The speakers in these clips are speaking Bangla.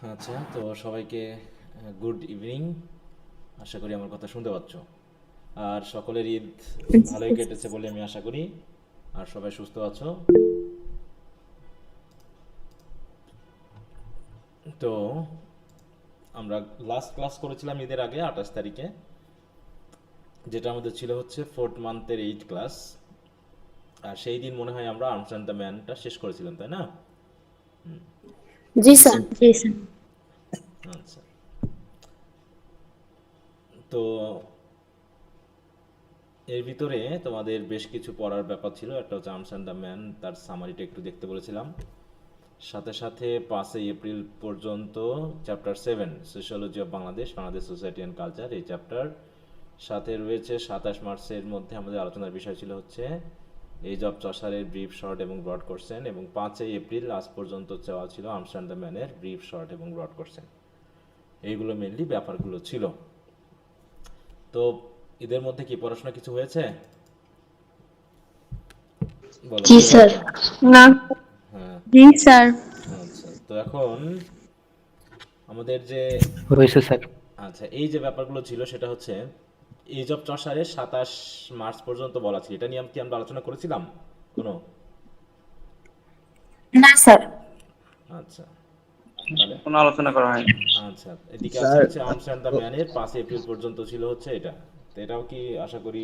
আচ্ছা, তো সবাইকে গুড ইভিনিং। আশা করি আমার কথা শুনতে পাচ্ছ। আর সকলের ঈদ ভালোই কেটেছে বলে আমি আশা করি। আর সবাই সুস্থ আছো। তো আমরা লাস্ট ক্লাস করেছিলাম ঈদের আগে 28 তারিখে, যেটা আমাদের ছিল হচ্ছে ফোর্থ মান্থের 8 ক্লাস। আর সেই দিন মনে হয় আমরা আর্মস অ্যান্ড দ্য ম্যানটা শেষ করেছিলাম, তাই না? জি স্যার। জি স্যার। আচ্ছা, তো এর ভিতরে তোমাদের বেশ কিছু পড়ার ব্যাপার ছিল। একটা হচ্ছে আর্মস অ্যান্ড দ্য ম্যান, তার সামারিটা একটু দেখতে বলেছিলাম। সাথে সাথে 5 এপ্রিল পর্যন্ত chapter 7 sociology of Bangladesh, Bangladesh society and culture, এই চ্যাপ্টার। সাথে রয়েছে 27 মার্চের মধ্যে আমাদের আলোচনার বিষয় ছিল হচ্ছে এজ অফ চসারের ব্রিফ শর্ট এবং ব্রড কোশ্চেন, এবং 5 এপ্রিল আজ পর্যন্ত চাওয়া ছিল আর্মস অ্যান্ড দ্য ম্যানের ব্রিফ শর্ট এবং ব্রড কোশ্চেন। এইগুলো মেনলি ব্যাপারগুলো ছিল। তো এদের মধ্যে কি পড়াশোনা কিছু হয়েছে? বলো, জি কিছু স্যার। হয়েছে? না। হ্যাঁ। জি স্যার। আচ্ছা, তো এখন আমাদের যে হয়েছে স্যার। আচ্ছা, এই যে ব্যাপারগুলো ছিল সেটা হচ্ছে এজ অফ চসারের 27 মার্চ পর্যন্ত বলা ছিল। এটা নিয়ে কি আমরা আলোচনা করেছিলাম কোনো? না স্যার। আচ্ছা, তাহলে কোনো আলোচনা করা হয়নি। আচ্ছা, এদিকে আছে স্যার হচ্ছে আর্মস অ্যান্ড দ্য ম্যানের 5 এপ্রিল পর্যন্ত ছিল হচ্ছে এটা। তো এটাও কি আশা করি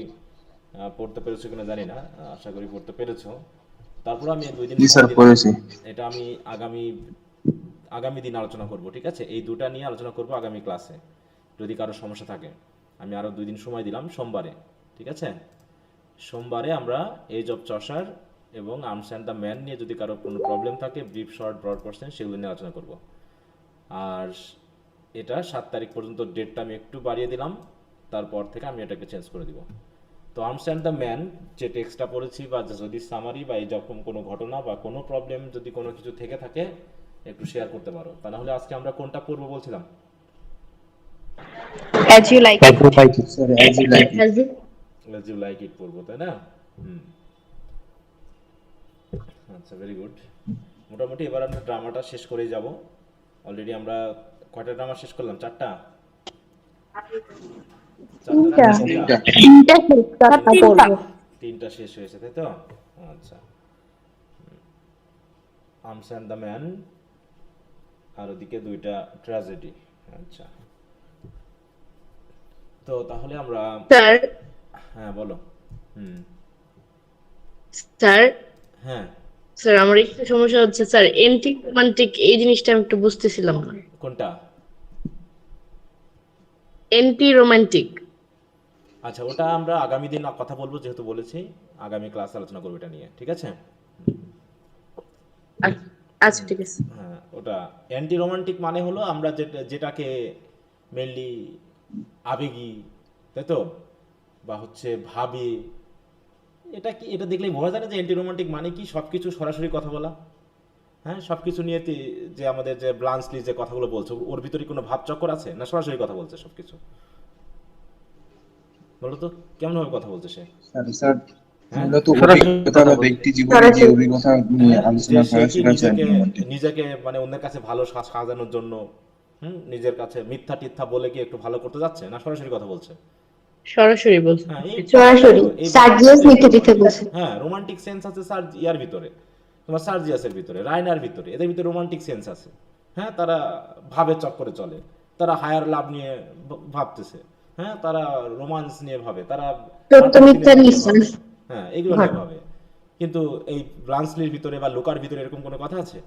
পড়তে পেরেছো কিনা জানি না, আশা করি পড়তে পেরেছো। তারপর আমি 2 দিন জি স্যার সময় দিলাম। পড়েছি। এটা আমি আগামী আগামী দিন আলোচনা করব, ঠিক আছে? এই দুটা নিয়ে আলোচনা করব আগামী ক্লাসে। যদি কারো সমস্যা থাকে, আমি আরও 2 দিন সময় দিলাম সোমবারে, ঠিক আছে? সোমবারে আমরা এজ অফ চসার এবং আর্মস অ্যান্ড দ্য ম্যান নিয়ে যদি কারো কোনো প্রবলেম থাকে, ব্রিফ শর্ট ব্রড কোশ্চেন, সেগুলো নিয়ে আলোচনা করব। আর এটা 7 তারিখ পর্যন্ত ডেটটা আমি একটু বাড়িয়ে দিলাম, তারপর থেকে আমি এটাকে চেঞ্জ করে দিব। তো আর্মস অ্যান্ড দ্য ম্যান যে টেক্সটটা পড়েছি, বা যদি সামারি বা এই রকম কোনো ঘটনা বা কোনো প্রবলেম যদি কোনো কিছু থেকে থাকে একটু শেয়ার করতে পারো। তা নাহলে আজকে আমরা কোনটা পড়বো বলছিলাম? As you like it. একদম তাই কি। Sir as you like it. As you. As you like it পড়বো, তাই না? হুম। আচ্ছা, ভেরি গুড। মোটামুটি এবার আমরা ড্রামাটা শেষ করেই যাব। অলরেডি আমরা কয়টা ড্রামা শেষ করলাম? 4টা? 4টা না তিনটা। 3টা? তিনটা। তিনটা শেষ, চারটা করবো। 3টা শেষ হয়েছে, তাই তো? আচ্ছা, আর্মস অ্যান্ড দ্য ম্যান, আর ওদিকে 2টা ট্র্যাজেডি। আচ্ছা, তো তাহলে আমরা, স্যার। হ্যাঁ বলো। হুম। স্যার। হ্যাঁ, স্যার আমার একটু সমস্যা হচ্ছে স্যার, এন্টিক রোমান্টিক এই জিনিসটা আমি একটু বুঝতেছিলাম না। কোনটা? Anti romantic. আচ্ছা, ওটা আমরা আগামী দিন কথা বলবো, যেহেতু বলেছি আগামী ক্লাস আলোচনা করবো এটা নিয়ে, ঠিক আছে? আচ্ছা ঠিক আছে। হ্যাঁ, ওটা অ্যান্টি রোমান্টিক মানে হলো আমরা যেটাকে মেনলি আবেগী, তাই তো, বা হচ্ছে ভাবে। এটা কি, এটা দেখলেই বোঝা যায় না যে অ্যান্টি রোমান্টিক মানে কি? সব কিছু সরাসরি কথা বলা। হ্যাঁ, সব কিছু নিয়ে যে আমাদের যে ব্লান্সলি যে কথাগুলো বলছো, ওর ভিতরে কোনো ভাবচক্কর আছে না সরাসরি কথা বলছে সব কিছু? বলো তো, কেমনভাবে কথা বলছে সে? স্যার হ্যাঁ, মূলত সরাসরি অভিজ্ঞতা কথা বা বলছে। ব্যক্তি জীবনের যে সরাসরি। অভিজ্ঞতা নিয়ে হ্যাঁ, যে আলোচনা সে করা কি সেটা হচ্ছে নিজেকে রোমান্টিক। নিজেকে মানে অন্যের কাছে ভালো সাজানোর জন্য, নিজের কাছে মিথ্যা টিথ্যা বলে কি একটু ভালো করতে যাচ্ছে, না সরাসরি কথা বলছে? সরাসরি বলছে। হ্যাঁ, এই সরাসরি। এই সার্জিয়াস ব্যাপারগুলোই মিথ্যে হলো টিথ্যে রোমান্টিক। বলছে। হ্যাঁ, রোমান্টিক সেন্স আছে ইয়ার ভিতরে, তোমার সার্জিয়াসের ভিতরে, রায়নার ভিতরে, এদের ভিতরে রোমান্টিক সেন্স আছে। হ্যাঁ, তারা ভাবের চক্করে চলে, তারা হায়ার লাভ নিয়ে ভাবতেছে। হ্যাঁ, তারা রোমান্স নিয়ে ভাবে, তারা সত্য নাটক মিথ্যা সিনেমা নিয়ে নিশ্চয় ভাবে। হ্যাঁ, এগুলো নিয়ে ঘটে। ভাবে। কিন্তু এই ব্লান্সলির ভিতরে বা লোকার ভিতরে এরকম কোনো কথা আছে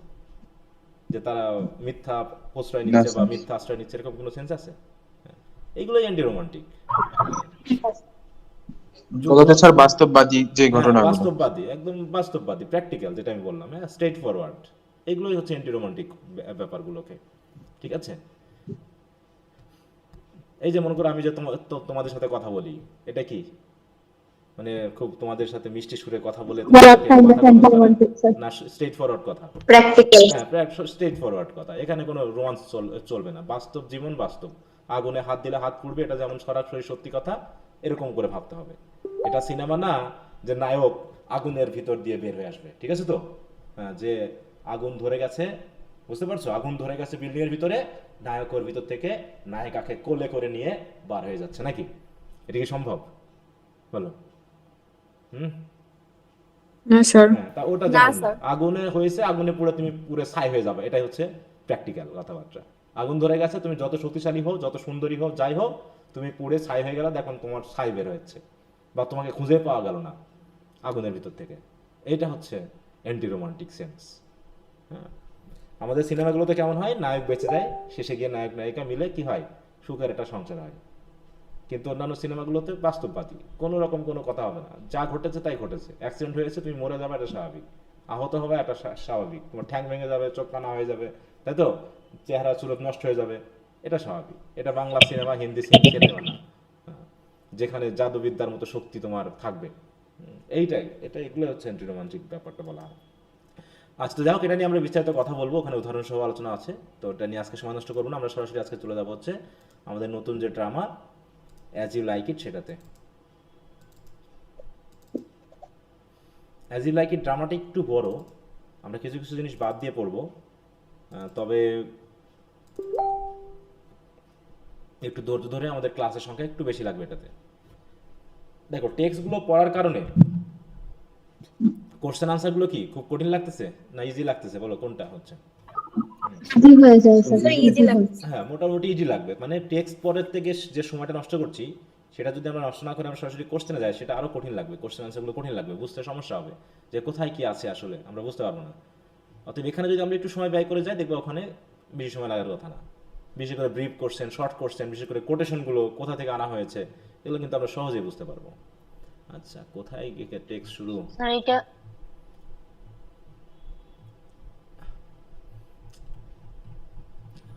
যে তারা মিথ্যা প্রশ্রয় না নিচ্ছে বা স্যার। মিথ্যা আশ্রয় নিচ্ছে, এরকম কোনো সেন্স আছে? হ্যাঁ, এগুলোই অ্যান্টি রোমান্টিক। যুদ্ধ, বলতে স্যার বাস্তববাদী যে হ্যাঁ ঘটনাগুলো। বাস্তববাদী, একদম বাস্তববাদী, প্র্যাকটিক্যাল, যেটা আমি বললাম, হ্যাঁ স্ট্রেট ফরওয়ার্ড। এগুলোই হচ্ছে অ্যান্টি রোমান্টিক ব্যাপারগুলোকে, ঠিক আছে? এই যে মনে করো আমি যে তোমাদের সাথে কথা বলি, এটা কি মানে খুব তোমাদের সাথে মিষ্টি সুরে কথা বলে তোমাদেরকে কথা বলবো, না স্ট্রেট ফরওয়ার্ড কথা? প্র্যাকটিক্যাল। হ্যাঁ, স্ট্রেট ফরওয়ার্ড কথা। এখানে কোনো রোমান্স চলবে না। বাস্তব জীবন বাস্তব। আগুনে হাত দিলে হাত পুড়বে, এটা যেমন সরাসরি সত্যি কথা, এরকম করে ভাবতে হবে। এটা সিনেমা না যে নায়ক আগুনের ভিতর দিয়ে বের হয়ে আসবে, ঠিক আছে তো? হ্যাঁ, যে আগুন ধরে গেছে, বুঝতে পারছো? আগুন ধরে গেছে বিল্ডিং এর ভিতরে, নায়ক ওর ভিতর থেকে নায়িকাকে কোলে করে নিয়ে বার হয়ে যাচ্ছে, নাকি? এটা কি সম্ভব? বলো। হুম। না স্যার। হ্যাঁ, তা ওটা যেমন না, আগুনে হয়েছে, আগুনে পুরো তুমি পুরো ছাই হয়ে যাবে, এটাই হচ্ছে প্র্যাকটিক্যাল কথাবার্তা। আগুন ধরে গেছে, তুমি যত শক্তিশালী হও, যত সুন্দরী হও, যাই হোক, তুমি পুড়ে ছাই হয়ে গেলে, দেখুন তোমার ছাই বের হচ্ছে, বা তোমাকে খুঁজে পাওয়া গেল না আগুনের ভিতর থেকে। এইটা হচ্ছে অ্যান্টি রোমান্টিক সেন্স। হ্যাঁ, আমাদের সিনেমাগুলোতে কেমন হয়, নায়ক বেঁচে যায়, শেষে গিয়ে নায়ক নায়িকা মিলে কি হয়, সুখের একটা সংসার হয়। কিন্তু অন্যান্য সিনেমাগুলোতে বাস্তববাদী, কোনো রকম কোনো কথা হবে না, যা ঘটেছে তাই ঘটেছে। অ্যাক্সিডেন্ট হয়েছে, তুমি মরে যাবে, এটা স্বাভাবিক। আহত হবে, এটা স্বাভাবিক। তোমার ঠ্যাং ভেঙে যাবে, চোখ কানা হয়ে যাবে, তাই তো? চেহারা চুরত নষ্ট হয়ে যাবে, এটা স্বাভাবিক। এটা বাংলা সিনেমা, হিন্দি সিনেমা না, হ্যাঁ, যেখানে জাদুবিদ্যার মতো শক্তি তোমার থাকবে। এইটাই, এগুলো হচ্ছে অ্যান্টি রোমান্টিক ব্যাপারটা বলা হয়। আচ্ছা, তো যাই হোক, এটা নিয়ে আমরা বিস্তারিত কথা বলবো, ওখানে উদাহরণ সহ আলোচনা আছে। তো এটা নিয়ে আজকে সময় নষ্ট করবো না, আমরা সরাসরি আজকে চলে যাবো হচ্ছে আমাদের নতুন যে drama as you like it সেটাতে। অ্যাজ ইউ লাইক ইট ড্রামাটা একটু বড়, আমরা কিছু কিছু জিনিস বাদ দিয়ে পড়বো, তবে একটু ধৈর্য ধরে আমাদের ক্লাসের সংখ্যা একটু বেশি লাগবে এটাতে। দেখো, টেক্সটগুলো পড়ার কারণে কোশ্চেন আনসারগুলো কি খুব কঠিন লাগতেছে না ইজি লাগতেছে, বলো কোনটা হচ্ছে? ইজি হয়ে যায় স্যার, ইজি লাগছে। হ্যাঁ, মোটামুটি ইজি লাগবে। মানে টেক্সট পড়ার থেকে যে সময়টা নষ্ট করছি, সেটা যদি আমরা নষ্ট না করে আমরা সরাসরি কোশ্চেনে যাই, সেটা আরো কঠিন লাগবে, কোশ্চেন আনসারগুলো কঠিন লাগবে, বুঝতে সমস্যা হবে যে কোথায় কি আছে আসলে আমরা বুঝতে পারবো না। অতএব এখানে যদি আমরা একটু সময় ব্যয় করে যাই, দেখবো ওখানে বেশি সময় লাগার কথা না। বিশেষ করে ব্রিফ কোশ্চেন, শর্ট কোশ্চেন, বিশেষ করে কোটেশনগুলো কোথা থেকে আনা হয়েছে, এগুলো কিন্তু আমরা সহজেই বুঝতে পারবো। আচ্ছা, কোথায় গিয়ে টেক্সট শুরু? স্যার এটা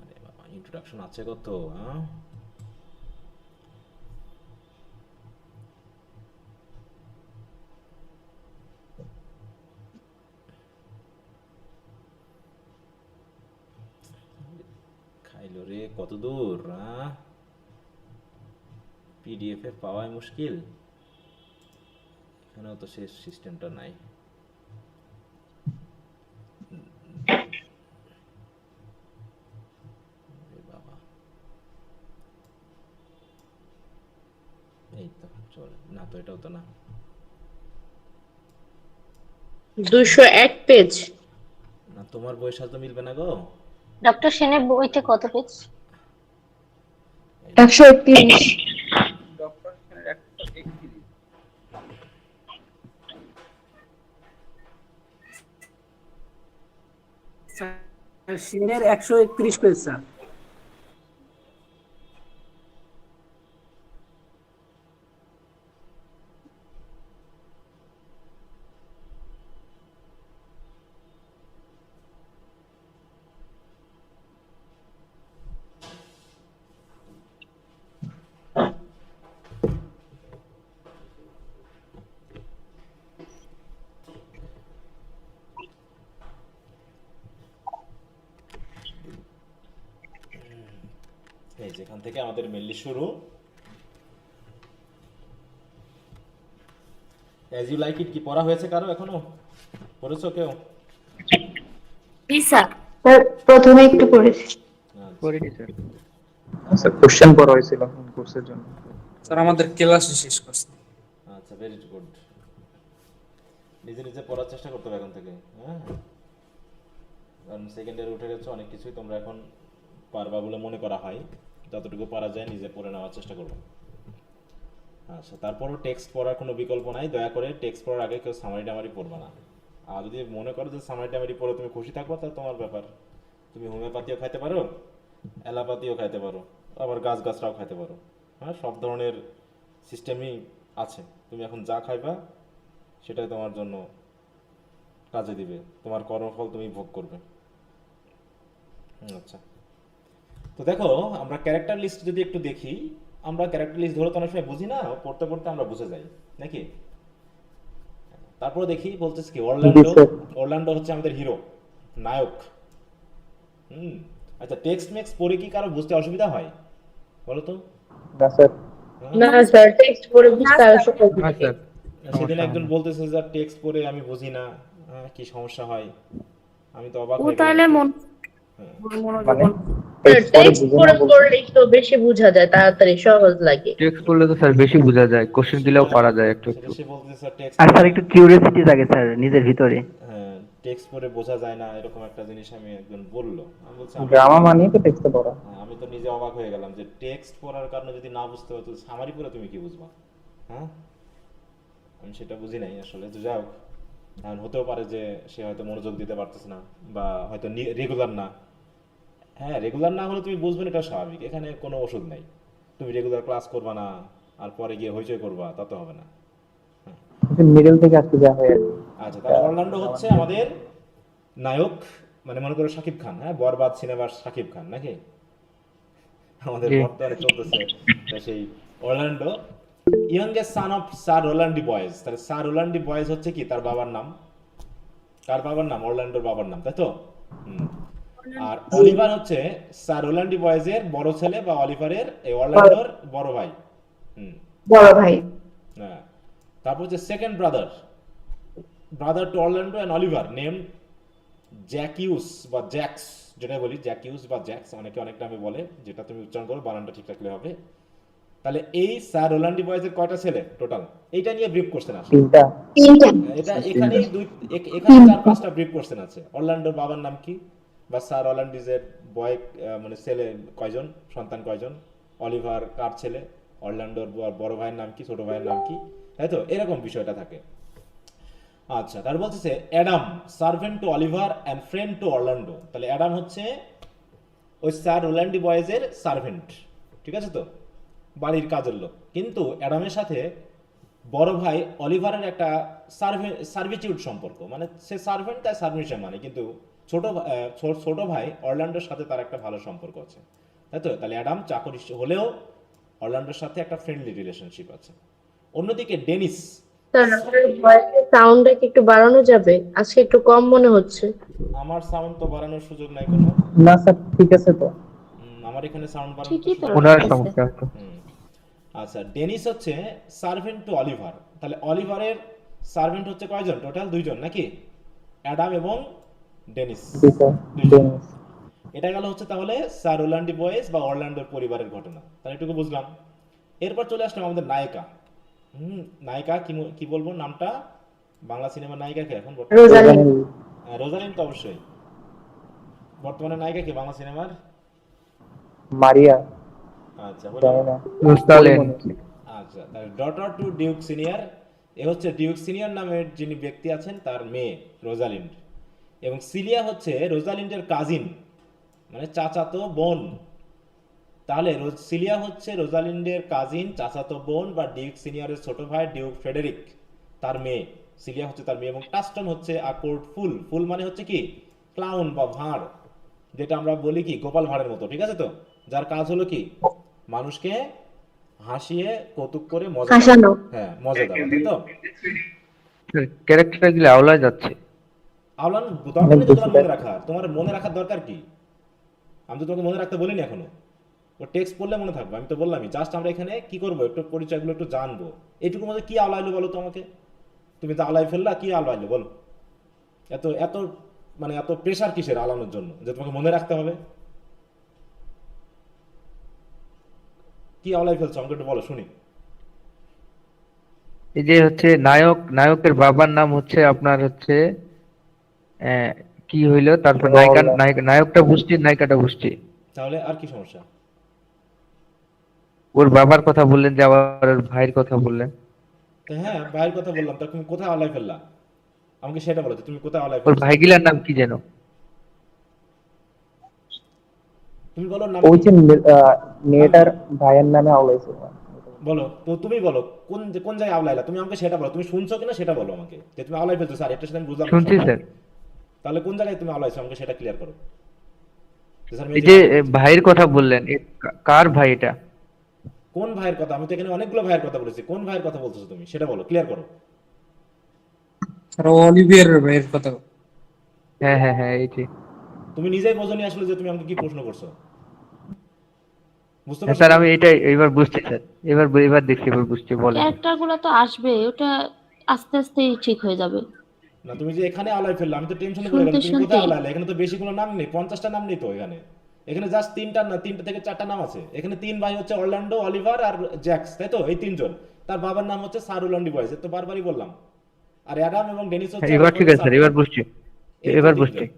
আরে বাবা, ইন্ট্রোডাকশন আছে কত? হ্যাঁ, খাইলো রে, কত দূর? হ্যাঁ, পিডিএফ এ পাওয়াই মুশকিল, এখানেও তো শেষ সিস্টেমটা নাই। এ বাবা, এই তো চল না, তো এটাও তো না। 201 পেজ। না, তোমার বইয়ের সাথে তো মিলবে না গো। ডক্টর সেনের বইতে কত পেজ? 131। ডক্টর সেনের 131। সেনের 131 পেজ স্যার। এই যেখান থেকে আমাদের মেনলি শুরু, অ্যাজ ইউ লাইক ইট কি পড়া হয়েছে কারো? এখনো পড়েছো কেউ? জি স্যার, প্রথমে একটু পড়েছি। আচ্ছা, কোশ্চেন পড়া হয়েছিল কোর্সের জন্য। স্যার আমাদের ক্লাস শেষ করছে। আচ্ছা, ভেরি গুড। নিজে নিজে পড়ার চেষ্টা করতে হবে এখন থেকে, হ্যাঁ, কারণ সেকেন্ড ইয়ারে উঠে গেছে, অনেক কিছুই তোমরা এখন পারবা বলে মনে করা হয়। যতটুকু পারা যায় নিজে পড়ে নেওয়ার চেষ্টা করবো। আচ্ছা, তারপরও টেক্সট পড়ার কোনো বিকল্প নাই, দয়া করে টেক্সট পড়ার আগে কেউ সামারি টামারি পড়বা না। আর যদি মনে করো যে সামারি টামারি পড়ে তুমি খুশি থাকবো, তাহলে তোমার ব্যাপার। তুমি হোমিওপ্যাথিও খাইতে পারো, অ্যালোপ্যাথিও খাইতে পারো, আবার গাছগাছরাও খাইতে পারো। হ্যাঁ, সব ধরনের সিস্টেমই আছে। তুমি এখন যা খাইবা সেটাই তোমার জন্য কাজে দিবে, তোমার কর্মফল তুমি ভোগ করবে। আচ্ছা, তো দেখো, আমরা ক্যারেক্টার লিস্ট যদি একটু দেখি, আমরা ক্যারেক্টার লিস্ট ধরে তো অনেক সময় বুঝি না, পড়তে পড়তে আমরা বুঝে যাই, নাকি? তারপরে দেখি বলতেছে কি, অরল্যান্ডো হচ্ছে আমাদের হিরো, নায়ক। আচ্ছা, টেক্সট মেক্স পড়ে কি কারো বুঝতে অসুবিধা হয় বলো তো? না স্যার। না স্যার, টেক্সট পড়ে বুঝতে অসুবিধা না হয়। স্যার। সেদিন একজন বলতেছে যে টেক্সট পড়ে আমি বুঝি না, কি সমস্যা হয়? আমি তো অবাক ও হয়ে তাহলে গেলাম। মানে টেক্সট বুঝে পড়ে না বলতে পড়লেই তো বেশি বোঝা যায়, তাড়াতাড়ি সহজ লাগে। টেক্সট করলে তো স্যার বেশি বোঝা যায়, কোশ্চেন দিলেও পারা যায় একটু সেটা একটু। সে বলতেছে স্যার টেক্সট আর স্যার একটু কিউরিওসিটি জাগে স্যার নিজের ভিতরে। হ্যাঁ টেক্সট পড়ে বোঝা যায় না এরকম একটা জিনিস আমি একজন বললো, আমি বলছি ড্রামা মানেই তো টেক্সটে পড়া। আমি তো নিজে অবাক হয়ে গেলাম যে টেক্সট পড়ার কারণে যদি না বুঝতে হতো সামারি পড়ে তুমি কি বুঝবা? হ্যাঁ আমি সেটা বুঝি নাই আসলে। তো যাই হোক, এখন হতেও পারে যে সে হয়তো মনোযোগ দিতে পারতেছে না বা হয়তো রেগুলার না। হ্যাঁ রেগুলার না হলে তুমি বুঝবে না, এটা স্বাভাবিক, এখানে কোনো ওষুধ নাই। তুমি রেগুলার ক্লাস করবা না আর পরে গিয়ে হইচই করবা, তা তো হবে না। মিডল থেকে আজকে যা হয় আর কি। আচ্ছা তাহলে অরল্যান্ডো হচ্ছে আমাদের নায়ক, মানে মনে করো শাকিব খান, হ্যাঁ বরবাদ সিনেমার শাকিব খান নাকি আমাদের জি। বর্তমানে চলতেছে। তো সেই Orlando youngest son of sir Rowland de Boys, তাহলে স্যার রোল্যান্ডি বয়েজ হচ্ছে কি তার বাবার নাম, কার বাবার নাম? অরল্যান্ডোর বাবার নাম, তাই তো? হুম। আর অলিভার হচ্ছে স্যার রোল্যান্ডি বয়েজের বড় ছেলে বা অলিভারের এই অরল্যান্ডোর বড় ভাই। হুম। বড় ভাই। হ্যাঁ তারপর হচ্ছে second brother to Orlando and Oliver name Jaques বা জ্যাক্স, যেটা বলি জ্যাকিউস বা জ্যাক্স, অনেকে অনেক নামে বলে, যেটা তুমি উচ্চারণ করো বানানটা ঠিক রাখলে হবে। তাহলে এই স্যার রোল্যান্ডি বয়েজের কয়টা ছেলে টোটাল? এইটা নিয়ে ব্রিফ কোশ্চেন আসে। তিনটা। এটা এখানেই এখানে 4-5টা ব্রিফ কোশ্চেন আছে। অরল্যান্ডোর বাবার নাম কি, বা স্যার রোল্যান্ডিজের বয় মানে ছেলে কয়জন, সন্তান কয়জন, অলিভার কার ছেলে, অরল্যান্ডোর বড় ভাইয়ের নাম কি, ছোট ভাইয়ের নাম কি, তাই তো এরকম বিষয়টা থাকে। আচ্ছা তার বলতেছে Adam servant to Oliver and friend to Orlando. তাহলে অ্যাডাম হচ্ছে ওই স্যার রোল্যান্ডি বয়েজের সার্ভেন্ট, ঠিক আছে তো, বাড়ির কাজের লোক। কিন্তু অ্যাডামের সাথে বড় ভাই অলিভারের একটা সার্ভিটিউড সম্পর্ক, মানে সে সার্ভেন্ট তাই সাবমিশন মানে, কিন্তু ছোট ভাই অরল্যান্ডোর সাথে তার একটা ভালো সম্পর্ক আছে, তাই তো? তাহলে অ্যাডাম চাকরি হলেও অরল্যান্ডোর সাথে একটা ফ্রেন্ডলি রিলেশনশিপ আছে। অন্যদিকে ডেনিস, স্যার আপনার ভয়েসের সাউন্ডটা কি একটু বাড়ানো যাবে? আজকে একটু কম মনে হচ্ছে। আমার সাউন্ড তো বাড়ানোর সুযোগ নাই কোনো। না স্যার ঠিক আছে তো। আমার এখানে সাউন্ড বাড়ানোর ঠিকই তো। ওনার সমস্যা আছে। আচ্ছা ডেনিস হচ্ছে সার্ভেন্ট টু অলিভার। তাহলে অলিভারের সার্ভেন্ট হচ্ছে কয়জন টোটাল? 2 জন নাকি, অ্যাডাম এবং ডেনিস। দুইটা। 2 জন। ডেনিস। এটা গেল হচ্ছে তাহলে স্যার রোল্যান্ডি বয়েজ বা অরল্যান্ডোর পরিবারের ঘটনা, তাহলে এটুকু বুঝলাম। এরপর চলে আসলাম আমাদের নায়িকা। নায়িকা কি বলবো নামটা, বাংলা সিনেমার নায়িকা কে এখন বর্তমানে? রোজালিন। রোজালিন তো অবশ্যই। বর্তমানে নায়িকা কি বাংলা সিনেমার? মারিয়া। আচ্ছা জানি না। রোস্টালেন। আচ্ছা তাহলে ডটার টু ডিউক সিনিয়র, এ হচ্ছে ডিউক সিনিয়র নামের যিনি ব্যক্তি আছেন তার মেয়ে রোজালিন্ড, এবং সিলিয়া হচ্ছে রোজালিন্ডের কাজিন, মানে চাচাতো বোন। তাহলে সিলিয়া হচ্ছে রোজালিন্ডের কাজিন, চাচাতো বোন বা ডিউক সিনিয়রের ছোট ভাই ডিউক ফ্রেডেরিক, তার মেয়ে। সিলিয়া হচ্ছে তার মেয়ে। এবং টাস্টন হচ্ছে আকোর্ড ফুল, ফুল মানে হচ্ছে কি ক্লাউন বা ভাঁড়, যেটা আমরা বলি কি গোপাল ভাঁড়ের মতো, ঠিক আছে তো, যার কাজ হলো কি মানুষকে হাসিয়ে কৌতুক করে মজা দেওয়া। হাসানো। হ্যাঁ মজা দেওয়া, তাই তো? ক্যারেক্টার গুলো আওলা যাচ্ছে। আওলান দরকার নেই তো তোমার মনে রাখার, তোমার মনে রাখার দরকার কি? আমি তো তোমাকে মনে রাখতে বলিনি এখনো, ও টেক্সট পড়লে মনে থাকবে। আমি তো বললামই জাস্ট আমরা এখানে কি করবো, একটু পরিচয়গুলো একটু জানবো। এইটুকুর মধ্যে কি আওলাইলো বলো তো আমাকে, তুমি তো আওলাই ফেললা, কি আওলাইলো বলো? এত এত মানে এত প্রেশার কিসের আলানোর জন্য যে তোমাকে মনে রাখতে হবে? কি আওলাই ফেলছো আমাকে একটু বলো শুনি। এই যে হচ্ছে নায়কের বাবার নাম হচ্ছে আপনার হচ্ছে কি হইলো, তারপর নায়কটা বুঝছি, নায়িকাটা বুঝছি। তাহলে আর কি সমস্যা? ওর বাবার কথা বললেন, যে আবার ওর ভাইয়ের কথা বললেন। তো হ্যাঁ ভাইয়ের কথা বললাম, তা তুমি কোথায় আওলাই ফেললা আমাকে সেটা বলো, তুমি কোথায় আওলাই ওর ফেলছো? ভাইগিলার নাম কি যেন? তুমি বলো নাম ওই কি? যে মেয়েটার ভাইয়ের নামে আওলাইছে। বলো তো, তুমি বলো কোন কোন জায়গায় আওলাইলা, তুমি আমাকে সেটা বলো, তুমি শুনছো কিনা সেটা বলো আমাকে, যে তুমি আওলাই ফেলছো স্যার এটার সাথে আমি বুঝলাম না শুনছি সমস্যা। স্যার। তাহলে কোন জায়গায় তুমি আওলাইছো আমাকে সেটা ক্লিয়ার করো। যে স্যার এই যে ভাইয়ের কথা বললেন, কার ভাই এটা? কোন ভাইয়ের কথা? আমি তো এখানে অনেকগুলো ভাইয়ের কথা বলেছি, কোন ভাইয়ের কথা বলতেছো তুমি সেটা বলো, ক্লিয়ার করো। স্যার অলিভিয়ার ভাইয়ের কথা। হ্যাঁ হ্যাঁ হ্যাঁ, এই যে। তুমি নিজেই বোঝনি আসলে যে তুমি আমাকে কি প্রশ্ন করছো, বুঝতে হ্যাঁ পারছো? স্যার, আমি এটাই এবার বুঝছি স্যার, এবার দেখছি, এবার বুঝছি, বলেন। ক্যারেক্টার গুলো তো আসবে, ওটা আস্তে আস্তেই ঠিক হয়ে যাবে। না তুমি যে এখানে আওলায় ফেললে, আমি তো টেনশনে পড়ে গেলাম, তুমি কোথায় আওলালে? এখানে তো বেশি কোনো নাম নেই, 50টা নাম নেই তো এখানে। এখানে জাস্ট 3টা থেকে 4টা নাম আছে। এখানে 3 ভাই হচ্ছে অরল্যান্ডো, অলিভার আর জ্যাক্স, তাই তো? এই 3জন। তার বাবার নাম হচ্ছে স্যার রোল্যান্ড ডিভাইস, তো বারবারই বললাম। আর অ্যাডাম এবং ডেনিস হচ্ছে এবার ঠিক আছে স্যার, এবার বুঝছি, এই তো এবার 3 বুঝছি। জন।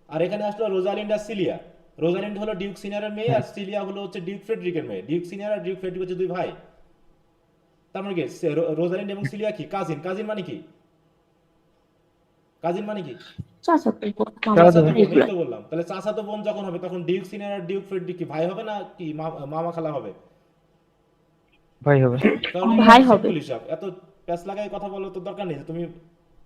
আর এখানে আসলো রোজালিন্ড আর সিলিয়া। রোজালিন্ড হলো ডিউক সিনিয়রের মেয়ে, আর সিলিয়া হলো হচ্ছে ডিউক ফ্রেডরিকের মেয়ে। ডিউক সিনিয়র আর ডিউক ফ্রেডরিক হচ্ছে 2 ভাই। তার মানে কি রোজালিন্ড এবং সিলিয়া কি কাজিন? কাজিন মানে কি? কাজিন মানে কি? চাচাতো বোন, এই তো বললাম। তাহলে চাচাতো বোন যখন হবে তখন ডিউক সিনিয়র আর ডিউক ফ্রেডরিক কি ভাই হবে না কি মামা খালা হবে? ভাই হবে। তাহলে ভাই হবে। সিম্পল হিসাব। এত প্যাচ লাগাই কথা বলার তো দরকার নেই, যে তুমি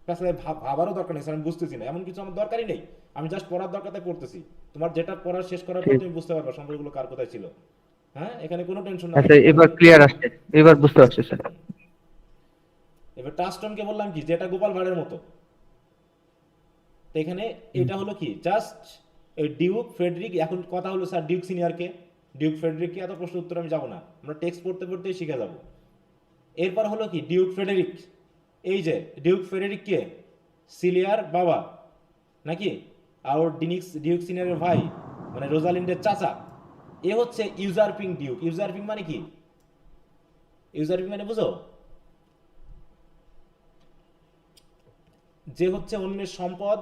প্যাচ লাগাই ভাবারও দরকার নেই স্যার, আমি বুঝতেছি না, এমন কিছু আমার দরকারই নেই। আমি জাস্ট পড়ার দরকারতে পড়তেছি। তোমার যেটা পড়ার শেষ করার পর তুমি বুঝতে পারবে সম্পর্কগুলো কার কোথায় ছিল। হ্যাঁ, এখানে কোনো টেনশন নাই। আচ্ছা এবার ক্লিয়ার আসছে, এবার বুঝতে পারছি স্যার। এবার টাস্টনকে বললাম কি, যেটা গোপাল ভাঁড়ের মতো। তো এখানে এটা হলো কি, জাস্ট এই ডিউক ফ্রেডরিক। এখন কথা হলো স্যার ডিউক সিনিয়রকে, ডিউক ফ্রেডরিককে, এত প্রশ্ন উত্তর আমি যাবো না, আমরা টেক্সট পড়তে পড়তেই শিখে যাব। এরপর হলো কি ডিউক ফ্রেডরিক। এই যে ডিউক ফ্রেডরিক কে? সিলিয়ার বাবা নাকি? আর ডিউক সিনিয়রের ভাই, মানে রোজালিন্ডের চাচা। এ হচ্ছে ইউজারপিং ডিউক। ইউজারপিং মানে কি? ইউজারপিং মানে বুঝো? যে হচ্ছে অন্যের সম্পদ,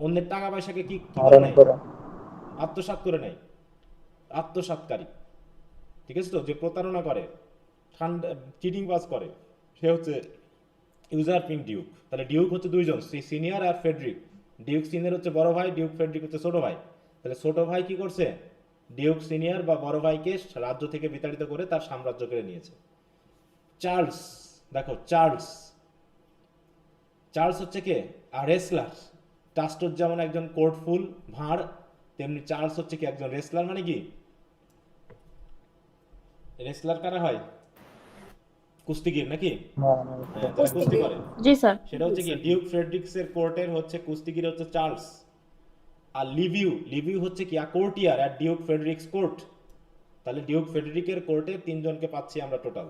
অন্যের টাকা পয়সাকে কি করে হরণ নেয়? করা। আত্মসাৎ করে নেয়, আত্মসাৎকারী। ঠিক আছে তো? যে প্রতারণা করে, চিটিং বাজ করে, সে হচ্ছে ইউজারপিং ডিউক। তাহলে ডিউক হচ্ছে 2 জন, সিনিয়র আর ফ্রেডরিক। ডিউক সিনিয়র হচ্ছে বড় ভাই, ডিউক ফ্রেডরিক হচ্ছে ছোট ভাই। তাহলে ছোট ভাই কি করছে? ডিউক সিনিয়র বা বড় ভাইকে রাজ্য থেকে বিতাড়িত করে তার সাম্রাজ্য করে নিয়েছে। চার্লস, দেখো চার্লস, চার্লস হচ্ছে কে? আর রেসলার। টাস্টর যেমন একজন কোর্টফুল ভাঁড়, তেমনি চার্লস হচ্ছে কি একজন রেসলার। মানে কি রেসলার কারা হয়? কুস্তিগির নাকি? হ্যাঁ, যারা কুস্তি করে। জি স্যার। সেটা হচ্ছে কি ডিউক ফ্রেডরিক্সের কোর্টের হচ্ছে কুস্তিগির হচ্ছে চার্লস। আর লিভিউ, লিভিউ হচ্ছে কি কোর্টিয়ার আর ডিউক ফ্রেডরিক্স কোর্ট। তাহলে ডিউক ফ্রেডরিকের কোর্টে 3 জনকে পাচ্ছি আমরা টোটাল।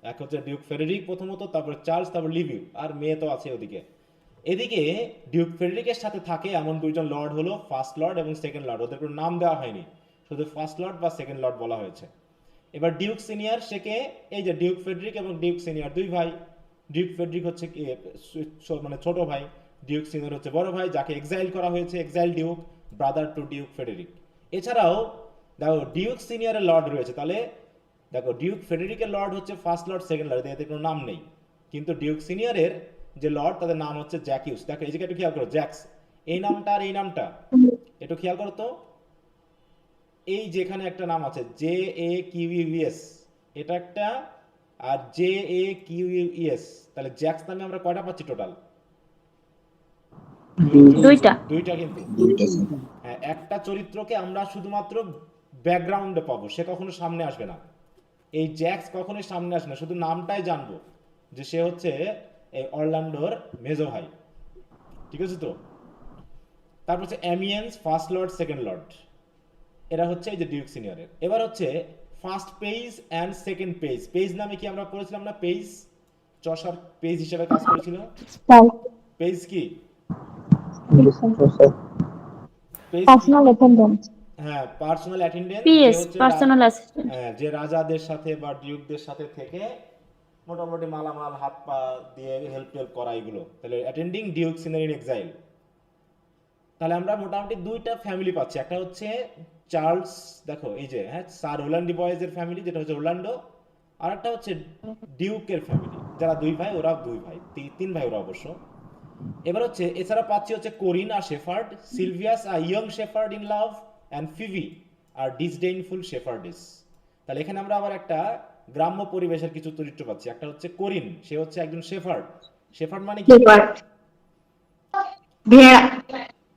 এক হচ্ছে ডিউক ফ্রেডরিক প্রথমত, তারপর চার্লস, তারপর লিভিউ, আর মেয়ে তো আছে ওদিকে। এদিকে ডিউক ফ্রেডরিকের সাথে থাকে এমন 2 জন লর্ড হলো ফার্স্ট লর্ড এবং সেকেন্ড লর্ড। ওদের কোনো নাম দেওয়া হয়নি, শুধু ফার্স্ট লর্ড বা সেকেন্ড লর্ড বলা হয়েছে। এবার ডিউক সিনিয়র সেকে, এই যে ডিউক ফ্রেডরিক এবং ডিউক সিনিয়র 2 ভাই। ডিউক ফ্রেডরিক হচ্ছে কি মানে ছোট ভাই, ডিউক সিনিয়র হচ্ছে বড় ভাই, যাকে এক্সাইল করা হয়েছে, exile duke, brother to duke Frederick. এছাড়াও দেখো ডিউক সিনিয়রের লর্ড রয়েছে। তাহলে দেখো ডিউক ফ্রেডরিকের লর্ড হচ্ছে ফার্স্ট লর্ড, সেকেন্ড লর্ড, এদের কোনো নাম নেই। কিন্তু ডিউক সিনিয়রের যে লর্ড তাদের নাম হচ্ছে জ্যাকিউস। দেখো এই জায়গায় একটু খেয়াল করো, জ্যাক্স এই নামটা আর এই নামটা একটু খেয়াল করো তো। এই যেখানে একটা নাম আছে জে এ কিউইএস, এটা একটা, আর জে এ কিউইএস, তাহলে জ্যাক্স নামে আমরা কয়টা পাচ্ছি টোটাল? 2টা। 2টা কিন্তু। হ্যাঁ, একটা চরিত্রকে আমরা শুধুমাত্র ব্যাকগ্রাউন্ডে পাবো, সে কখনো সামনে আসবে না। এই জ্যাক্স কখনোই সামনে আসবে না, শুধু নামটাই জানবো যে সে হচ্ছে এই অরল্যান্ডোর মেজো ভাই। ঠিক আছে তো? তারপর হচ্ছে Amiens, first lord, second Lord, এরা হচ্ছে এই যে ডিউক সিনিয়রের। এবার হচ্ছে first page and second page. Page নামে কি আমরা পড়েছিলাম না? পেজ চসার পেজ হিসেবে কাজ করেছিল। পেজ কি? Page personal attendant. হ্যাঁ, personal attendant. PS, personal assistant. যে রাজাদের সাথে বা ডিউকদের সাথে থেকে মোটামুটি মালামাল হাত পা দিয়ে হেল্প করা, এগুলো। তাহলে attending Duke senior in exile. তাহলে আমরা মোটামুটি 2টা ফ্যামিলি পাচ্ছি। একটা হচ্ছে চার্লস, দেখো এই যে, হ্যাঁ, স্যার রোল্যান্ড ডিভাইসের ফ্যামিলি, যেটা হচ্ছে রোল্যান্ডো। আর একটা হচ্ছে ডিউকের ফ্যামিলি, যারা 2 ভাই, ওরা 2 ভাই, 3 ভাই ওরা অবশ্য। এবার হচ্ছে এছাড়া পাচ্ছি হচ্ছে কোরিন আর শেফার্ড, সিলভিয়াস আর young shepherd in love, and Phebe আর ডিসডেইনফুল শেফার্ডিস। তাহলে এখানে আমরা আবার একটা গ্রাম্য পরিবেশের কিছু চরিত্র পাচ্ছি। একটা হচ্ছে কোরিন, সে হচ্ছে একজন শেফার্ড। শেফার্ড মানে কি?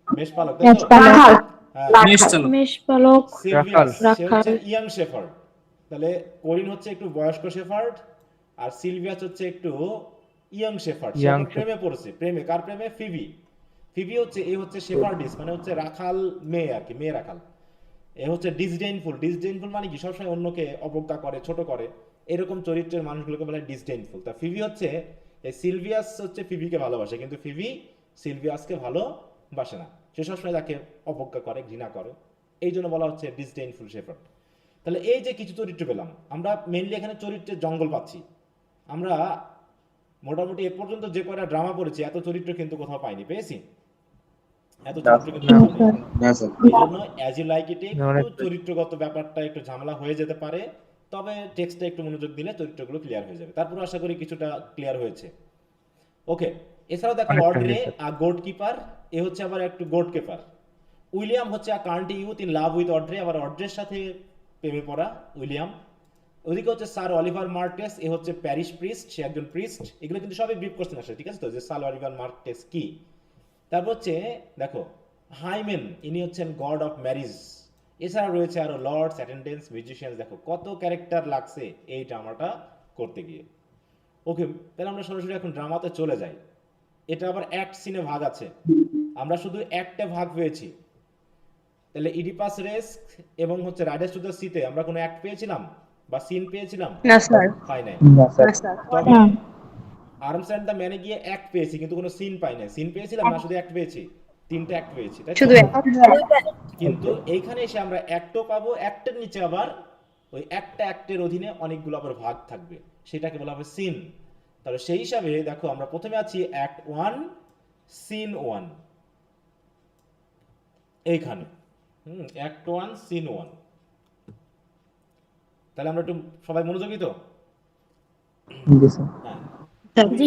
মেষপালক, তাই তো? হ্যাঁ। মেষপালক। সিলভিয়াস সে রাখাল। হচ্ছে ইয়াং শেফার্ড। তাহলে কোরিন হচ্ছে একটু বয়স্ক শেফার্ড, আর সিলভিয়াস হচ্ছে একটু ইয়াং শেফার্ড। সে এখন প্রেমে পড়েছে। প্রেমে কার প্রেমে? ফিবি। ফিবি হচ্ছে, এ হচ্ছে শেফার্ডিস, মানে হচ্ছে রাখাল মেয়ে আর কি, মেয়ে রাখাল। এ হচ্ছে ডিসডেইনফুল। ডিসডেইনফুল মানে কি? সবসময় অন্যকে অবজ্ঞা করে, ছোট করে, এরকম চরিত্রের মানুষগুলোকে বলে ডিসডেইনফুল। তা ফিবি হচ্ছে এই সিলভিয়াস হচ্ছে ফিবিকে ভালোবাসে, কিন্তু ফিবি সিলভিয়াসকে ভালোবাসে না, সে সবসময় তাকে অবজ্ঞা করে, ঘৃণা করে, এই জন্য বলা হচ্ছে ডিসডেইনফুল শেফার্ড। তাহলে এই যে কিছু চরিত্র পেলাম আমরা, মেইনলি এখানে চরিত্রের জঙ্গল পাচ্ছি আমরা। মোটামুটি এ পর্যন্ত যে কয়টা ড্রামা পড়েছি এত চরিত্র কিন্তু কোথাও পাইনি, পেয়েছি এত চরিত্র কিন্তু না, কোথাও নেই। স্যার। এই জন্য অ্যাজ ইউ লাইক ইটে একটু চরিত্রগত ব্যাপারটা একটু ঝামেলা হয়ে যেতে পারে, তবে টেক্সটে একটু মনোযোগ দিলে চরিত্রগুলো ক্লিয়ার হয়ে যাবে। তারপর আশা করি কিছুটা ক্লিয়ার হয়েছে। ওকে, এছাড়াও দেখো অড্রে আ গোট কিপার, এ হচ্ছে আবার একটু গোট কিপার। উইলিয়াম হচ্ছে আ country youth in love with Audrey, আবার অড্রের সাথে প্রেমে পড়া উইলিয়াম। ওদিকে হচ্ছে স্যার অলিভার মার্টেস, এ হচ্ছে প্যারিশ প্রিস্ট, সে একজন প্রিস্ট। এগুলো কিন্তু সবই ব্রিফ কোশ্চেন আসে, ঠিক আছে তো, যে স্যার অলিভার মার্টেস কি। তারপর হচ্ছে দেখো হাইমেন, ইনি হচ্ছেন গড অফ ম্যারিজ। এছাড়া রয়েছে আরো লর্ডস, অ্যাটেন্ডেন্স, মিউজিশিয়ানস। দেখো কত ক্যারেক্টার লাগছে এই ড্রামাটা করতে গিয়ে। ওকে, তাহলে আমরা সরাসরি এখন ড্রামাতে চলে যাই। এটা আবার অ্যাক্ট সিনে ভাগ আছে, আমরা শুধু একটা ভাগ পেয়েছি। তাহলে ইডিপাস রেস্ক এবং হচ্ছে রাইডার্স টু দ্য সিতে আমরা কোনো অ্যাক্ট পেয়েছিলাম বা সিন পেয়েছিলাম? না স্যার। পাই নাই। না স্যার। না স্যার। তবে আর্মস অ্যান্ড দ্য ম্যানে গিয়ে অ্যাক্ট পেয়েছি, কিন্তু কোনো সিন পাই নাই। সিন পেয়েছিলাম না শুধু অ্যাক্ট পেয়েছি? 3টে অ্যাক্ট পেয়েছি, তাই তো? শুধু কিন্তু এইখানে এসে আমরা অ্যাক্টও পাবো, অ্যাক্টের নিচে আবার ওই একটা অ্যাক্টের অধীনে অনেকগুলো আবার ভাগ থাকবে, সেটাকে বলা হবে সিন। তাহলে সেই হিসাবে দেখো আমরা প্রথমে আছি অ্যাক্ট 1 সিন 1 এইখানে। Act 1 scene 1। তাহলে আমরা একটু সবাই মনোযোগী তো? জি স্যার। হ্যাঁ, জি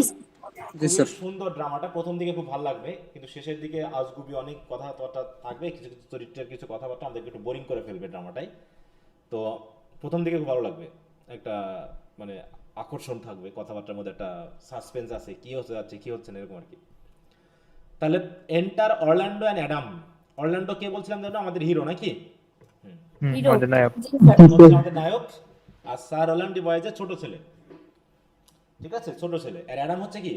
খুবই স্যার। সুন্দর ড্রামাটা, প্রথম দিকে খুব ভালো লাগবে, কিন্তু শেষের দিকে আজগুবি অনেক কথাবার্তা থাকবে, কিছু কিছু চরিত্রের কিছু কথাবার্তা আমাদেরকে একটু বোরিং করে ফেলবে ড্রামাটাই। তো প্রথম দিকে খুব ভালো লাগবে, একটা মানে আকর্ষণ থাকবে, কথাবার্তার মধ্যে একটা সাসপেন্স আছে, কি হতে যাচ্ছে কি হচ্ছে না, এরকম আর কি। তাহলে enter Orlando and Adam. Orlando কে বলছিলাম জানো? আমাদের হিরো নাকি? আমাদের নায়ক। আমাদের নায়ক। আর স্যার অরল্যান্ডো বয়েজের ছোট ছেলে, ঠিক আছে, ছোট ছেলে। আর অ্যাডাম হচ্ছে কি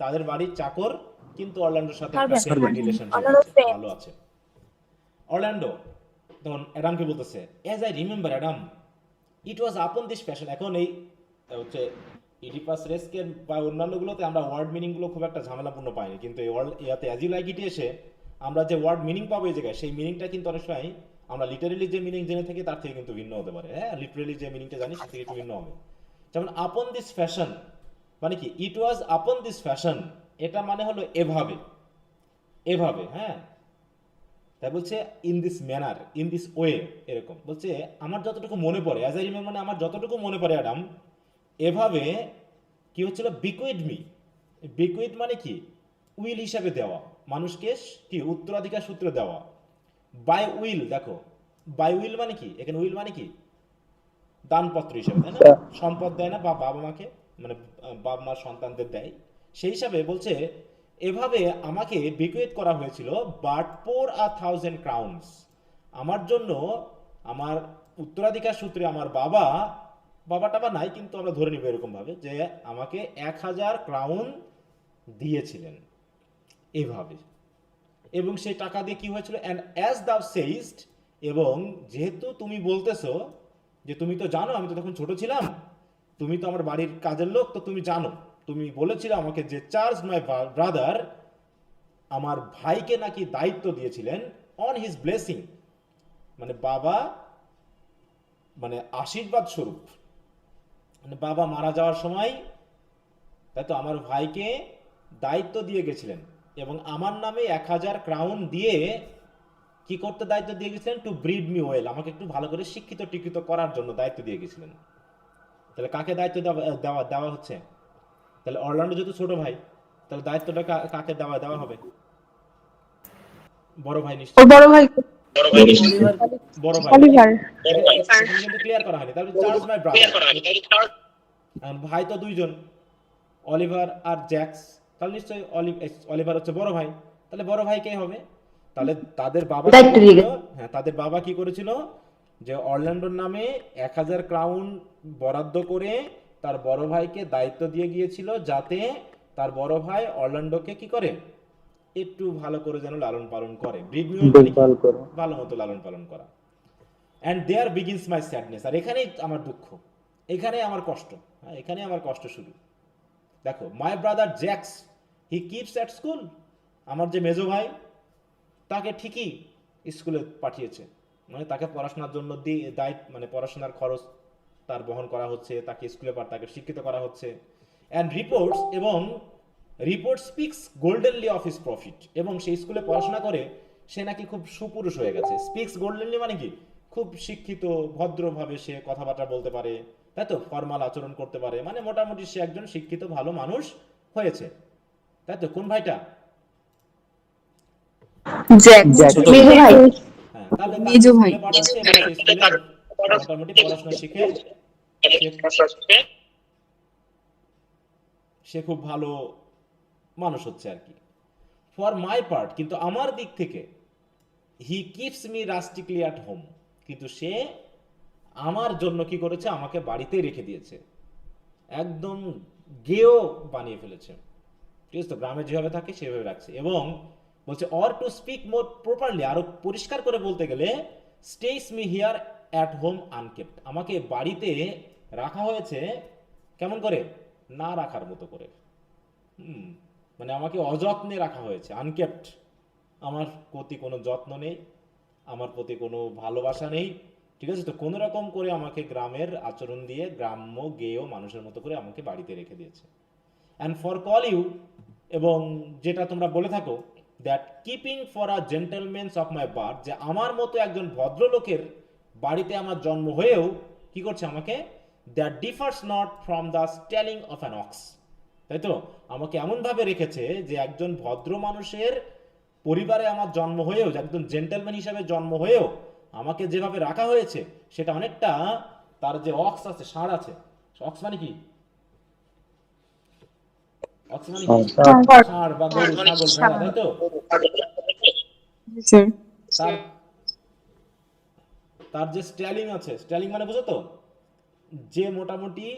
তাদের বাড়ির চাকর, কিন্তু অরল্যান্ডোর সাথে একটা রিলেশনশিপ ভালো আছে। অরল্যান্ডো তখন অ্যাডামকে বলতেছে, অ্যাজ আই রিমেম্বার অ্যাডাম ইট ওয়াজ আপন দিস প্যাশন। এখন এই হচ্ছে ইডিপাস রেস্কের বা অন্যান্যগুলোতে আমরা ওয়ার্ড মিনিংগুলো খুব একটা ঝামেলাপূর্ণ পাইনি, কিন্তু এই ইয়াতে অ্যাজ ইউ লাইক ইটে এসে আমরা যে ওয়ার্ড মিনিং পাবো এই জায়গায়, সেই মিনিংটা কিন্তু অনেক সময় আমরা লিটারেলি যে মিনিং জেনে থাকি তার থেকে কিন্তু ভিন্ন হতে পারে। হ্যাঁ, লিটারেলি যে মিনিংটা জানি তার থেকে একটু ভিন্ন হবে। যেমন আপন দিস ফ্যাশন মানে কি, ইট ওয়াজ আপন দিস ফ্যাশন, এটা মানে হলো এভাবে, এভাবে। হ্যাঁ, তাই বলছে in this manner, in this way, এরকম বলছে। আমার যতটুকু মনে পড়ে, অ্যাজ আই রিমেম্বার মানে আমার যতটুকু মনে পড়ে অ্যাডাম, এভাবে কি হচ্ছিল, বিকুইড মি। বিকুইড মানে কি, উইল হিসাবে দেওয়া, মানুষকে কি উত্তরাধিকার সূত্রে দেওয়া। বাই উইল, দেখো বাই উইল মানে কি, এখানে উইল মানে কি দানপত্র হিসাবে, তাই না? সম্পদ দেয় না বা বাবা মাকে, মানে বাবা মার সন্তানদের দেয়, সেই হিসাবে বলছে এভাবে আমাকে বিকুয়েট করা হয়েছিল, বাট 4,000 ক্রাউন্স, আমার জন্য আমার উত্তরাধিকার সূত্রে আমার বাবাটা বা নাই, কিন্তু আমরা ধরে নিব এরকম ভাবে যে আমাকে 1,000 ক্রাউন দিয়েছিলেন এভাবে। এবং সেই টাকা দিয়ে কি হয়েছিল, অ্যান্ড অ্যাজ দাও সেইস্ট, এবং যেহেতু তুমি বলতেছো যে তুমি তো জানো আমি তো তখন ছোট ছিলাম, তুমি তো আমার বাড়ির কাজের লোক, তো তুমি জানো, তুমি বলেছিলে আমাকে যে চার্জ মাই ব্রাদার, আমার ভাইকে নাকি দায়িত্ব দিয়েছিলেন অন হিজ ব্লেসিং, মানে বাবা মানে আশীর্বাদ স্বরূপ, মানে বাবা মারা যাওয়ার সময় তাই তো আমার ভাইকে দায়িত্ব দিয়ে গেছিলেন, এবং আমার নামে 1,000 ক্রাউন দিয়ে কি করতে দায়িত্ব দিয়ে গেছিলেন, টু ব্রিড মি ওয়েল, আমাকে একটু ভালো করে শিক্ষিত টিক্ষিত করার জন্য দায়িত্ব দিয়ে গেছিলেন। তাহলে কাকে দায়িত্ব দেওয়া হচ্ছে? তাহলে অরল্যান্ডো যেহেতু ছোট ভাই, তাহলে দায়িত্বটা কাকে দেওয়া হবে? বড় ভাই নিশ্চয়। বড় ভাই। বড় ভাই অলিভার। কিন্তু ক্লিয়ার করা হয়নি। তাহলে চার্জ মাই ব্রাদার, ভাই তো দুইজন, অলিভার আর জ্যাক্স, তাহলে নিশ্চয়ই অলিভার হচ্ছে বড় ভাই, তাহলে বড় ভাই কে হবে? তাহলে তাদের বাবা হ্যাঁ, তাদের বাবা কি করেছিল, যে অরল্যান্ডোর নামে 1,000 ক্রাউন বরাদ্দ করে তার বড় ভাইকে দায়িত্ব দিয়ে গিয়েছিল, যাতে তার বড় ভাই অরল্যান্ডোকে কি করে, একটু ভালো করে যেন লালন পালন করে, ভালো মতো লালন পালন করা। And there begins my sadness, আর এখানেই আমার দুঃখ, এখানেই আমার কষ্ট, হ্যাঁ, এখানেই আমার কষ্ট শুরু। দেখো, my brother Jaques he keeps at school, আমার যে মেজো ভাই তাকে ঠিকই স্কুলে পাঠিয়েছে, মানে তাকে পড়াশোনার জন্য দায়িত্ব, মানে পড়াশোনার খরচ তার বহন করা হচ্ছে, তাকে স্কুলে তাকে শিক্ষিত করা হচ্ছে। অ্যান্ড রিপোর্টস, এবং report speaks goldenly of his profit, এবং সেই স্কুলে পড়াশোনা করে সে নাকি খুব সুপুরুষ হয়ে গেছে। স্পিক্স গোল্ডেনলি মানে কি, খুব শিক্ষিত, ভদ্রভাবে সে কথাবার্তা বলতে পারে, তাই তো, ফর্মাল আচরণ করতে পারে, মানে মোটামুটি সে একজন শিক্ষিত ভালো মানুষ হয়েছে, তাই তো। কোন ভাইটা? জ্যাক ছোট মেজো ভাই। হ্যাঁ, তাহলে তাকে মেজো ভাই। স্কুলে পাঠাচ্ছে এবং সেই স্কুলে মোটামুটি পড়াশোনা শিখে সে খুব ভালো মানুষ হচ্ছে আর কি। ফর মাই পার্ট, কিন্তু আমার দিক থেকে, he keeps me rustically at home, কিন্তু সে আমার জন্য কি করেছে, আমাকে বাড়িতে রেখে দিয়েছে, একদম গেও বানিয়ে ফেলেছে, ঠিক আছে তো, গ্রামে যেভাবে থাকে সেভাবে রাখছে। এবং বলছে or to speak more properly, আরো পরিষ্কার করে বলতে গেলে, স্টেইস মি হিয়ার অ্যাট হোম আনকেপ্ট, আমাকে বাড়িতে রাখা হয়েছে কেমন করে, না রাখার মতো করে। মানে আমাকে অযত্নে রাখা হয়েছে, আনকেপ্ট, আমার প্রতি কোনো যত্ন নেই, আমার প্রতি কোনো ভালোবাসা নেই, ঠিক আছে তো, কোনো রকম করে আমাকে গ্রামের আচরণ দিয়ে, গ্রাম্য গেয় মানুষের মতো করে আমাকে বাড়িতে রেখে দিয়েছে। অ্যান্ড ফর কল ইউ, এবং যেটা তোমরা বলে থাকো, that keeping for a gentleman's of my birth, যে আমার মতো একজন ভদ্রলোকের বাড়িতে আমার জন্ম হয়েও কি করছে আমাকে, that differs not from the stalling of an ox, তাই তো, আমাকে এমনভাবে রেখেছে যে একজন ভদ্র মানুষের পরিবারে আমার জন্ম হয়েও, যে একজন জেন্টলম্যান হিসেবে জন্ম হয়েও আমাকে যেভাবে রাখা হয়েছে, সেটা অনেকটা তার যে অক্স আছে, ষাঁড় আছে, অক্স মানে কি, অক্স মানে কি, ষাঁড় বা গরু, ছাগল, ভেড়া, তাই তো। তার তার যে স্ট্যালিং আছে, স্ট্যালিং মানে বুঝো তো, যে মোটামুটি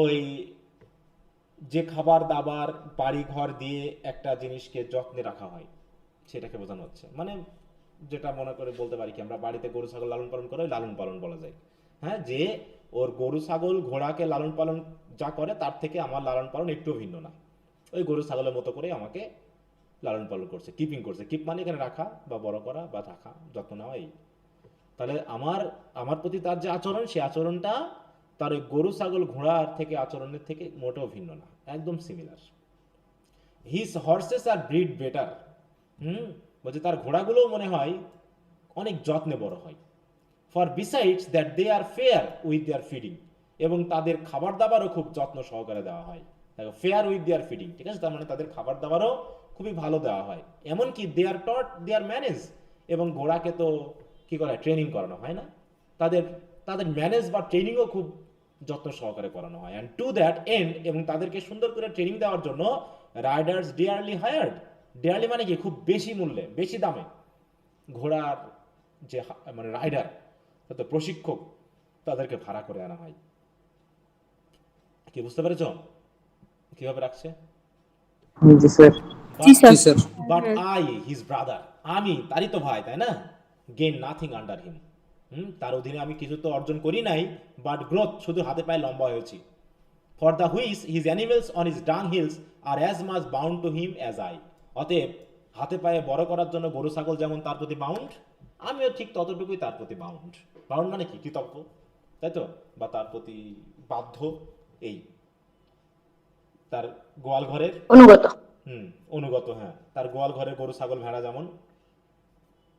ওই যে খাবার দাবার বাড়ি ঘর দিয়ে একটা জিনিসকে যত্নে রাখা হয়, সেটাকে বোঝানো হচ্ছে। মানে যেটা মনে করে বলতে পারি কি, আমরা বাড়িতে গরু ছাগল লালন পালন করে, লালন পালন বলা যায়। হ্যাঁ, যে ওর গরু ছাগল ঘোড়াকে লালন পালন যা করে, তার থেকে আমার লালন পালন একটু ভিন্ন না, ওই গরু ছাগলের মতো করে আমাকে লালন পালন করছে, কিপিং করছে। কিপ মানে এখানে রাখা বা বড় করা বা রাখা, যত্ন নেওয়া, এই। তাহলে আমার প্রতি তার যে আচরণ, সেই আচরণটা তার ওই গরু ছাগল ঘোড়ার থেকে আচরণের থেকে মোটেও ভিন্ন না, একদম similar. His horses are breed better, বলছে তার ঘোড়াগুলোও মনে হয় অনেক যত্নে বড় হয়। For besides that they are fair with their feeding, এবং তাদের খাবার দাবারও খুব যত্ন সহকারে দেওয়া হয়। দেখো, ফেয়ার উইথ দেয়ার ফিডিং, ঠিক আছে, তার মানে তাদের খাবার দাবারও খুবই ভালো দেওয়া হয়। এমনকি দে আর টট দে আর ম্যানেজ, এবং ঘোড়াকে তো কি করা হয়, ট্রেনিং করানো হয় না, তাদের তাদের ম্যানেজ বা ট্রেনিংও খুব যত্ন সহকারে করানো হয়। অ্যান্ড টু দ্যাট এন্ড, এবং তাদেরকে সুন্দর করে ট্রেনিং দেওয়ার জন্য, রাইডার্স ডিয়ারলি হায়ার্ড, ডিয়ারলি মানে কি, খুব বেশি মূল্যে, বেশি দামে ঘোড়ার যে মানে রাইডার, তো প্রশিক্ষক, তাদেরকে ভাড়া করে আনা হয়। কি বুঝতে পেরেছ কিভাবে রাখছে? জি sir. But I his brother, আমি তারই তো ভাই, তাই না, গেইন নাথিং আন্ডার হিম, তার অধীনে আমি কিছু তো অর্জন করি নাই, বাট গ্রোথ, শুধু হাতে পায়ে লম্বা হয়েছি। For the which his animals on his dunghills আর as much bound to him as I, অতএব হাতে পায়ে বড় করার জন্য গরু ছাগল যেমন তার প্রতি বাউন্ড, আমিও ঠিক ততটুকুই তার প্রতি বাউন্ড। বাউন্ড মানে কি, কৃতজ্ঞ, তাই তো, বা তার প্রতি বাধ্য, এই। তার গোয়াল ঘরের অনুগত। অনুগত, হ্যাঁ, তার গোয়াল ঘরের গরু ছাগল ভেড়া যেমন,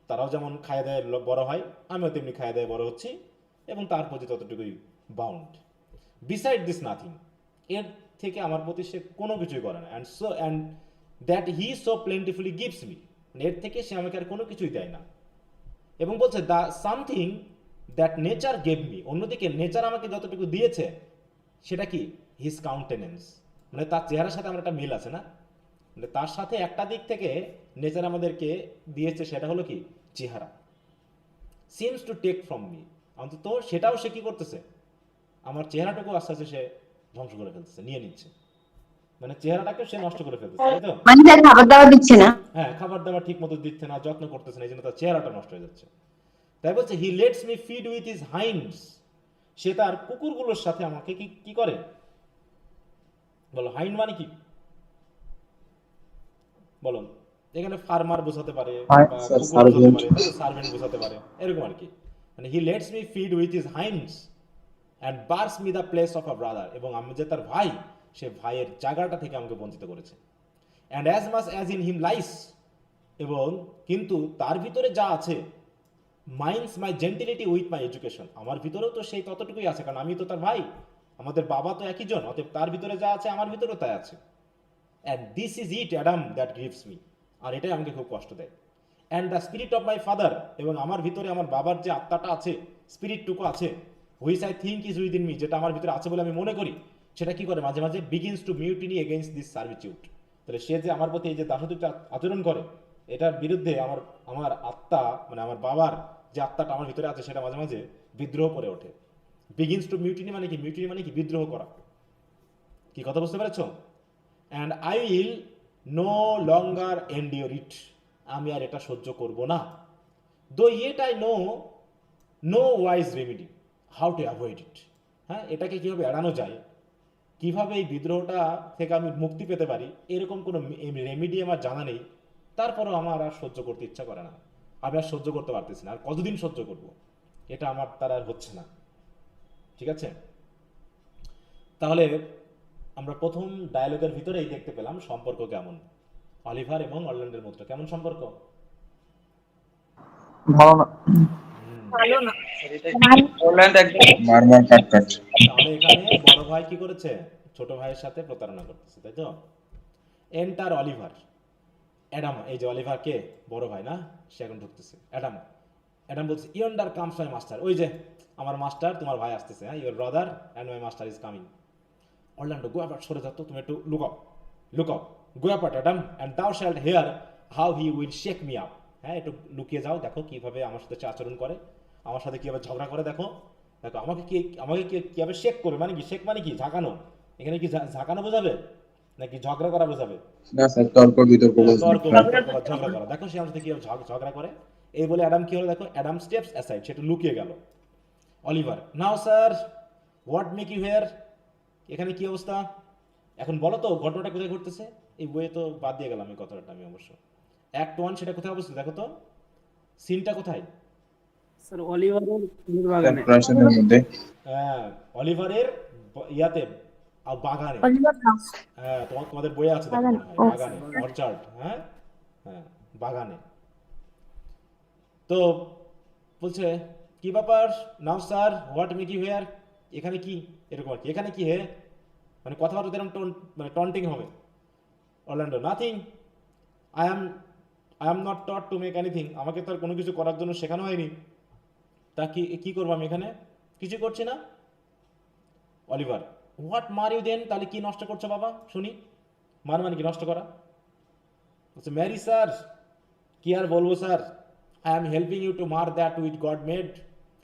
তারাও যেমন খায় দায় বড় হয়, আমিও তেমনি খায় দায় বড় হচ্ছি, এবং তার প্রতি ততটুকুই বাউন্ড। বিসাইড দিস নাথিং, এর থেকে আমার প্রতি সে কোনো কিছুই করে না। And that he so plentifully gives me, এর থেকে সে আমাকে আর কোনো কিছুই দেয় না। এবং বলছে the something that nature gave me, অন্যদিকে নেচার আমাকে যতটুকু দিয়েছে সেটা কি, হিজ কাউন্টেনেন্স, মানে তার চেহারার সাথে আমার একটা মিল আছে না, মানে তার সাথে একটা দিক থেকে নেচার আমাদেরকে দিয়েছে, সেটা হলো কি, চেহারা। Seems to take from me, অন্তত সেটাও সে কি করতেছে, আমার চেহারাটাকে আস্তে আস্তে সে ধ্বংস করে ফেলতেছে, নিয়ে নিচ্ছে, মানে চেহারাটাকে সে নষ্ট করে ফেলতেছে, তাই তো। মানে তার খাবার দাবার দিচ্ছে না। হ্যাঁ, খাবার দাবার ঠিক মতো দিচ্ছে না, যত্ন করতেছে না, এই জন্য তার চেহারাটা নষ্ট হয়ে যাচ্ছে। তাই বলছে he lets me feed with his hinds, সে তার কুকুরগুলোর সাথে আমাকে কি করে, বলো হাইন্ড মানে কি? বলো। এখানে ফার্মার বোঝাতে পারে Hi, বা sir, কুকুর বোঝাতে servant. পারে, সার্ভেন্ট বোঝাতে পারে, এরকম আর কি। মানে he lets me feed with his hinds and bars me the place of a brother, এবং আমি যে তার ভাই, সে ভাইয়ের জায়গাটা থেকে আমাকে বঞ্চিত করেছে। And as much as in him lies, এবং কিন্তু তার ভিতরে যা আছে, mines my gentility with my education, আমার ভিতরেও তো সেই ততটুকুই আছে, কারণ আমি তো তার ভাই, আমাদের বাবা তো একই জন, অতএব তার ভিতরে যা আছে আমার ভিতরেও তাই আছে। And this is it Adam that grieves me, আর এটাই আমাকে খুব কষ্ট দেয়। And the spirit of my father, এবং আমার ভিতরে আমার বাবার যে আত্মাটা আছে, স্পিরিটটুকু আছে, which I think is within me, যেটা আমার ভিতরে আছে বলে আমি মনে করি, সেটা কি করে মাঝে মাঝে begins to mutiny against this servitude. তাহলে সে যে আমার প্রতি এই যে দাসত্ব আচরণ করে, এটার বিরুদ্ধে আমার আমার আত্মা, মানে আমার বাবার যে আত্মাটা আমার ভিতরে আছে, সেটা মাঝে মাঝে বিদ্রোহ করে ওঠে। বিগিনস টু মিউটিনি মানে কি? মিউটিনি মানে কি? বিদ্রোহ করা। কি কথা বুঝতে পেরেছো? And I will no longer endure it, আমি আর এটা সহ্য করব না। Though yet I know wise remedy how to avoid it. হ্যাঁ, এটাকে কীভাবে এড়ানো যায়, কিভাবে এই বিদ্রোহটা থেকে আমি মুক্তি পেতে পারি, এরকম কোনো রেমিডি আমার জানা নেই। তারপরেও আমার আর সহ্য করতে ইচ্ছা করে না, আমি আর সহ্য করতে পারতেছি না। আর কতদিন সহ্য করব? এটা আমার দ্বারা আর হচ্ছে না। ঠিক আছে, তাহলে আমরা প্রথম ডায়ালগের ভিতরেই দেখতে পেলাম সম্পর্ক কেমন, অলিভার এবং অরল্যান্ডোর মধ্যে কেমন সম্পর্ক। ভালো না। পোল্যান্ড একদম মারমার কাট কাট। তাহলে এখানে বড় ভাই কি করেছে? ছোট ভাইয়ের সাথে প্রতারণা করতেছে, তাই তো? এন্টার অলিভার, অ্যাডাম, এই যে অলিভার কে? বড় ভাই না, সে এখন ঢুকতেছে। অ্যাডাম অ্যাডাম বলছে ইয়ন্ডার কামস মাই মাস্টার, ওই যে আমার মাস্টার, তোমার ভাই আসতেছে, হ্যাঁ, your brother and my master is coming. Orlando, go apart, সরে যাও তো, তুমি একটু look up, go apart Adam and thou shalt hear how he will shake me up. হ্যাঁ, একটু লুকিয়ে যাও, দেখো কিভাবে আমার সাথে আচরণ করে, আমার সাথে কিভাবে ঝগড়া করে, দেখো দেখো আমাকে কিভাবে শেক করবে। মানে কি শেক মানে কি? ঝাঁকানো। এখানে কি ঝাঁকানো বোঝাবে নাকি ঝগড়া করা বোঝাবে? না স্যার, তর্ক বিতর্ক তর্ক বলছেন। বা ঝগড়া করা। দেখো সে আমার সাথে কিভাবে ঝগড়া করে। এই বলে অ্যাডাম কি হলো, দেখো অ্যাডাম স্টেপস অ্যাসাইড, সেটা লুকিয়ে গেল। Oliver, now sir what make you here, এখানে কি অবস্থা? এখন বলো তো ঘটনাটা কোথায় ঘটতেছে? এই বইয়ে তো বাদ দিয়ে গেলাম এই কথাটা আমি অবশ্য। অ্যাক্ট 1 সেটা কোথায় অবস্থিত দেখো তো, সিনটা কোথায়? স্যার অলিভারের ফুলের বাগানে। প্রাসাদের মধ্যে। হ্যাঁ, অলিভারের ইয়াতে বাগানে। হ্যাঁ, তোমাদের বইয়ে আছে দেখো মনে হয়, বাগানে, অর্চার্ড। হ্যাঁ হ্যাঁ, বাগানে। তো বলছে কি ব্যাপার, now sir what make you here, এখানে কি, এরকম আর কি, এখানে কি হে, মানে কথাবার্তা এরকম মানে টন্টিং হবে। Orlando, nothing, I am not taught to make anything, আমাকে তো আর কোনো কিছু করার জন্য শেখানো হয়নি, তা কি করবো আমি এখানে? কিছু করছি না। অলিভার, হোয়াট মার ইউ দেন, তাহলে কি নষ্ট করছো বাবা শুনি? মানে কি নষ্ট করা? বলছে ম্যারি স্যার, কি আর বলবো sir, I am helping you to mar that with God made,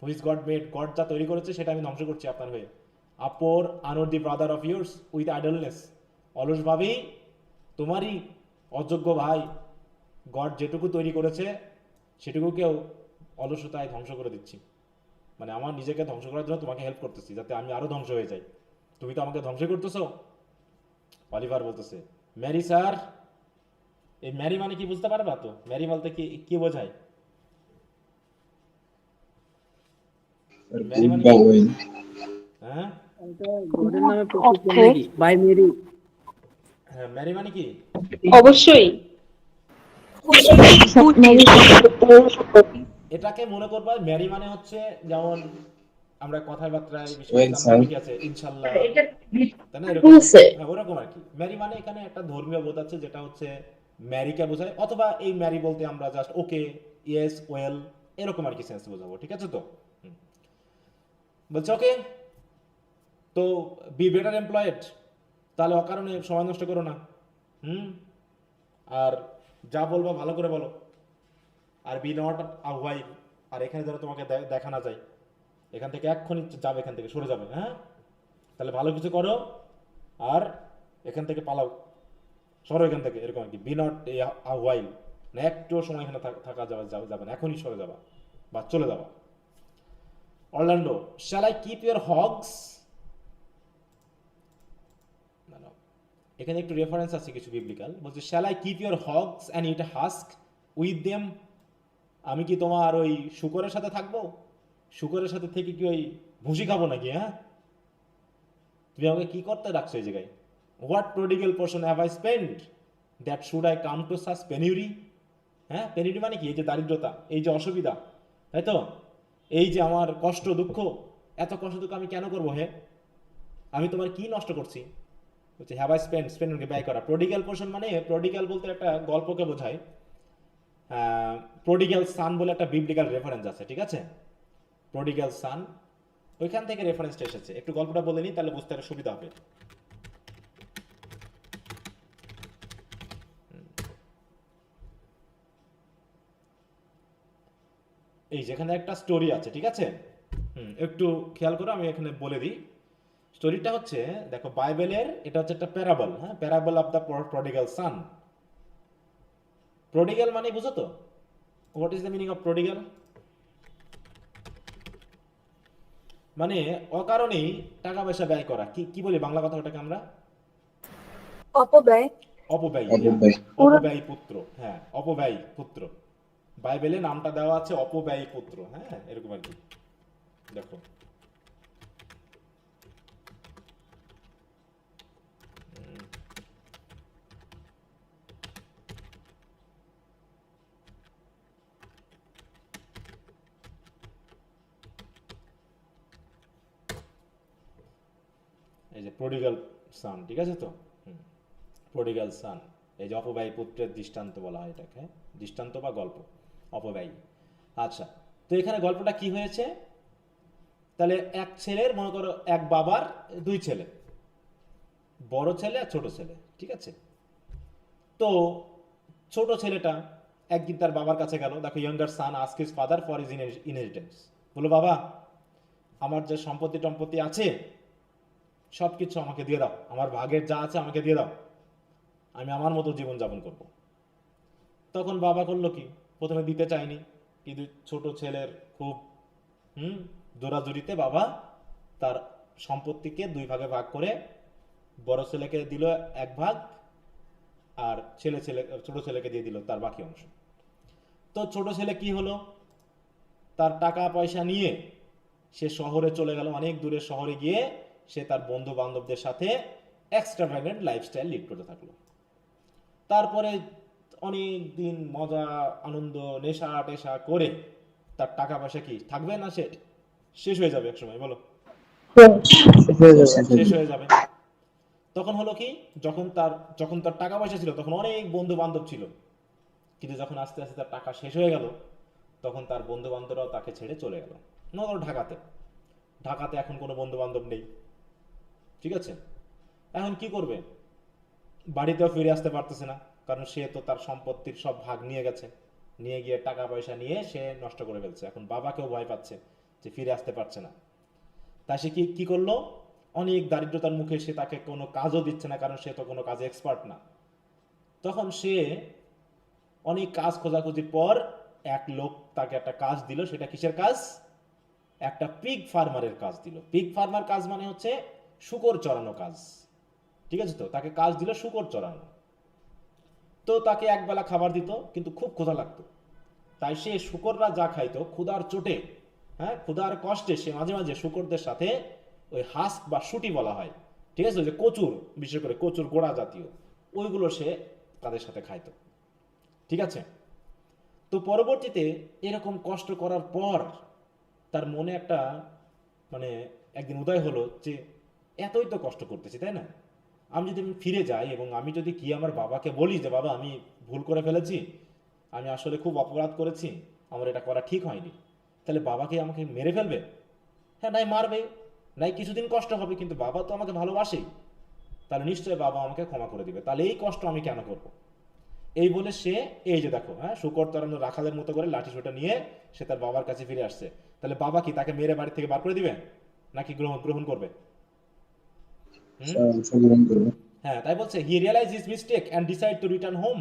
which God made, God যা তৈরি করেছে সেটা আমি ধ্বংস করছি আপনার হয়ে। A poor unworthy brother of yours with idleness, অলসভাবেই তোমারই অযোগ্য ভাই গড যেটুকু তৈরি করেছে সেটুকুকেও অলসতায় ধ্বংস করে দিচ্ছি। মানে আমার নিজেকে ধ্বংস করার জন্য তোমাকে হেল্প করতেছি, যাতে আমি আরো ধ্বংস হয়ে যাই, তুমি তো আমাকে ধ্বংস করতেছো। অলিভার বলতেছে ম্যারি স্যার, এই ম্যারি মানে কি বুঝতে পারবা তো? ম্যারি বলতে কি কি বোঝায়? ম্যারি মানে কি? হ্যাঁ গডের নামে প্রস্তুত নাকি বাই মেরি। হ্যাঁ, ম্যারি মানে কি? অবশ্যই এটাকে মনে করবা ম্যারি মানে হচ্ছে যেমন আমরা কথাবার্তায় Well, sir. কি আছে ইনশাআল্লাহ, তাই না, এরকম। বলছে হ্যাঁ, ওরকম আর কি। ম্যারি মানে এখানে একটা ধর্মীয় বোধ আছে, যেটা হচ্ছে ম্যারিকে বোঝায়, অথবা এই ম্যারি বলতে আমরা জাস্ট ওকে, ইয়েস, ওয়েল, এরকম আর কি সেন্স বোঝাবো। ঠিক আছে তো? বলছে ওকে, তো বি বেটার এমপ্লয়েড, তাহলে অকারণে সময় নষ্ট করো না। আর যা বলবো ভালো করে বলো। আর বি নট আ ওয়াইফ, আর এখানে যেন তোমাকে দেখা না যায়, এখান থেকে এক্ষুনি যাবে, এখান থেকে সরে যাবে। হ্যাঁ, তাহলে ভালো কিছু করো আর এখান থেকে পালাও, সরো এখান থেকে, এরকম আর কি। বি নট আ ওয়াইল, মানে একটুও সময় এখানে থাকা যাবে না, এখনই সরে যাবা বা চলে যাবা। Orlando, shall I keep your hogs? এখানে একটু রেফারেন্স আছে কিছু বিবলিক্যাল, বলছে shall I keep your hogs and eat husks with them, আমি কি তোমার ওই শুকরের সাথে থাকবো, শুকরের সাথে থেকে কি ওই ভুসি খাবো নাকি? হ্যাঁ, তুমি আমাকে কি করতে রাখছো এই জায়গায়? What prodigal portion have I spend that should I come to such penury? হ্যাঁ, পেনিউরি মানে কি? এই যে দারিদ্রতা, এই যে অসুবিধা, তাই তো, এই যে আমার কষ্ট দুঃখ, এত কষ্ট দুঃখ আমি কেন করবো? হে, আমি তোমার কি নষ্ট করছি? হচ্ছে হ্যাভ আই স্পেন্ড, স্পেন্ড ব্যয় করা। প্রডিগাল পোর্শন মানে, প্রডিগাল বলতে একটা গল্পকে বোঝায়। প্রডিগাল সান বলে একটা বিবলিক্যাল রেফারেন্স আছে, ঠিক আছে? প্রডিগাল সান, ওইখান থেকে রেফারেন্সটা এসেছে। একটু গল্পটা বলে নিই, তাহলে বুঝতে আরো সুবিধা হবে। এই যেখানে একটা স্টোরি আছে, ঠিক আছে? একটু খেয়াল করো, আমি এখানে বলে দিই। স্টোরিটা হচ্ছে, দেখো বাইবেলের এটা হচ্ছে একটা প্যারাবল, হ্যাঁ, parable of the prodigal son. Prodigal মানে বুঝো তো? What is the meaning of prodigal? মানে অকারণেই টাকা পয়সা ব্যয় করা। কি কি বলি বাংলা কথাটাকে আমরা? অপব্যয়। অপব্যয়ী। অপব্যয়। অপব্যয়ী পুত্র, হ্যাঁ, অপব্যয়ী পুত্র। বাইবেলে নামটা দেওয়া আছে অপব্যয়ী পুত্র, হ্যাঁ, এরকম আর কি। দেখো এই যে প্রডিগাল সান, ঠিক আছে তো? প্রডিগাল সান, এই যে অপব্যয়ী পুত্রের দৃষ্টান্ত বলা হয় এটাকে, হ্যাঁ? দৃষ্টান্ত বা গল্প, অপব্যয়ী। আচ্ছা, তো এখানে গল্পটা কি হয়েছে? তাহলে এক ছেলের, মনে করো এক বাবার দুই ছেলে, বড় ছেলে আর ছোট ছেলে, ঠিক আছে? তো ছোট ছেলেটা একদিন তার বাবার কাছে গেল, দেখো younger son ask his father for his inheritance, বলো বাবা আমার যে সম্পত্তি টম্পত্তি আছে সব কিছু আমাকে দিয়ে দাও, আমার ভাগের যা আছে আমাকে দিয়ে দাও, আমি আমার মতো জীবন যাপন করব। তখন বাবা করলো কি, প্রথমে দিতে চায়নি, কিন্তু ছোট ছেলের খুব জোরাজুরিতে বাবা তার সম্পত্তিকে দুই ভাগে ভাগ করে বড় ছেলেকে দিল এক ভাগ, আর ছোট ছেলেকে দিয়ে দিল তার বাকি অংশ। তো ছোট ছেলে কি হলো, তার টাকা পয়সা নিয়ে সে শহরে চলে গেল, অনেক দূরের শহরে গিয়ে সে তার বন্ধু বান্ধবদের সাথে এক্সট্রাভ্যাগেন্ট লাইফস্টাইল লিড করতে থাকলো। তারপরে অনেক দিন মজা আনন্দ নেশা টেশা করে তার টাকা পয়সা কি থাকবে না, সে শেষ হয়ে যাবে এক সময়, বলো? শেষ হয়ে যাবে। তখন হলো কি, যখন তার টাকা পয়সা ছিল তখন অনেক বন্ধু বান্ধব ছিল, কিন্তু যখন আস্তে আস্তে তার টাকা শেষ হয়ে গেল তখন তার বন্ধু বান্ধবরাও তাকে ছেড়ে চলে গেল। নগর ঢাকাতে এখন কোনো বন্ধু বান্ধব নেই, ঠিক আছে? এখন কি করবে? বাড়িতেও ফিরে আসতে পারতেছে না, কারণ সে তো তার সম্পত্তির সব ভাগ নিয়ে গেছে, নিয়ে গিয়ে টাকা পয়সা নিয়ে সে নষ্ট করে ফেলছে। এখন বাবাকেও ভয় পাচ্ছে যে ফিরে আসতে পারছে না, তাই সে কি করলো, অনেক দারিদ্রতার মুখে সে তাকে কোনো কাজও দিচ্ছে না, কারণ সে তো কোনো কাজে এক্সপার্ট না। তখন সে অনেক কাজ খোঁজাখুঁজির পর এক লোক তাকে একটা কাজ দিল। সেটা কিসের কাজ? একটা পিগ ফার্মারের কাজ দিল। পিগ ফার্মার কাজ মানে হচ্ছে শূকর চড়ানো কাজ, ঠিক আছে তো? তাকে কাজ দিল শূকর চড়ানো। তো তাকে একবেলা খাবার দিত, কিন্তু খুব ক্ষুধা লাগতো, তাই সে শূকররা যা খাইতো ক্ষুধার চোটে, হ্যাঁ, ক্ষুধার কষ্টে সে মাঝে মাঝে শূকরদের সাথে ওই হাস্ক বা শুটি বলা হয়, ঠিক আছে, যে কচুর, বিশেষ করে কচুর গোড়া জাতীয়, ওইগুলো সে তাদের সাথে খাইতো, ঠিক আছে? তো পরবর্তীতে এরকম কষ্ট করার পর তার মনে একটা মানে একদিন উদয় হলো যে এতই তো কষ্ট করতেছি, তাই না? আমি যদি ফিরে যাই এবং আমি যদি কি আমার বাবাকে বলি যে বাবা আমি ভুল করে ফেলেছি, আমি আসলে খুব অপরাধ করেছি, আমার এটা করা ঠিক হয়নি, তাহলে বাবাকে আমাকে মেরে ফেলবে? হ্যাঁ, নাই মারবে, নাই কিছুদিন কষ্ট হবে, কিন্তু বাবা তো আমাকে ভালোবাসেই, তাহলে নিশ্চয়ই বাবা আমাকে ক্ষমা করে দিবে, তাহলে এই কষ্ট আমি কেন করব? এই বলে সে, এই যে দেখো, হ্যাঁ, শূকর তরানো রাখালের মতো করে লাঠি সোটা নিয়ে সে তার বাবার কাছে ফিরে আসছে। তাহলে বাবা কি তাকে মেরে বাড়ি থেকে বার করে দিবে নাকি গ্রহণ করবে? গ্রহণ করবে। হ্যাঁ, তাই বলছে he realize his mistake and decide to return home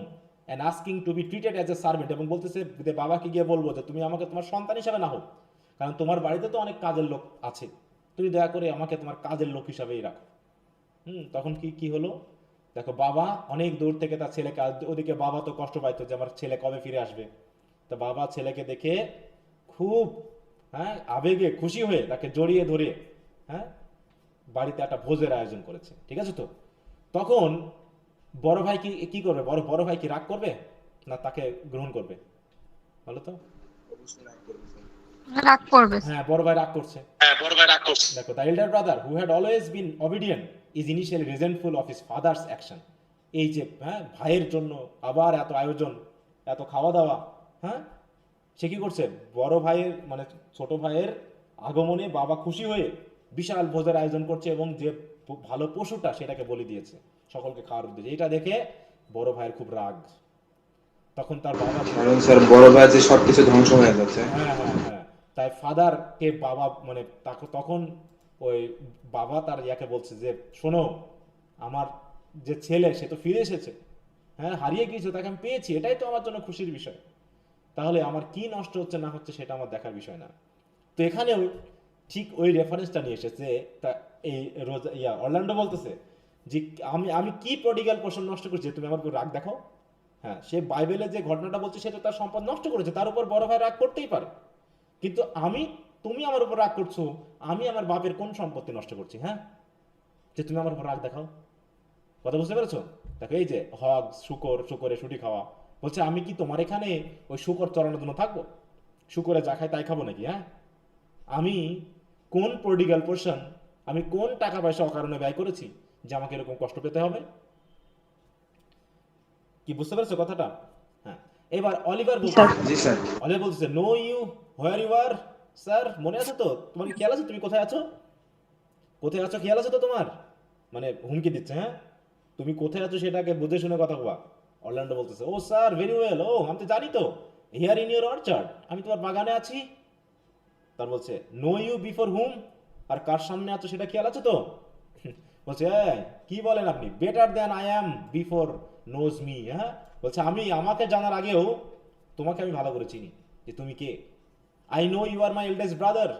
and asking to be treated as a servant, এবং বলতেছে যে বাবাকে গিয়ে বলবো যে তুমি আমাকে তোমার সন্তান হিসাবে না হোক, কারণ তোমার বাড়িতে তো অনেক কাজের লোক আছে, তুমি দয়া করে আমাকে তোমার কাজের লোক হিসাবেই রাখো। তখন কি হলো, দেখো বাবা অনেক দূর থেকে তার ছেলেকে ওদিকে বাবা তো কষ্ট পাইতো যে আমার ছেলে কবে ফিরে আসবে। তো বাবা ছেলেকে দেখে খুব আবেগে খুশি হয়ে তাকে জড়িয়ে ধরে হ্যাঁ বাড়িতে একটা ভোজের আয়োজন করেছে, ঠিক আছে? তো তখন বড় ভাই কি কি করবে? বড় ভাই কি রাগ করবে না তাকে গ্রহণ করবে বলো তো? রাগ করবে। হ্যাঁ, বড় ভাই রাগ করছে। দেখো, the elder brother who had always been obedient is initially resentful of his father's action. এই যে ভাইয়ের জন্য আবার এত আয়োজন, এত খাওয়া দাওয়া, হ্যাঁ সে কি করছে? বড় ভাইয়ের মানে ছোট ভাইয়ের আগমনে বাবা খুশি হয়ে বিশাল ভোজের আয়োজন করছে এবং যে ভালো পশুটা সেটাকে বলি দিয়েছে সকলকে খাওয়ার উদ্দেশ্যে। এটা দেখে বড় ভাইয়ের খুব রাগ। তখন তার বাবা, কারণ স্যার বড় ভাই যে সবকিছু ধ্বংস হয়ে যাচ্ছে। হ্যাঁ, তাই ফাদারকে বাবা মানে তখন ওই বাবা তার ইয়াকে বলছে যে শোনো, আমার যে ছেলে সে তো ফিরে এসেছে, হ্যাঁ হারিয়ে গিয়েছে, তাকে আমি পেয়েছি, এটাই তো আমার জন্য খুশির বিষয়। তাহলে আমার কি নষ্ট হচ্ছে না হচ্ছে সেটা আমার দেখার বিষয় না। তো এখানেও ঠিক ওই রেফারেন্সটা নিয়ে এসেছে। তা এই অরল্যান্ডো বলতেছে যে আমি কি প্রডিগাল পোর্শন নষ্ট করছি তুমি আমার উপর রাগ দেখাও? হ্যাঁ, সে বাইবেলে যে ঘটনাটা বলছে সেটা তার সম্পদ নষ্ট করেছে, তার উপর বড় ভাই রাগ করতেই পারে, কিন্তু তুমি আমার উপর রাগ করছো, আমি আমার বাপের কোন সম্পত্তি নষ্ট করছি? হ্যাঁ, যে তুমি আমার উপর রাগ দেখাও। কথা বুঝতে পেরেছো? দেখো এই যে হগ শুকরে শুটি খাওয়া, বলছে আমি কি তোমার এখানে ওই শুকর চড়ানোর জন্য থাকবো? শুকরে যা খাই তাই খাবো নাকি? হ্যাঁ, আমি কোন প্রডিগাল পোর্শন, আমি কোন টাকা পয়সা অকারণে ব্যয় করেছি যে আমাকে এরকম কষ্ট পেতে হবে? কি বুঝতে পেরেছো কথাটা? হ্যাঁ, এবার অলিভার বলছে, জি স্যার। অলিভার বলছে know you where you are sir. মনে আছে তো? তোমার কি খেয়াল আছে তুমি কোথায় আছো? কোথায় আছো খেয়াল আছে তো তোমার? মানে হুমকি দিচ্ছে। হ্যাঁ, তুমি কোথায় আছো সেটাকে বুঝে শুনে কথা বলা। অরল্যান্ডো বলতেছে ও স্যার ভেরি ওয়েল, ও আমি তো জানি তো, হিয়ার ইন ইউর অর্চার্ড, আমি তোমার বাগানে আছি। তার বলছে নো ইউ বিফোর হুম, আর কার সামনে আছো সেটা খেয়াল আছে তো? বলছে কি বলেন আপনি? Better than I am before nose me. হ্যাঁ, বলছে আমাকে জানার আগেও তোমাকে আমি ভালো করে চিনি যে তুমি কে। I know you are my eldest brother,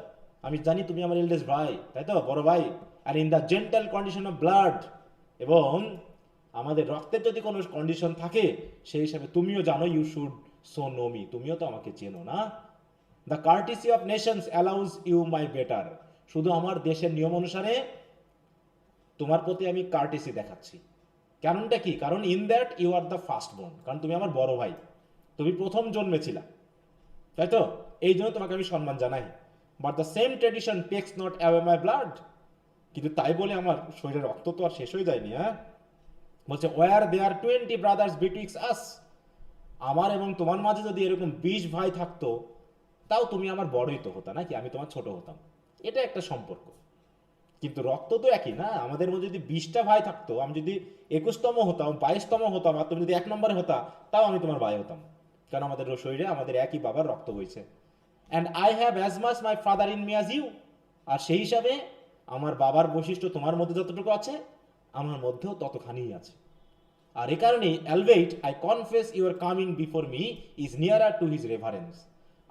আমি জানি তুমি আমার এল্ডেস্ট ভাই, তাই তো, বড় ভাই। আর in the gentle condition of blood, এবং আমাদের রক্তের যদি কোনো কন্ডিশন থাকে সেই হিসাবে তুমিও জানো, you should so know me, তুমিও তো আমাকে চেনো না। The courtesy of nations allows you my better, শুধু আমার দেশের নিয়ম অনুসারে তোমার প্রতি আমি কার্টিসি দেখাচ্ছি। কারণটা কি? কারণ in that you are the first born, কারণ তুমি আমার বড় ভাই, তুমি প্রথম জন্মেছিলা, তাই তো, এই জন্য তোমাকে আমি সম্মান জানাই। But the same tradition takes not away my blood, কিন্তু তাই বলে আমার শরীরের রক্ত তো আর শেষ হয়ে যায়নি। হ্যাঁ, বলছে ওয়ার দেয়ার 20 ব্রাদার্স বিটুইক্স আস, আমার এবং তোমার মাঝে যদি এরকম 20 ভাই থাকতো তাও তুমি আমার বড়ই তো হতা নাকি, আমি তোমার ছোট হতাম, এটা একটা সম্পর্ক। কিন্তু রক্ত তো একই না, আমাদের মধ্যে যদি 20টা ভাই থাকতো, আমি যদি 21তম হতাম, 22তম হতাম, আর তুমি যদি 1 নম্বরে হতা, তাও আমি তোমার ভাই হতাম, কারণ আমাদের শরীরে আমাদের একই বাবার রক্ত বইছে। And I have as much my father in me as you, আর সেই হিসাবে আমার বাবার বৈশিষ্ট্য তোমার মধ্যে যতটুকু আছে আমার মধ্যেও ততখানিই আছে। আর এ কারণেই albeit I confess your coming before me is nearer to his reverence,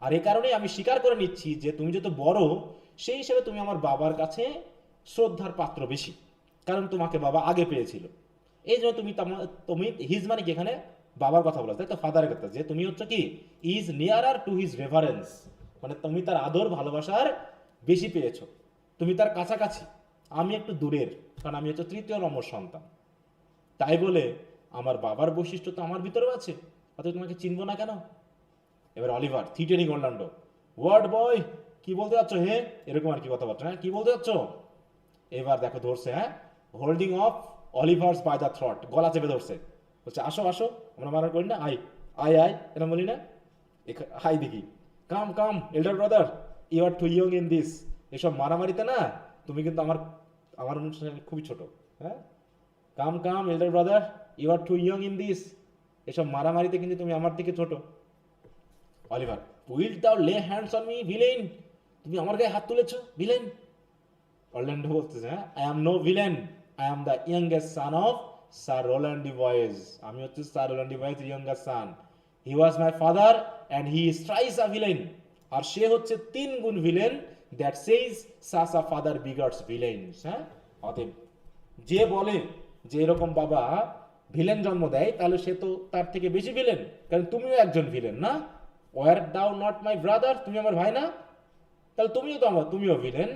আর এ কারণেই আমি স্বীকার করে নিচ্ছি যে তুমি যত বড় সেই হিসেবে তুমি আমার বাবার কাছে শ্রদ্ধার পাত্র বেশি, কারণ তোমাকে বাবা আগে পেয়েছিল। এই জন্য তুমি হিজ মানে কি এখানে বাবার কথা বলা, তাই তো, ফাদারের কথা, যে তুমি হচ্ছে কি is nearer to his reverence, মানে তুমি তার আদর ভালোবাসার বেশি পেয়েছো, তুমি তার কাছাকাছি, আমি একটু দূরের, কারণ আমি হচ্ছে 3য় নম্বর সন্তান। তাই বলে আমার বাবার বৈশিষ্ট্য তো আমার ভিতরেও আছে, অথচ তোমাকে চিনবো না কেন? এবার অলিভার থিটেনিং অরল্যান্ডো, ওয়ার্ড বয় কি বলতে যাচ্ছ হে, এরকম আর কি কথাবার্তা। হ্যাঁ, কি বলতে যাচ্ছ? এবার দেখো ধরছে, হ্যাঁ, holding of Oliver's by the throat, গলা চেপে ধরছে, বলছে আসো আসো, আমরা মারার করি না, আই আই আই এরকম বলি না, হাই দেখি, come come elder brother, you are too young in this, এসব মারামারিতে না তুমি কিন্তু আমার অনুষ্ঠানে খুবই ছোট। হ্যাঁ, come come elder brother, you are too young in this, এসব মারামারিতে কিন্তু তুমি আমার থেকে ছোট। অলিভার, উইল দাও লে হ্যান্ডস অন মি ভিলেন, তুমি আমার গায়ে হাত তুলেছ ভিলেন। অরল্যান্ডো বলতেছে হ্যাঁ, I am no villain, I am the youngest son of Sir Roland de Boys, আমি হচ্ছে Sir Roland de Boys youngest son, he was my father and he is thrice a villain, আর সে হচ্ছে 3 গুণ villain, that says such a father begot villains. হ্যাঁ, অতএব যে বলে যে এরকম বাবা ভিলেন জন্ম দেয়, তাহলে সে তো তার থেকে বেশি ভিলেন, কারণ তুমিও একজন ভিলেন না? War thou not my brother, তুমি আমার ভাই না? তাহলে তুমিও villain.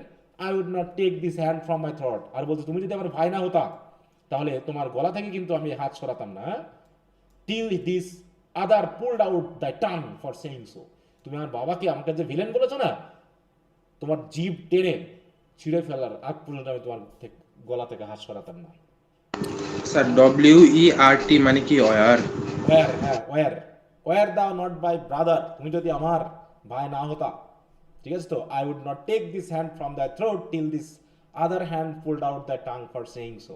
I would not take this hand from my throat. আর বলছো তুমি যদি আমার ভাই না হতা তাহলে তোমার গলা থেকে কিন্তু আমি হাত সরাতাম না, till this other pulled out the tongue for saying so. তুমি আমার বাবাকে আমাকে যে ভিলেন বলেছো না, তোমার জিভ টেনে ছিঁড়ে ফেলার আগ পর্যন্ত আমি তোমার গলা থেকে হাত সরাতাম না। স্যার WERT মানে কি wert? Wert thou not by brother, তুমি যদি আমার ভাই না হতা, ঠিক আছে তো, I would not take this hand from the throat till this other hand pulled out the tongue for saying so.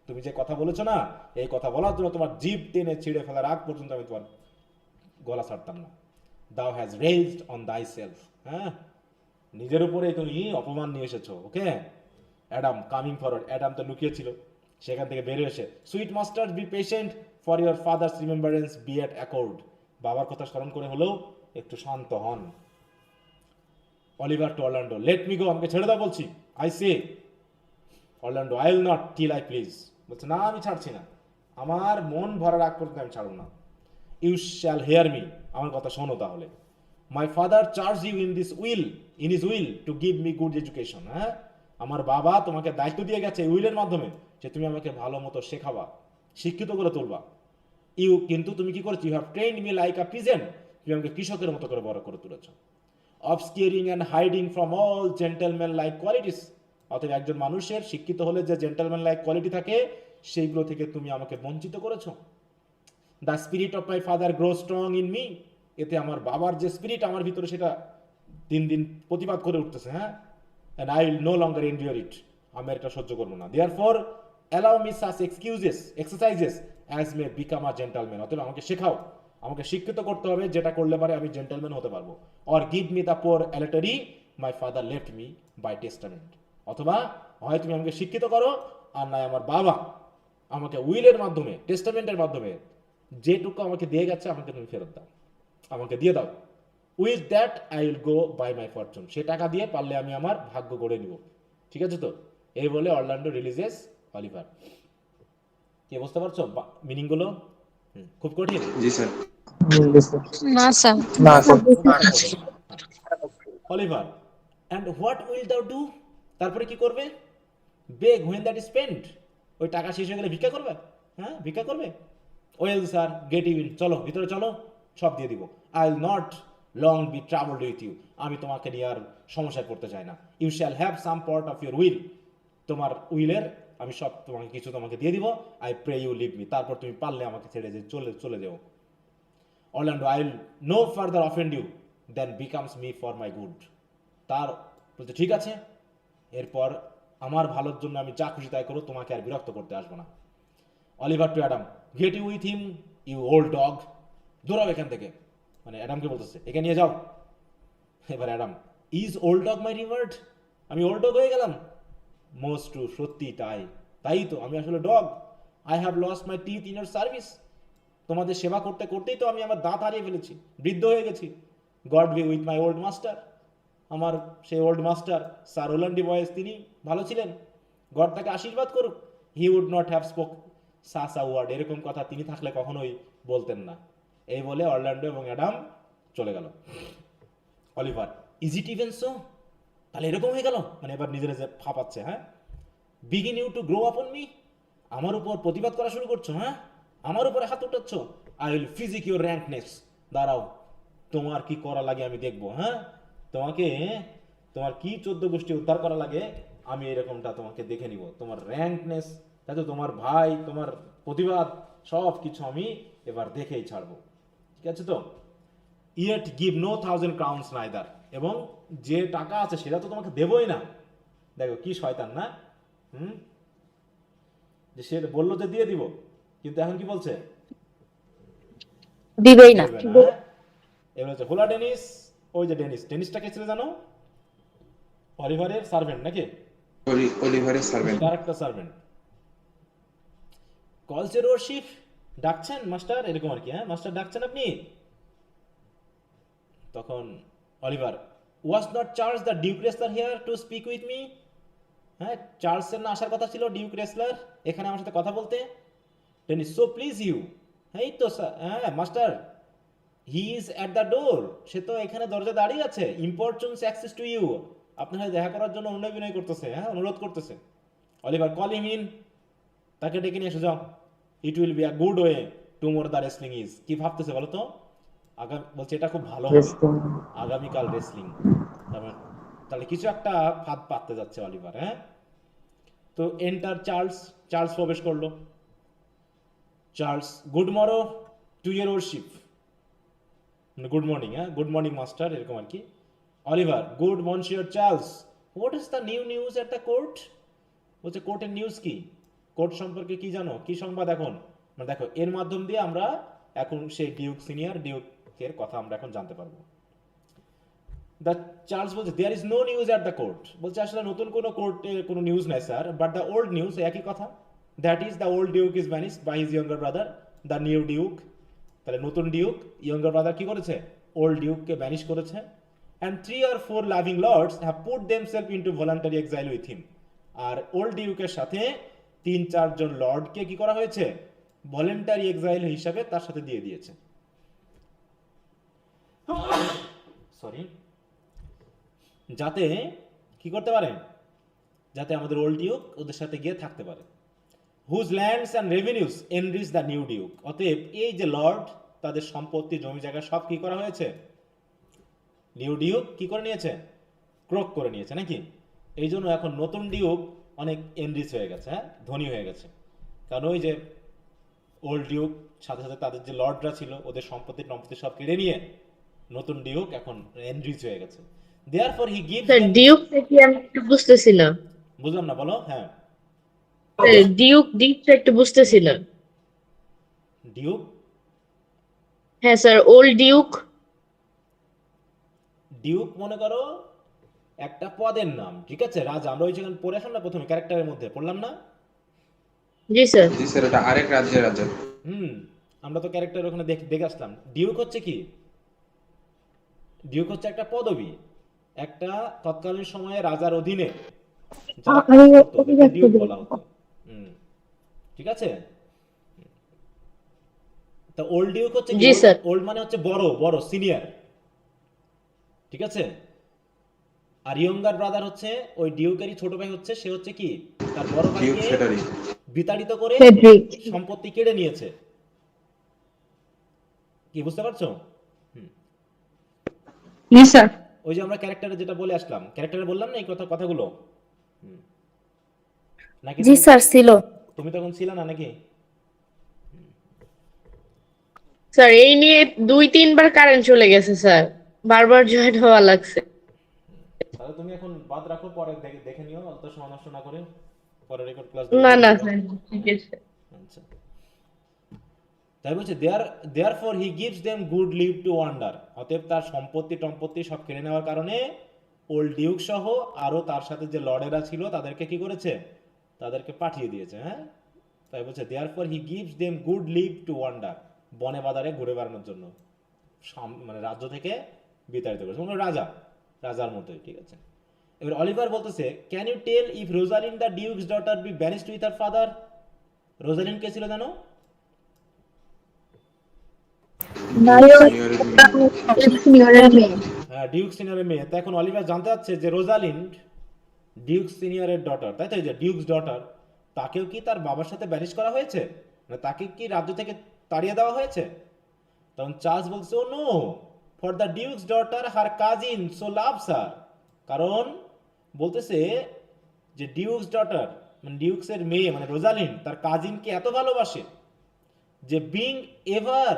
তুমি যে কথা বলেছো না, এই কথা বলার জন্য তোমার জিভ টেনে ছিঁড়ে ফেলার আগ পর্যন্ত আমি তোমার গলা ছাড়তাম না। Thou has raised on thyself, হ্যাঁ, নিজের উপরে তুমি অপমান নিয়ে এসেছো। Okay, Adam coming forward, Adam তো লুকিয়েছিল, সেখান থেকে বেরিয়ে এসে, sweet master be patient for your father's remembrance be at accord, বাবার কথা স্মরণ করে হলেও একটু শান্ত হন। Oliver to Orlando, let me go, আমাকে ছেড়ে দাও বলছি, I say. Orlando, I will not till I please, বলছে না আমি ছাড়ছি না, আমার মন ভরার আগ পর্যন্ত আমি ছাড়ব না। ইউ শ্যাল হেয়ার মি, আমার কথা শোনো তাহলে। My father charge you in his will to give me good education, হ্যাঁ, আমার বাবা তোমাকে দায়িত্ব দিয়ে গেছে উইলের মাধ্যমে যে তুমি আমাকে ভালো মতো শেখাবা, শিক্ষিত করে তুলবা। কিন্তু তুমি কি করেছো? You have trained me like a peasant, তুমি আমাকে কৃষকের মতো করে বড় করে তুলেছ। Obscuring and hiding from all gentleman like qualities, অতএব একজন মানুষের শিক্ষিত হলে যে জেন্টলম্যান লাইক কোয়ালিটি থাকে সেইগুলো থেকে তুমি আমাকে বঞ্চিত করেছো। The spirit of my father grow strong in me, এতে আমার বাবার যে স্পিরিট আমার ভিতরে সেটা দিন দিন প্রতিবাদ করে উঠতেছে, হ্যাঁ, and I will no longer endure it, আমি এটা সহ্য করবো না। therefore allow me such exercises as may become a gentleman, অতএব আমাকে শেখাও, আমাকে শিক্ষিত করতে হবে যেটা করলে পারে আমি জেন্টলম্যান হতে পারবো। or give me the poor elatory my father left me by testament, অথবা হয় তুমি আমাকে শিক্ষিত করো, আর নাই আমার বাবা আমাকে উইলের মাধ্যমে, টেস্টামেন্টের মাধ্যমে যেটুকু আমাকে দিয়ে গেছে আমাকে তুমি ফেরত দাও, আমাকে দিয়ে দাও। With that I will go buy my fortune, সে টাকা দিয়ে পারলে আমি আমার ভাগ্য গড়ে নিব। ঠিক আছে তো? এই বলে অরল্যান্ডো রিলিজেস অলিভার। কি বুঝতে পারছো মিনিং গুলো? খুব কঠিন? জি স্যার। না স্যার। না sir. Oliver, and what will দাও ডু, তারপরে কি করবে? বেগ হোয়েন দ্যাট ইজ স্পেন্ট, ওই টাকা শেষ হয়ে গেলে ভিক্ষা করবে? হ্যাঁ, ভিক্ষা করবে? ওয়েল স্যার, গেট ইন, চলো ভিতরে চলো, সব দিয়ে দিব। I will not long be travelled with you, আমি তোমাকে নিয়ে আর সমস্যায় পড়তে চাই না। You shall have some part of your will, তোমার উইলের আমি সব তোমাকে কিছু তোমাকে দিয়ে দিব। I pray you leave me, তারপর তুমি পারলে আমাকে ছেড়ে যে চলে যাও। Orlando, I will no further offend you than becomes me for my good, তার বলতে ঠিক আছে, এরপর আমার ভালোর জন্য আমি যা খুশি তাই করো, তোমাকে আর বিরক্ত করতে আসবো না। Oliver to Adam, get you with him you old dog, দৌড়াও এখান থেকে, মানে অ্যাডামকে বলতেছে একে নিয়ে যাও। এবার Adam, is old dog my reward, আমি ওল্ড ডগ হয়ে গেলাম? মোস্ট ট্রু, সত্যি তাই তো, আমি আসলে dog. I have lost my teeth in your service, তোমাদের সেবা করতে করতেই তো আমি আমার দাঁত হারিয়ে ফেলেছি, বৃদ্ধ হয়ে গেছি। God B with my old master, আমার সেই ওল্ড মাস্টার স্যার ওল্যান্ডি বয়েস, তিনি ভালো ছিলেন, গড তাকে আশীর্বাদ করুক। He would not have spoke such a word, এরকম কথা তিনি থাকলে কখনোই বলতেন না। এই বলে অরল্যান্ডো এবং অ্যাডাম চলে গেল। Oliver, is it even so, তাহলে এরকম হয়ে গেল, মানে এবার নিজে নিজে ফাঁপাচ্ছে, হ্যাঁ। Begin you to grow upon me, আমার উপর প্রতিবাদ করা শুরু করছো, হ্যাঁ, আমার উপরে হাত উঠাচ্ছ। আই উইল ফিজিক ইউর র্যাঙ্কনেস, দাঁড়াও তোমার কি করা লাগে আমি দেখবো, হ্যাঁ, তোমার কি 14 গোষ্ঠী উদ্ধার করা লাগে আমি এরকমটা তোমাকে দেখে নিব। তোমার র্যাঙ্কনেস, তাই তো, তোমার ভাই, তোমার প্রতিবাদ, সব কিছু আমি এবার দেখেই ছাড়বো। ঠিক আছে তো? Yet give no 1000 crowns neither, এবং যে টাকা আছে সেটা তো তোমাকে দেবই না। দেখো কি শয়তান না, যে সে বললো যে দিয়ে দিব, কিন্তু এখন কি বলছে? দিবেই না। এবার হচ্ছে হোলা ডেনিস, ওই যে ডেনিসটা কে ছিল জানো? অলিভারের সার্ভেন্ট নাকি? অলিভারের সার্ভেন্ট, তার একটা সার্ভেন্ট। কলস ইউর ওয়ারশিপ, ডাকছেন মাস্টার, এরকম আর কি, হ্যাঁ, মাস্টার ডাকছেন আপনি। তখন Oliver, was not charge the Duke wrestler here to speak with me, হ্যাঁ, চার্লসের না আসার কথা ছিল ডিউক রেসলার এখানে আমার সাথে কথা বলতে। Then is so please you, এই তো হ্যাঁ master, he is at the door, সে তো এখানে দরজা দাঁড়িয়ে আছে, ইম্পর্টেন্স অ্যাক্সেস টু ইউ, আপনার সাথে দেখা করার জন্য অনুনয় বিনয় করতেছে, হ্যাঁ অনুরোধ করতেছে। অলিভার কল হিম ইন, তাকে ডেকে নিয়ে এসে যাও। It will be a good way tomorrow the wrestling is. কি ভাবতেছে বলো তো? বলছে এটা খুব ভালো হবে, আগামীকাল রেসলিং। তাহলে কিছু একটা ফাঁদ পাততে যাচ্ছে অলিভার। হ্যাঁ, তো এন্টার চার্লস, চার্লস প্রবেশ করলো। Charles, good morrow to your worship, good morning, হ্যাঁ গুড মর্নিং মাস্টার, এরকম আর কি। Oliver, good monsieur Charles, what is the news at the court? বলছে কোর্টের নিউজ কি, কোর্ট সম্পর্কে কি জানো, কি সংবাদ এখন? না দেখো, এর মাধ্যম দিয়ে আমরা এখন সেই ডিউক সিনিয়র ডিউকের কথা আমরা এখন জানতে পারবো। দ্য চার্লস বলছে there is no news at the court, বলছে আসলে নতুন কোনো কোর্টে কোনো নিউজ নাই sir, but the old news, একই কথা, that is the old duke is vanished by his younger brother the new duke. তাহলে নতুন ডিউক, ইয়ঙ্গার ব্রাদার কি করেছে, ওল্ড ডিউককে ভ্যানিশ করেছে। And 3 or 4 loving lords have put themselves into voluntary exile with him. আর ওল্ড ডিউকের সাথে 3-4 জন লর্ডকে কি করা হয়েছে, ভলেন্টারি এক্সাইল হিসাবে তার সাথে দিয়ে দিয়েছে। সরি, যাতে কি করতে পারে, যাতে আমাদের ওল্ড ডিউক ওদের সাথে গিয়ে থাকতে পারে। Whose lands and revenues enrich the new duke. অতএব এই যে লর্ড, তাদের সম্পত্তি জমি জায়গা সব কি করা হয়েছে, নিউ ডিউক কি করে নিয়েছে, ক্রোক করে নিয়েছে নাকি। এই জন্য এখন নতুন ডিউক অনেক এনরিচ হয়ে গেছে, হ্যাঁ ধনী হয়ে গেছে, কারণ ওই যে ওল্ড ডিউক সাথে সাথে তাদের যে লর্ডরা ছিল ওদের সম্পত্তি সব কেড়ে নিয়ে নতুন ডিউক এখন এনরিচ হয়ে গেছে। Therefore he gives, sir Duke কি আমি একটু বুঝতেছি না, বুঝলাম না, বলো। হ্যাঁ, ডিউকটা একটু বুঝতেছি না। ডিউক, হ্যাঁ স্যার, ওল্ড ডিউক। ডিউক মনে করো একটা পদের নাম, ঠিক আছে, রাজা। আমরা ওই যেখানে পড়ে আসলাম না প্রথমে ক্যারেক্টারের মধ্যে পড়লাম না। জি স্যার। জি স্যার, এটা আরেক রাজ্যের রাজা। আমরা তো ক্যারেক্টার ওখানে দেখে আসলাম। ডিউক হচ্ছে কি, ডিউক হচ্ছে একটা পদবি, একটা তৎকালীন সময়ে রাজার অধীনে যারা কাজ করতো, তাদেরকে ডিউক বলা হতো। ঠিক আছে। তো ওল্ড ডিউক হচ্ছে কি, জি স্যার। ওল্ড মানে হচ্ছে বড় বড় সিনিয়র, ঠিক আছে। আর ইয়ঙ্গার ব্রাদার হচ্ছে ওই ডিউকেরই ছোট ভাই, হচ্ছে সে হচ্ছে কি তার বড় ডিউক ভাইকে ফেডারিক। বিতাড়িত করে সম্পত্তি কেড়ে নিয়েছে। কি বুঝতে পারছো? স্যার। ওই যে আমরা ক্যারেক্টারে যেটা বলে আসলাম, ক্যারেক্টারে বললাম না এই কথাগুলো, নাকি জি স্যার ছিল। তুমি তখন ছিল না নাকি? স্যার এই নিয়ে 2-3 বার কারেন্ট চলে গেছে স্যার, বারবার জয়েন হওয়া লাগছে। তাহলে তুমি এখন বাদ রাখো, পরে দেখে নিও, অত সময় নষ্ট না করে পরে রেকর্ড ক্লাস। না না স্যার, ঠিক আছে। আচ্ছা, তাই বলছে therefore he gives them good leave to wander. অতএব তার সম্পত্তি সব কেড়ে নেওয়ার কারণে ওল্ড ডিউক সহ আরো তার সাথে যে লর্ডেরা ছিল তাদেরকে কি করেছে, তাদেরকে পাঠিয়ে দিয়েছে। হ্যাঁ, তাই বলছে therefore he gives them good leave to wander, বনে বাজারে ঘুরে বেড়ানোর জন্য, মানে রাজ্য থেকে বিতাড়িত করেছে, মানে রাজার মতোই, ঠিক আছে। এবার অলিভার বলতেছে, can you tell if Rosalind the duke's daughter be banished with her father? Rosalind কে ছিল জানো? হ্যাঁ, ডিউক সিনিয়রের মেয়ে। তো এখন অলিভার জানতে চাচ্ছে যে রোজালিন্ড ডিউক সিনিয়রের ডটার, তাই তো, এই যে ডিউকস ডটার, তাকেও কি তার বাবার সাথে ব্যানিশ করা হয়েছে, মানে তাকে কি রাজ্য থেকে তাড়িয়ে দেওয়া হয়েছে? তখন চার্লস বলছে, oh no, for the duke's daughter her cousin so loves her. কারণ বলতেছে যে ডিউকস ডটার মানে ডিউকসের মেয়ে মানে রোজালিন্ড তার কাজিনকে এত ভালোবাসে যে being ever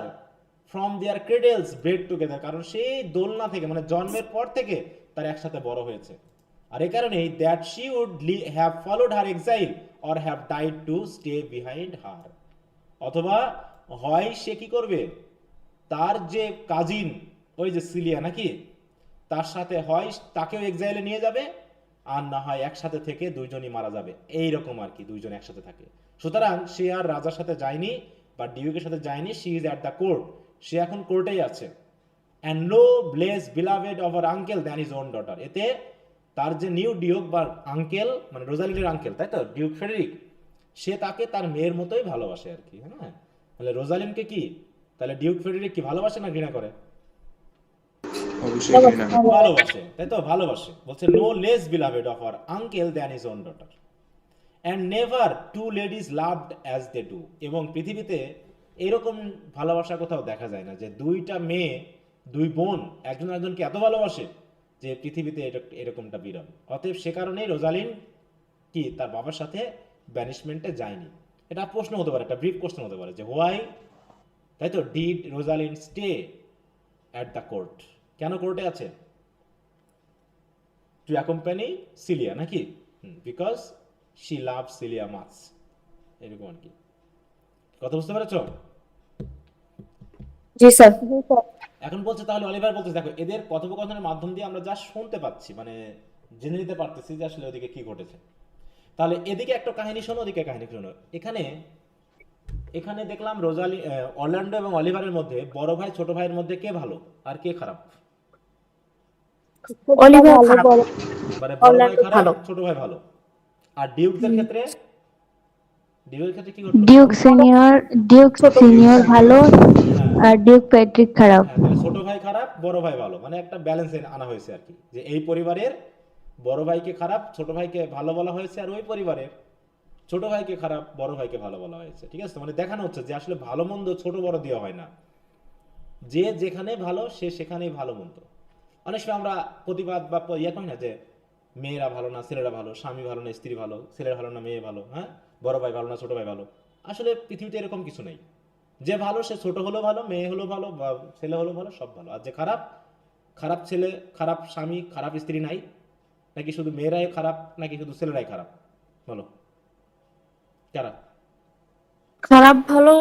from their cradles bred together, কারণ সেই দোলনা থেকে মানে জন্মের পর থেকে তার একসাথে বড় হয়েছে। আর এই কারণেই that she would have followed her exile or have died to stay behind her. অথবা হয় সে কি করবে, তার যে কাজিন ওই যে সিলিয়া নাকি, তার সাথে হয় তাকেও এক্সাইলে নিয়ে যাবে, আর না হয় একসাথে থেকে দুইজনই মারা যাবে, এইরকম আর কি, দুইজন একসাথে থাকে। সুতরাং সে আর রাজার সাথে যায়নি বা ডিউকের সাথে যায়নি, she is at the court, সে এখন কোর্টেই আছে। And no less beloved of her uncle than his own daughter. এতে তার যে নিউ ডিউক বা আঙ্কেল, মানে রোজালিনের আঙ্কেল, তাই তো, ডিউক ফ্রেডেরিক, সে তাকে তার মেয়ের মতোই ভালোবাসে আর কি। হ্যাঁ, তাহলে রোজালিনকে কি, তাহলে ডিউক ফ্রেডেরিক কি ভালোবাসে না ঘৃণা করে? অবশ্যই ঘৃণা করে। ভালোবাসে, তাই তো, ভালোবাসে। বলছে no less beloved of our uncle than his own daughter and never two ladies loved as they do. এবং পৃথিবীতে এরকম ভালোবাসা কোথাও দেখা যায় না যে দুইটা মেয়ে, দুই বোন একজন একজনকে এত ভালোবাসে, যে পৃথিবীতে এরকমটা বিরল। অতএব সে কারণেই রোজালিন কি তার বাবার সাথে ব্যানিশমেন্টে যায়নি। এটা প্রশ্ন হতে পারে, একটা ব্রিফ কোশ্চেন হতে পারে যে হোয়াই, তাই তো, did Rosalind stay at the court, কেন কোর্টে আছে? টু অ্যাকম্পানি সিলিয়া, নাকি? Because she love Celia much, এরকম আর কি। কথা বুঝতে পেরেছ? জি স্যার। এখন বলছে, তাহলে অলিভার বলছে দেখো এদের কথোপকথনের মাধ্যম দিয়ে আমরা যা শুনতে পাচ্ছি, মানে জেনে নিতে পারতেছি যে আসলে ওদিকে কি ঘটেছে। তাহলে এদিকে একটা কাহিনী শোনো, ওদিকে কাহিনী শোনো। এখানে দেখলাম অরল্যান্ডো এবং অলিভারের মধ্যে বড় ভাই ছোট ভাইয়ের মধ্যে কে ভালো আর কে খারাপ? অলিভার খারাপ। মানে বড় ভাই অরল্যান্ডো খারাপ, ভালো। ছোট ভাই ভালো। আর ডিউকদের ক্ষেত্রে কি ঘটলো? ডিউক সিনিয়র ভালো আর ডিউক প্যাট্রিক খারাপ। হ্যাঁ, তাহলে ছোট ভাই খারাপ, বড় ভাই ভালো, মানে একটা ব্যালেন্স আনা হয়েছে আর কি, যে এই পরিবারের বড় ভাইকে খারাপ, ছোট ভাইকে ভালো বলা হয়েছে, আর ওই পরিবারের ছোট ভাইকে খারাপ, বড় ভাইকে ভালো বলা হয়েছে। ঠিক আছে, মানে দেখানো হচ্ছে যে আসলে ভালো মন্দ ছোট বড় দেওয়া হয় না, যে যেখানে ভালো সে সেখানেই ভালো মন্দ। অনেক সময় আমরা প্রতিবাদ বা ইয়ে করি না যে মেয়েরা ভালো না ছেলেরা ভালো, স্বামী ভালো না স্ত্রী ভালো, ছেলেরা ভালো না মেয়ে ভালো, হ্যাঁ, বড় ভাই ভালো না ছোট ভাই ভালো। আসলে পৃথিবীতে এরকম কিছু নেই। যে ভালো সে ছোট হলো ভালো, মেয়ে হলো ভালো, বা ছেলে হলো ভালো, সব ভালো। আর যে খারাপ, খারাপ ছেলে, খারাপ স্বামী, খারাপ স্ত্রী নাই, নাকি শুধু মেয়েরাই খারাপ, নাকি শুধু ছেলেরাই খারাপ? বলো কারা? খারাপ ভালো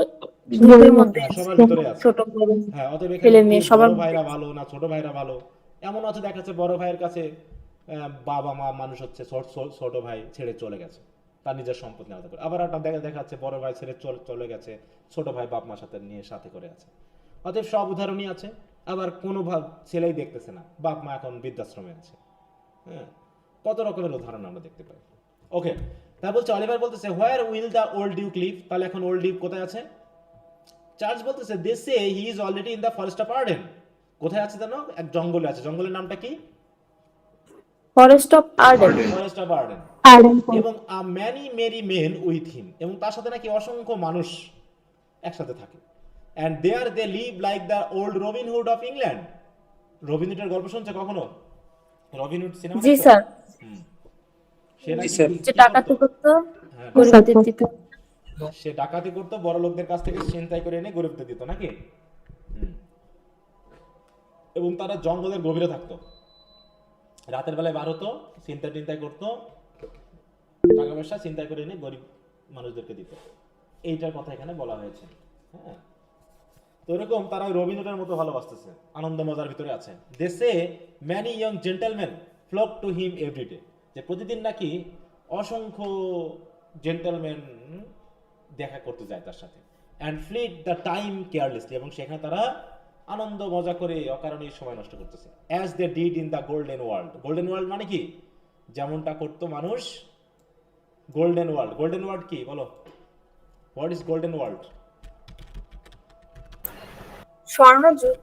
দুটোর মধ্যে হ্যাঁ, সবার ভিতরে আছে। ছোট বড় হ্যাঁ, অতএব এখানে ছেলে কি মেয়ে সবার বড় ভাইরা ভালো না ছোট ভাইরা ভালো? এমন আছে দেখাচ্ছে বড় ভাইয়ের কাছে বাবা মা মানুষ হচ্ছে, ছোট ভাই ছেড়ে চলে গেছে, তার নিজের সম্পদ নেওয়া করে। আবার একটা দেখাচ্ছে বড় ভাই ছেড়ে চলে গেছে, ছোট ভাই বাপ মার সাথে নিয়ে সাথে করে আছে। অতএব সব উদাহরণই আছে। আবার কোনো ছেলেই দেখতেছে না, বাপ মা এখন বৃদ্ধাশ্রমে আছে। হ্যাঁ, কত রকমের উদাহরণ আমরা দেখতে পাই। ওকে, তাই বলছে অলিভার বলতেছে where will the old duke live? তাহলে এখন ওল্ড ডিউক কোথায় আছে? চার্চ বলতেছে they say he is already in the forest of Arden. কোথায় আছে জানো? এক জঙ্গলে আছে। জঙ্গলের নামটা কি? Forest of Arden. Forest of Arden. এবং a many merry men with him, এবং তার সাথে নাকি অসংখ্য মানুষ একসাথে থাকে। And there they live like the old Robin Hood of England. রবিনহুডের গল্প শুনছে কখনো? Robin Hood cinema? জি স্যার। সে নাকি যে ডাকাতি করতো হ্যাঁ, গরিবদের দিত। সে ডাকাতি করতো, বড় লোকদের কাছ থেকে ছিনতাই করে এনে গরিবদের দিত, নাকি? এবং তারা জঙ্গলের গভীরে থাকতো, রাতের বেলায় বার হতো, ছিনতাই করতো, টাকা পয়সা ছিনতাই করে এনে গরিব মানুষদেরকে দিত। এইটার কথা এখানে বলা হয়েছে। হ্যাঁ, তো এরকম তারা রবীন্দ্রনাথের মতো ভালোবাসতেছে, আনন্দ মজার ভিতরে আছে। They say many young gentleman flock to him every day, যে প্রতিদিন নাকি অসংখ্য জেন্টলম্যান দেখা করতে যায় তার সাথে। And fleet the time carelessly, এবং সেখানে তারা আনন্দ মজা করে অকারণে সময় নষ্ট করতেছে। As they did in the golden world. Golden world মানে কি? যেমনটা করতো মানুষ। গোল্ডেন ওয়ার্ল্ড, গোল্ডেন ওয়ার্ল্ড কি বলো? What is golden world? স্বর্ণযুগ।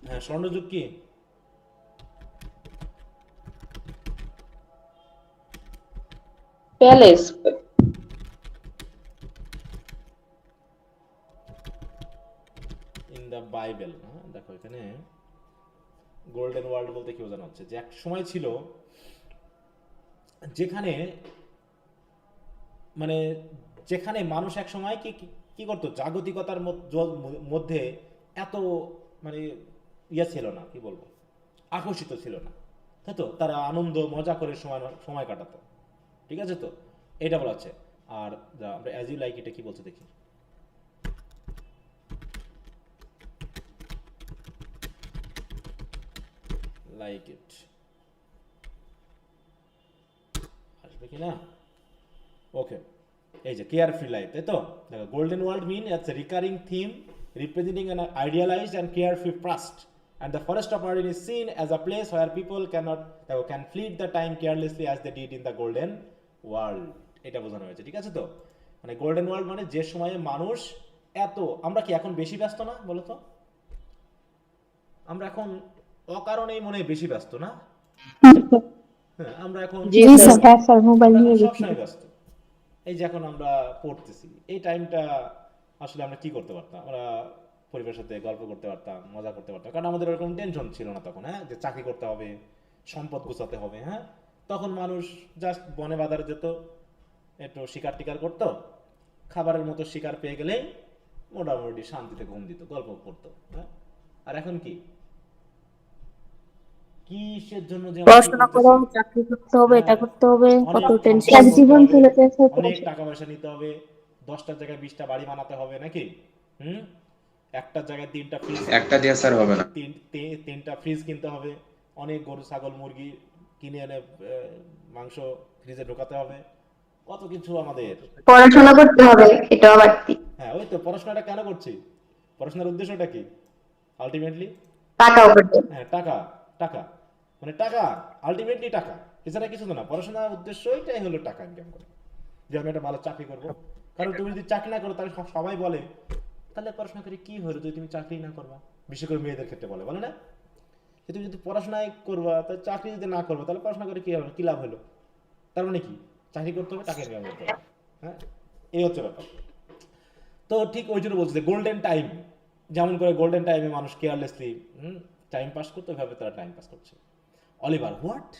হ্যাঁ, স্বর্ণযুগ কি? প্যালেস। In the Bible. দেখো এখানে গোল্ডেন ওয়ার্ল্ড বলতে কি বোঝানো হচ্ছে? যে এক সময় ছিল যেখানে, মানে যেখানে মানুষ এক সময় কি করতো, জাগতিকতার মধ্যে এত মানে ইয়া ছিল না, কি বলবো, আকর্ষিত ছিল না, তাই তো? তারা আনন্দ মজা করে সময় কাটাতো। ঠিক আছে, তো এটা বলা হচ্ছে। আর আমরা অ্যাজ ইউ লাইক এটা কি বলছে দেখি। লাইক ইট আসবে কি না? ওকে, এই যে কেয়ার ফ্রি লাইফ, তাই তো? Golden world mean it's a recurring theme representing an idealized and carefree past and the forest of Arden is seen as a place where people can fleet the time carelessly as they did in the golden world. এটা বোঝানো হয়েছে, ঠিক আছে তো? মানে গোল্ডেন ওয়ার্ল্ড মানে যে সময়ে মানুষ আমরা কি এখন বেশি ব্যস্ত না বলো তো? আমরা এখন অকারণেই মনে হয় বেশি ব্যস্ত না? হ্যাঁ, আমরা এখন জি স্যার। হ্যাঁ স্যার, মোবাইল নিয়ে গেছি। সবসময় ব্যস্ত। এই যে এখন আমরা পড়তেছি, এই টাইমটা আসলে আমরা কি করতে পারতাম? আমরা পরিবারের সাথে গল্প করতে পারতাম, মজা করতে পারতাম, কারণ আমাদের ওরকম টেনশন ছিল না তখন, হ্যাঁ, যে চাকরি করতে হবে, সম্পদ গোছাতে হবে, হ্যাঁ। তখন মানুষ জাস্ট বনে বাজারে যেত, একটু শিকার টিকার করতো, খাবারের মতো শিকার পেয়ে গেলেই মোটামুটি শান্তিতে ঘুম দিত, গল্প করতো, হ্যাঁ। আর এখন কি কিসের জন্য যে পড়াশোনা করো, চাকরি করতে হবে, এটা করতে হবে, কত টেনশন। এক জীবন চলে যাচ্ছে। অনেক টাকা পয়সা নিতে হবে, 10টার জায়গায় 20টা বাড়ি বানাতে হবে নাকি? একটা জায়গায় 3টা ফ্রিজ, একটা দিয়ে স্যার হবে না। 3টা ফ্রিজ কিনতে হবে, অনেক গরু ছাগল মুরগি কিনে এনে মাংস ফ্রিজে ঢোকাতে হবে, কত কিছু আমাদের। পড়াশোনা করতে হবে, এটাও বাড়তি। হ্যাঁ, ওই তো পড়াশোনাটা কেন করছি? পড়াশোনার উদ্দেশ্যটা কি আলটিমেটলি? টাকা উপার্জন। হ্যাঁ, টাকা টাকা মানে টাকা, আলটিমেটলি টাকা, এছাড়া কিছু তো না। পড়াশোনার উদ্দেশ্য এটাই হলো টাকা ইনকাম করা, যে আমি একটা ভালো চাকরি করবো। কারণ তুমি যদি চাকরি না করো তাহলে সবাই বলে তাহলে পড়াশোনা করে কি হলো যদি তুমি চাকরি না করবা, বিশেষ করে মেয়েদের ক্ষেত্রে বলে না, যে তুমি যদি পড়াশোনায় করবা তাহলে চাকরি যদি না করবো তাহলে পড়াশোনা করে কি হলো, কি লাভ হলো? তার মানে কি, চাকরি করতে হবে, টাকা ইনকাম করতে হবে, হ্যাঁ, এই হচ্ছে ব্যাপার। তো ঠিক ওই জন্য বলছে যে গোল্ডেন টাইম, যেমন করে গোল্ডেন টাইমে মানুষ কেয়ারলেসলি টাইম পাস করতে ভাবে, তারা টাইম পাস করছে। Oliver, what,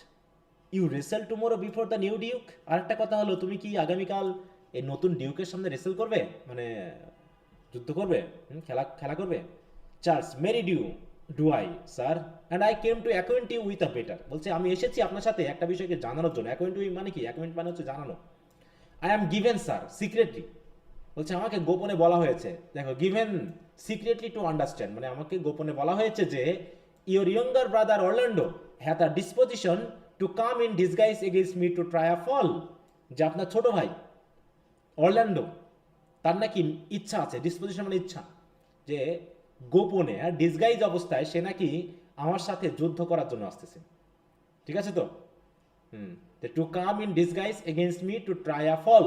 you wrestle tomorrow before the new duke? আরেকটা কথা হলো, তুমি কি আগামীকাল এই নতুন ডিউকের সামনে রেসেল করবে, মানে যুদ্ধ করবে, খেলা করবে? Charles, marry do I sir, and I came to acquaint you with a matter. বলছে আমি এসেছি আপনার সাথে একটা বিষয়কে জানানোর জন্য। অ্যাকোয়েন্ট ইউ মানে কি? অ্যাকোয়েন্ট মানে হচ্ছে জানানো। I am given sir secretly, বলছে আমাকে গোপনে বলা হয়েছে। দেখো, গিভেন সিক্রেটলি টু আন্ডারস্ট্যান্ড মানে আমাকে গোপনে বলা হয়েছে যে your younger brother Orlando hath a disposition to come in disguise against me to try a fall. যে আপনার ছোট ভাই অরল্যান্ডো, তার নাকি ইচ্ছা আছে, ডিসপোজিশন মানে ইচ্ছা, যে গোপনে ডিসগাইজ অবস্থায় সে নাকি আমার সাথে যুদ্ধ করার জন্য আসতেছে, ঠিক আছে তো? To come in disguise against me to try a fall.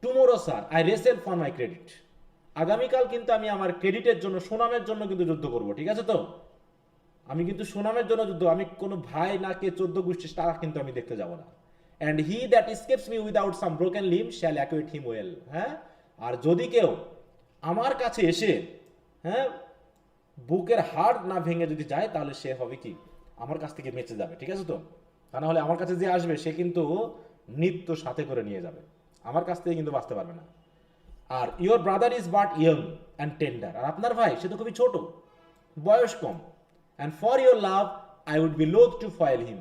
Tomorrow sir I wrestle for my credit, আগামীকাল কিন্তু আমি আমার ক্রেডিটের জন্য, সুনামের জন্য কিন্তু যুদ্ধ করব, ঠিক আছে তো? আমি কিন্তু সুনামের জন্য যুদ্ধ, আমি কোনো ভাই না কে 14 গোষ্ঠী তারা কিন্তু আমি দেখতে যাব না। And he that escapes me without some broken limb shall acquit him well. হ্যাঁ, আর যদি কেউ আমার কাছে এসে, হ্যাঁ, বুকের হাড় না ভেঙে যদি যায় তাহলে সে হবে কি, আমার কাছ থেকে বেঁচে যাবে, ঠিক আছে তো? তা না হলে আমার কাছে যে আসবে সে কিন্তু নিত্য সাথে করে নিয়ে যাবে, আমার কাছ থেকে কিন্তু বাঁচতে পারবে না। আর your brother is but young and tender, আর আপনার ভাই সে তো খুবই ছোট, বয়স কম। And for your love I would be loath to foil him,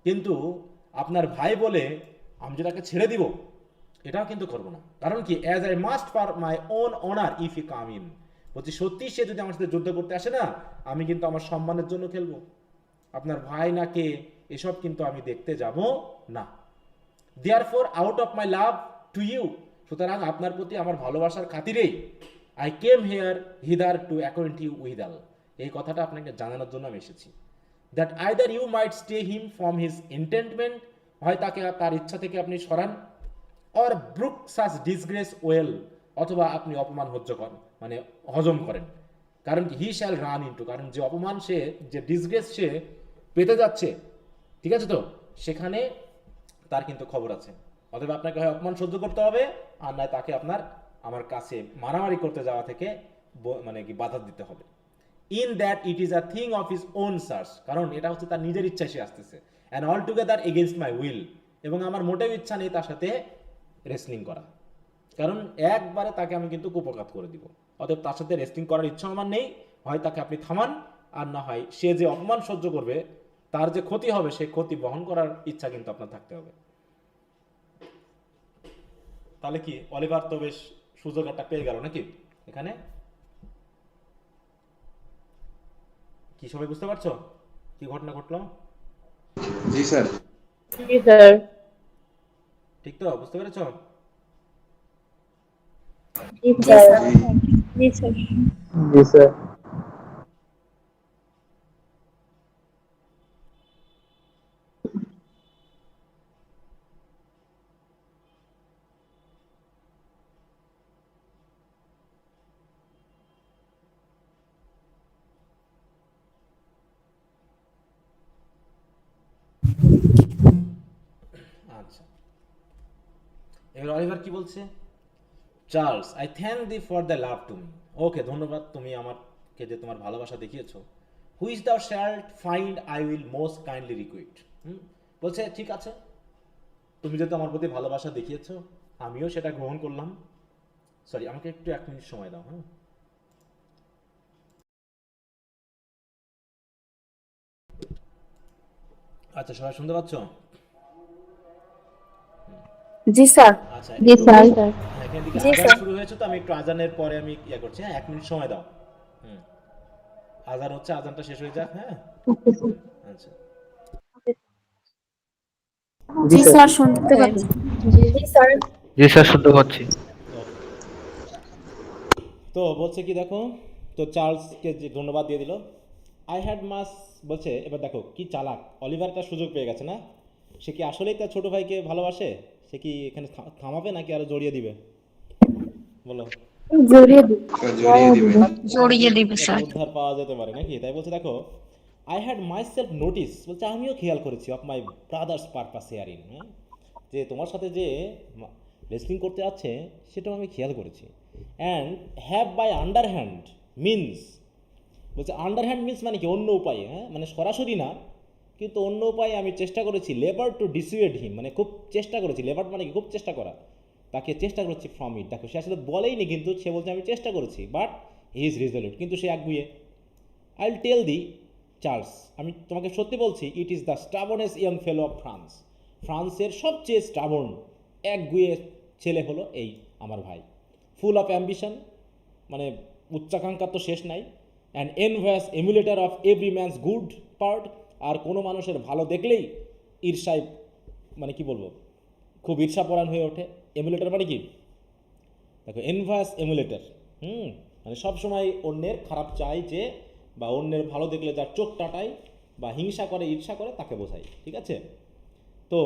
কিন্তু আপনার ভাই বলে আমি যে তাকে ছেড়ে দিব এটাও কিন্তু করবো না। কারণ কি, as I must for my own honour if you come in. বলছি সত্যি সে যদি আমার সাথে যুদ্ধ করতে আসে না, আমি কিন্তু আমার সম্মানের জন্য খেলবো, আপনার ভাই না কে এসব কিন্তু আমি দেখতে যাব না। Therefore out of my love to you, সুতরাং আপনার প্রতি আমার ভালোবাসার খাতিরেই I came here hither to acquaint you with all, এই কথাটা আপনাকে জানানোর জন্য আমি এসেছি। That either you might stay him from his intendment, হয় তাকে তার ইচ্ছা থেকে আপনি সরান, or brook such disgrace well, অথবা আপনি অপমান মানে হজম করেন। কারণ হি শ্যাল রান ইনটু, কারণ যে অপমান সে, যে ডিসগ্রেস সে পেতে যাচ্ছে, ঠিক আছে তো, সেখানে তার কিন্তু খবর আছে। অথবা আপনাকে হয় অপমান সহ্য করতে হবে, আর নয় তাকে আমার কাছে মারামারি করতে যাওয়া থেকে মানে কি বাধা দিতে হবে। In that it is a thing of his own search, কারণ এটা হচ্ছে তার নিজের ইচ্ছা সে আসতেছে। And all together against my will, এবং আমার মোটেও ইচ্ছা নেই তার সাথে রেসলিং করা, কারণ একবারে তাকে আমি কিন্তু কুপঘাত করে দিব। অতএব তার সাথে রেসলিং করার ইচ্ছা আমার নেই, হয় তাকে আপনি থামান, আর না হয় সে যে অপমান সহ্য করবে, তার যে ক্ষতি হবে, সে ক্ষতি বহন করার ইচ্ছা কিন্তু আপনার থাকতে হবে। তাহলে কি অলিভার তো বেশ সুযোগ একটা পেয়ে গেল নাকি এখানে? কি সবাই বুঝতে পারছো কি ঘটনা ঘটলো? জি স্যার। জি স্যার। ঠিক তো, বুঝতে পেরেছ? জি স্যার। জি স্যার। জি স্যার। আচ্ছা, এবার অলিভার কি বলছে? Charles, I thank thee for the love to me. Okay, ধন্যবাদ তুমি আমাকে যে তোমার ভালোবাসা দেখিয়েছো। Which thou shalt find I will most kindly requite. বলছে ঠিক আছে, তুমি যেহেতু আমার প্রতি ভালোবাসা দেখিয়েছো, আমিও সেটা গ্রহণ করলাম। সরি, আমাকে একটু 1 মিনিট সময় দাও। হ্যাঁ, আচ্ছা, সবাই শুনতে পাচ্ছ? জি স্যার। আচ্ছা, জি একটু স্যার। এখান থেকে জি, আজান স্যার। শুরু হয়েছে, তো আমি একটু আজানের পরে আমি ইয়ে করছি। হ্যাঁ, 1 মিনিট সময় দাও। হুম, আজান হচ্ছে, আজানটা শেষ হয়ে যাক। হ্যাঁ, আচ্ছা। জি স্যার, শুনতে পাচ্ছি। জি স্যার। জি স্যার, শুনতে পাচ্ছি। ওকে, তো বলছে কি দেখো, তো চার্লসকে যে ধন্যবাদ দিয়ে দিল। আই হ্যাড মাস, বলছে এবার দেখো কি চালাক, অলিভারটা সুযোগ পেয়ে গেছে না? সে কি আসলেই তার ছোট ভাইকে ভালোবাসে? সে কি এখানে থামাবে নাকি আরো জড়িয়ে দিবে? বলো। জড়িয়ে দিই। জড়িয়ে দিবে। জড়িয়ে দিবে একটা স্যার। উদ্ধার পাওয়া যেতে পারে নাকি? তাই বলছে দেখো, I had my self notice, বলছে আমিও খেয়াল করেছি, of my brothers purpose hearing, হ্যাঁ, যে তোমার সাথে যে রেসলিং করতে আছে সেটাও আমি খেয়াল করেছি। And have by underhand means, বলছে আন্ডারহ্যান্ড মিনস মানে কি? অন্য উপায়ে, হ্যাঁ, মানে সরাসরি না, কিন্তু অন্য উপায়ে আমি চেষ্টা করেছি। লেবার টু ডিসুয়েড হিম, মানে খুব চেষ্টা করেছি। লেবার মানে কি? খুব চেষ্টা করা। তাকে চেষ্টা করেছি ফ্রম ইট। দেখো, সে আসলে বলেইনি, কিন্তু সে বলছে আমি চেষ্টা করেছি, বাট হি ইজ রিজলিউট, কিন্তু সে একগুয়ে। I will tell thee Charles, আমি তোমাকে সত্যি বলছি, it is the stubbornest young fellow of France. ফ্রান্সের সবচেয়ে স্টাবর্ন একগুয়ে ছেলে হলো এই আমার ভাই। ফুল অফ অ্যাম্বিশন, মানে উচ্চাকাঙ্ক্ষার তো শেষ নাই। And envious emulator of every man's good part, আর কোনো মানুষের ভালো দেখলেই ঈর্ষায়, মানে কি বলবো, খুব ঈর্ষাপরায়ণ হয়ে ওঠে। এমুলেটার মানে কি? দেখো, এনভায়াস এমুলেটার, মানে সবসময় অন্যের খারাপ চাই যে, বা অন্যের ভালো দেখলে যার চোখ টাটায় বা হিংসা করে, ঈর্ষা করে, তাকে বোঝাই। ঠিক আছে? তো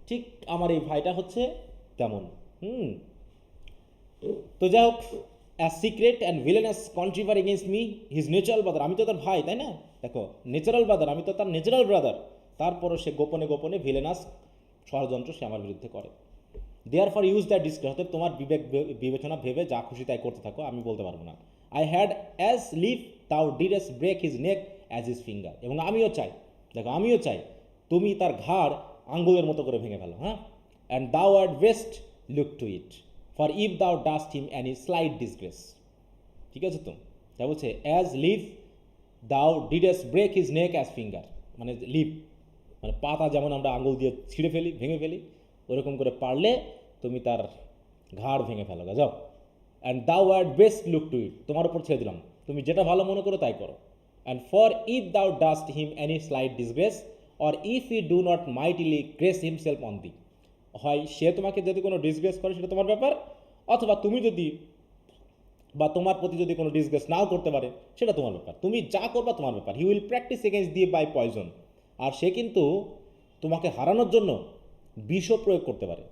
ঠিক আমার এই ভাইটা হচ্ছে তেমন। তো যাই হোক, as secret and villainous contriver against me his natural brother, আমি তো তার ভাই, তাই না? দেখো, ন্যাচারাল ব্রাদার, আমি তো তার ন্যাচারাল ব্রাদার, তারপরও সে গোপনে গোপনে ভিলেনাস ষড়যন্ত্র সে আমার বিরুদ্ধে করে। Therefore use that description, অর্থাৎ তোমার বিবেচনা ভেবে যা খুশি তাই করতে থাকো, আমি বলতে পারবো না। আই হ্যাড অ্যাজ লিভ তাও ডিডেস ব্রেক হিজ নেক অ্যাজ হিজ ফিঙ্গার, এবং আমিও চাই, দেখো আমিও চাই তুমি তার ঘাড় আঙ্গুলের মতো করে ভেঙে ফেলো। হ্যাঁ, অ্যান্ড দাও at best look to it, for if thou dost him any slight disgrace. ঠিক আছে? তো তা বলছে অ্যাজ লিভ দাও ডিডেস ব্রেক হিজ নেক অ্যাজ ফিঙ্গার, মানে লিভ মানে পাতা যেমন আমরা আঙুল দিয়ে ছিঁড়ে ফেলি, ভেঙে ফেলি, ওরকম করে পারলে তুমি তার ঘাড় ভেঙে ফেলো। যাও। অ্যান্ড দাও অ্যাট বেস্ট লুক টু ইট, তোমার উপর ছেড়ে দিলাম, তুমি যেটা ভালো মনে করো তাই করো। And for if thou dost him any slight disgrace or if he do not mightily grace himself on thee, হয় সে তোমাকে যদি কোনো ডিসগ্রেস করে সেটা তোমার ব্যাপার, অথবা তুমি যদি, বা তোমার প্রতি যদি কোনো ডিসগ্রেস নাও করতে পারে সেটা তোমার ব্যাপার, তুমি যা করবা তোমার ব্যাপার। He will practise against thee by poison, আর সে কিন্তু তোমাকে হারানোর জন্য বিষও প্রয়োগ করতে পারে।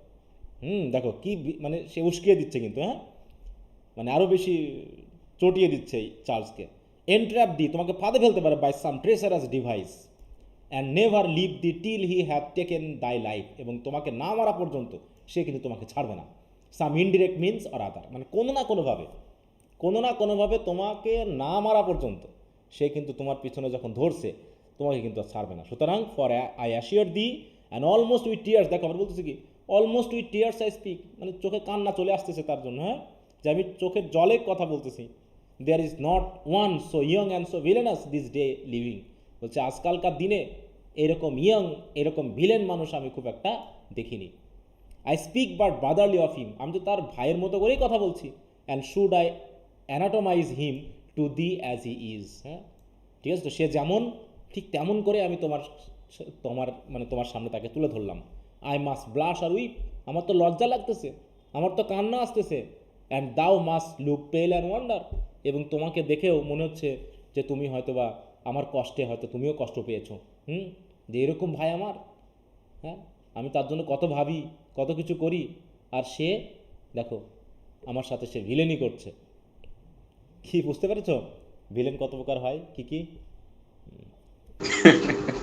দেখো কি মানে সে উস্কিয়ে দিচ্ছে কিন্তু, হ্যাঁ, মানে আরও বেশি চটিয়ে দিচ্ছে এই চার্লসকে। এন্ট্র্যাপ দি, তোমাকে ফাঁদে ফেলতে পারে by some treacherous device, and never leave thee till he have taken thy life, এবং তোমাকে না মারা পর্যন্ত সে কিন্তু তোমাকে ছাড়বে না। সাম ইনডিরেক্ট মিনস অর আদার, মানে কোনো না কোনোভাবে তোমাকে না মারা পর্যন্ত সে কিন্তু তোমার পিছনে যখন ধরছে তোমাকে কিন্তু আর ছাড়বে না। সুতরাং for I assure the and almost with tears, দেখো আমার বলতেছি কি, almost with tears I speak, মানে চোখে কান্না চলে আসতেছে তার জন্য, হ্যাঁ, যে আমি চোখের জলে কথা বলতেছি। There is not one so young and so villainous this day living, বলছে আজকালকার দিনে এরকম ইয়ং, এরকম ভিলেন মানুষ আমি খুব একটা দেখিনি। I speak but brotherly of him, আমি তো তার ভাইয়ের মতো করেই কথা বলছি। And should I anatomise him to thee as he is, হ্যাঁ, ঠিক আছে? তো সে যেমন ঠিক তেমন করে আমি তোমার সামনে তাকে তুলে ধরলাম। আই মাস্ট ব্লাশ আর উইপ, আমার তো লজ্জা লাগতেছে, আমার তো কান্না আসতেছে। অ্যান্ড দাও মাস্ট লুক পেল অ্যান্ড ওয়ান্ডার, এবং তোমাকে দেখেও মনে হচ্ছে যে তুমি হয়তোবা আমার কষ্টে হয়তো তুমিও কষ্ট পেয়েছো, যে এরকম ভাই আমার, হ্যাঁ, আমি তার জন্য কত ভাবি, কত কিছু করি, আর সে দেখো আমার সাথে সে ভিলেনই করছে। কি বুঝতে পেরেছো ভিলেন কত প্রকার হয়? কি কি?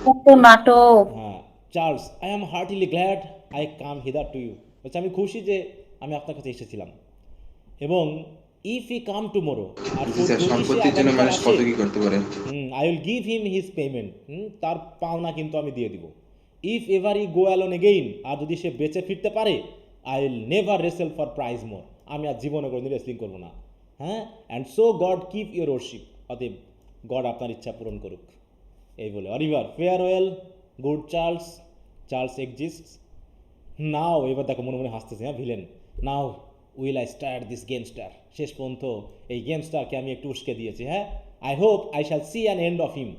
কত নাটক। হ্যাঁ, Charles, I am heartily glad I come hither to you. বলছে আমি খুশি যে আমি আপনার কাছে এসেছিলাম, এবং ইফ ই কাম টুমোরো, আর জি স্যার, সম্পত্তির জন্য মানুষ কত কি করতে পারে। I will give him his payment, তার পাওনা কিন্তু আমি দিয়ে দিব। If ever he go alone again, আর যদি সে বেঁচে ফিরতে পারে, I will never wrestle for prize more, আমি আর জীবনে কোনোদিন রেসলিং করবো না। হ্যাঁ, and so God keep your worship, অতএব গড আপনার ইচ্ছা পূরণ করুক। এই বলে Oliver, farewell good Charles, Charles exists now. এবার দেখো মনে মনে হাসতেছে, হ্যাঁ villain, now will I start this gamester, শেষ পর্যন্ত এই গেমস্টারকে আমি একটু উস্কে দিয়েছি। হ্যাঁ, I hope I shall see an end of him.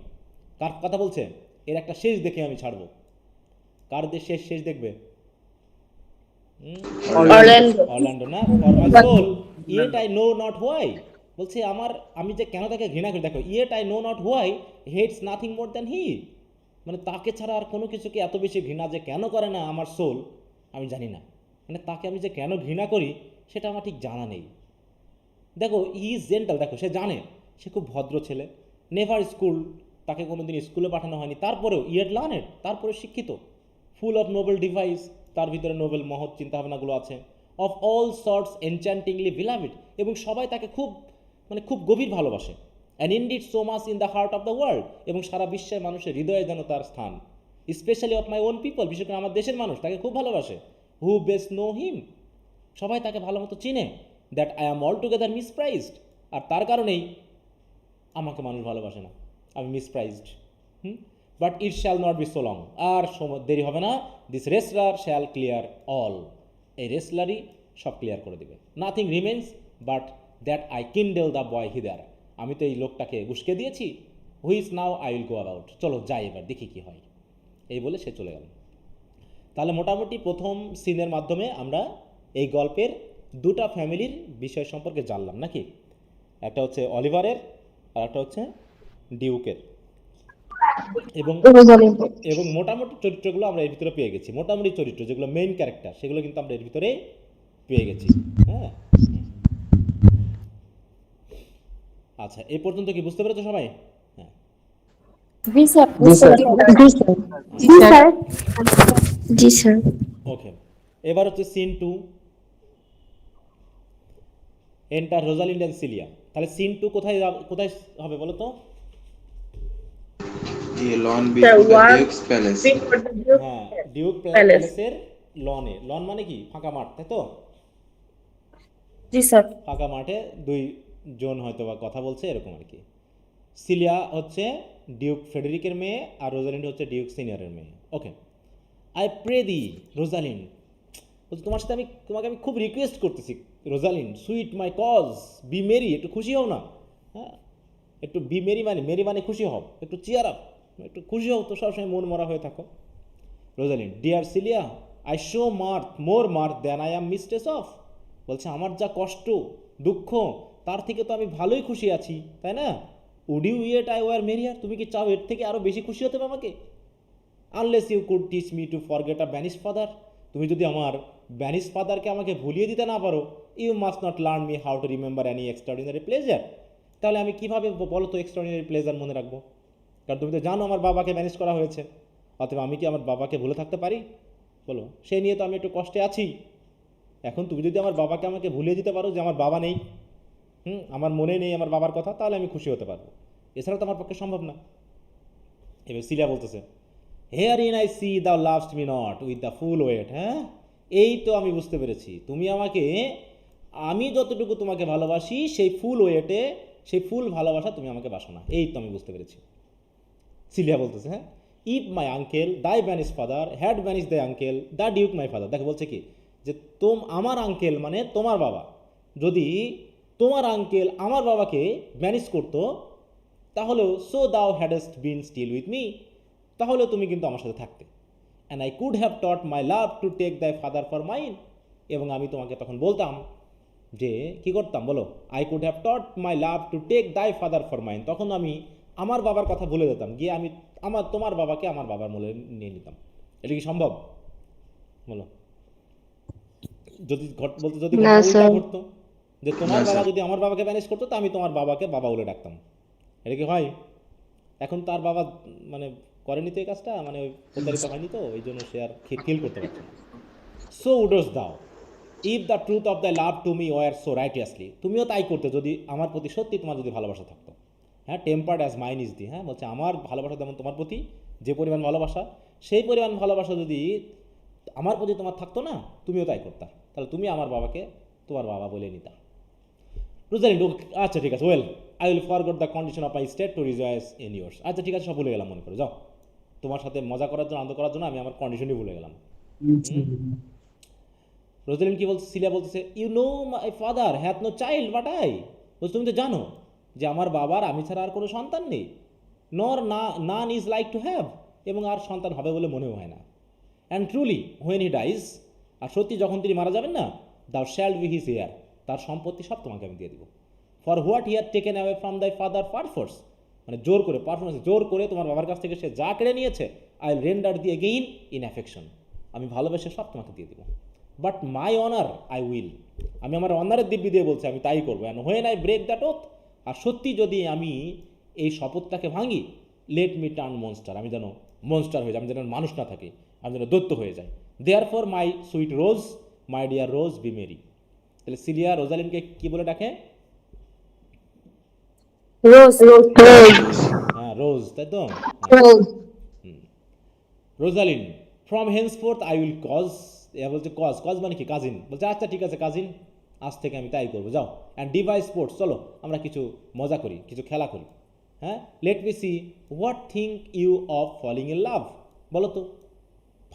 কার কথা বলছে? এর একটা শেষ দেখে আমি ছাড়বো। কার শেষ দেখবে? অরল্যান্ডো। অরল্যান্ডো না? For my soul yet I know not why, বলছে আমি যে কেন তাকে ঘৃণা করি, দেখো yet I know not why hates nothing more than he, মানে তাকে ছাড়া আর কোনো কিছুকে এত বেশি ঘৃণা যে কেন করে না আমার সোল, আমি জানি না। মানে তাকে আমি যে কেন ঘৃণা করি সেটা আমার ঠিক জানা নেই। দেখো হি ইজ জেন্টাল, দেখো সে জানে সে খুব ভদ্র ছেলে, নেভার স্কুল, তাকে কোনো দিন স্কুলে পাঠানো হয়নি, তারপরেও ইয়েট লার্নেড, তারপরে শিক্ষিত, ফুল অফ নোবেল ডিভাইস, তার ভিতরে নোবেল মহৎ চিন্তাভাবনাগুলো আছে, অফ অল সর্টস এনচ্যান্টিংলি বিলাভেড, এবং সবাই তাকে খুব গভীর ভালোবাসে, and indeed so much in the heart of the world, এবং সারা বিশ্বের মানুষের হৃদয়ে যেন তার স্থান, specially of my own people, বিশেষ করে আমার দেশের মানুষ তাকে খুব ভালোবাসে, হু বেস্ট নো হিম, সবাই তাকে ভালো মতো চিনে, that I am all together misprized, আর তার কারণেই আমাকে মানুষ ভালোবাসে না, আমি misprized. But it shall not be so long, আর দেরি হবে না, this wrestler shall clear all, এই রেসলারই সব ক্লিয়ার করে দেবে, nothing remains but that I kindle the boy hither, আমি তো এই লোকটাকে উস্কে দিয়েছি, which now I will go about, চলো যাই এবার দেখি কি হয়, এই বলে সে চলে গেল। তাহলে মোটামুটি প্রথম সিনের মাধ্যমে আমরা এই গল্পের দুটা ফ্যামিলির বিষয় সম্পর্কে জানলাম নাকি, একটা হচ্ছে অলিভারের আর একটা হচ্ছে ডিউকের, এবং মোটামুটি চরিত্রগুলো আমরা এর ভিতরে পেয়ে গেছি, মোটামুটি চরিত্র যেগুলো মেইন ক্যারেক্টার সেগুলো কিন্তু আমরা এর ভিতরে পেয়ে গেছি। হ্যাঁ, আচ্ছা এই পর্যন্ত কি বুঝতে পেরেছো সবাই? হ্যাঁ, জি স্যার। জি স্যার। জি স্যার। ওকে, এবার হচ্ছে scene 2, enter Rosalind and Celia. তাহলে সিন 2 কোথায় হবে বলো তো? ये lawn before the duke's palace. হ্যাঁ, ডিউক প্যালেসের লনে, লন মানে কি ফাঁকা মাঠ, তাই তো? জি স্যার। ফাঁকা মাঠে দুই জন হয়তো বা কথা বলছে এরকম আর কি। সিলিয়া হচ্ছে ডিউক ফ্রেডেরিকের মেয়ে, আর রোজালিন্ড হচ্ছে ডিউক সিনিয়রের মেয়ে। Okay, I pray thee Rosalind, বলছে তোমাকে আমি খুব রিকোয়েস্ট করতেছি Rosalind, sweet my coz, be merry, একটু খুশি হও না। হ্যাঁ, একটু বি মেরি মানে খুশি হও, একটু চিয়ার আপ, একটু খুশি হও তো, সবসময় মন মরা হয়ে থাকো। Rosalind, dear Celia, I show more mirth than I am mistress of, বলছে আমার যা কষ্ট দুঃখ তার থেকে তো আমি ভালোই খুশি আছি, তাই না? Would you yet I were merrier, তুমি কি চাও এর থেকে আরও বেশি খুশি হতে হবে আমাকে? Unless you could teach me to forget a banish father, তুমি যদি আমার ব্যানিশ ফাদারকে আমাকে ভুলিয়ে দিতে না পারো, you must not learn me how to remember any extraordinary pleasure, তাহলে আমি কীভাবে বলো তো এক্সট্রাঅর্ডিনারি প্লেজার মনে রাখবো? কারণ তুমি তো জানো আমার বাবাকে ব্যানিশ করা হয়েছে, অথবা আমি কি আমার বাবাকে ভুলে থাকতে পারি বলো? সেই নিয়ে তো আমি একটু কষ্টে আছি। এখন তুমি যদি আমার বাবাকে আমাকে ভুলিয়ে দিতে পারো যে আমার বাবা নেই, আমার মনে নেই আমার বাবার কথা, তাহলে আমি খুশি হতে পারবো, এছাড়া তো আমার পক্ষে সম্ভব না। এবার সিলিয়া বলতেছে, here in I see thou lovest me not with the full weight. হ্যাঁ, এই তো আমি বুঝতে পেরেছি, তুমি আমাকে, আমি যতটুকু তোমাকে ভালোবাসি সেই ফুল ওয়েটে, সেই ফুল ভালোবাসা তুমি আমাকে বাসো না, এই তো আমি বুঝতে পেরেছি। সিলিয়া বলতেছে, হ্যাঁ, ইফ মাই আঙ্কেল দাই banish father had banish the uncle the Duke my father, দেখো বলছে কি যে আমার আঙ্কেল মানে তোমার বাবা, যদি তোমার আঙ্কেল আমার বাবাকে ব্যানিশ করতো, তাহলেও so thou hadst been still with me, তাহলে তুমি কিন্তু আমার সাথে থাকতে। And I could have taught my love to take thy father for mine, এবং আমি তোমাকে তখন বলতাম যে কি করতাম বলো? I could have taught my love to take thy father for mine, তখন আমি আমার বাবার কথা ভুলে যেতাম, গিয়ে আমি তোমার বাবাকে আমার বাবার মূলে নিয়ে নিতাম। এটা কি সম্ভব বলো? যদি উল্টা ঘটতো, যে তোমার বাবা যদি আমার বাবাকে ব্যানিশ করতো, তা আমি তোমার বাবাকে বাবা বলে ডাকতাম, এটা কি হয়? এখন তার বাবা মানে করেনি তো এই কাজটা, মানে ওই প্রতারিত হয়নি তো, ওই জন্য সে আর কিল করতে পারছে না। So wouldst thou if the truth of the love to me were so righteously, তুমিও তাই করতে যদি আমার প্রতি সত্যি তোমার যদি ভালোবাসা থাকতো। হ্যাঁ, tempered as mine is the, হ্যাঁ বলছে আমার ভালোবাসা যেমন তোমার প্রতি যে পরিমাণ ভালোবাসা, সেই পরিমাণ ভালোবাসা যদি আমার প্রতি তোমার থাকতো না, তুমিও তাই করতা, তাহলে তুমি আমার বাবাকে তোমার বাবা বলে নিতা। রোজালিন্ড, আচ্ছা ঠিক আছে, well I will forgot the condition of my state to rejoice in yours. আচ্ছা ঠিক আছে, সব ভুলে গেলাম, মনে করো, যাও তোমার সাথে মজা করার জন্য, আনন্দ করার জন্য আমি আমার কন্ডিশনই ভুলে গেলাম। রোজালিন্ড কি বলছে, সিলিয়া বলতেছে, you know my father hath no child but I, বলছে তুমি তো জানো যে আমার বাবার আমি ছাড়া আর কোনো সন্তান নেই, nor none is like to have, এবং আর সন্তান হবে বলে মনেও হয় না। And truly when he dies, আর সত্যি যখন তিনি মারা যাবেন না, দাও শ্যাল বি হিজ হেয়ার, তার সম্পত্তি সব তোমাকে আমি দিয়ে দিব। For what he had taken away from দাই ফাদার পারফোর্স, মানে জোর করে, পারফরমেন্স জোর করে তোমার বাবার কাছ থেকে সে যা কেড়ে নিয়েছে, I will render thee again in affection, আমি ভালোবেসে সব তোমাকে দিয়ে দিব। But my honour I will, আমি আমার অনারের দিব্যি দিয়ে বলছি আমি তাই করবো। And when I break that oath, আর সত্যি যদি আমি এই শপথটাকে ভাঙি, লেট মি টার্ন মনস্টার, আমি যেন মনস্টার হয়ে যাই, আমি যেন মানুষ না থাকি, আমি যেন দৈত্য হয়ে যাই। Therefore my sweet Rose, my dear Rose be merry. তাহলে সিলিয়া রোজালিনকে কি বলে ডাকে? রোজ হ্যাঁ, রোজ, তাই তো। Rose Rosalind, from henceforth I will coz, বলছে কজ, কজ মানে কি? কাজিন। বলছে আচ্ছা ঠিক আছে কাজিন, আজ থেকে আমি তাই করবো, যাও। অ্যান্ড ডিভাইস স্পোর্টস, চলো আমরা কিছু মজা করি, কিছু খেলা করি। হ্যাঁ, let me see what think you of falling in love, বলো তো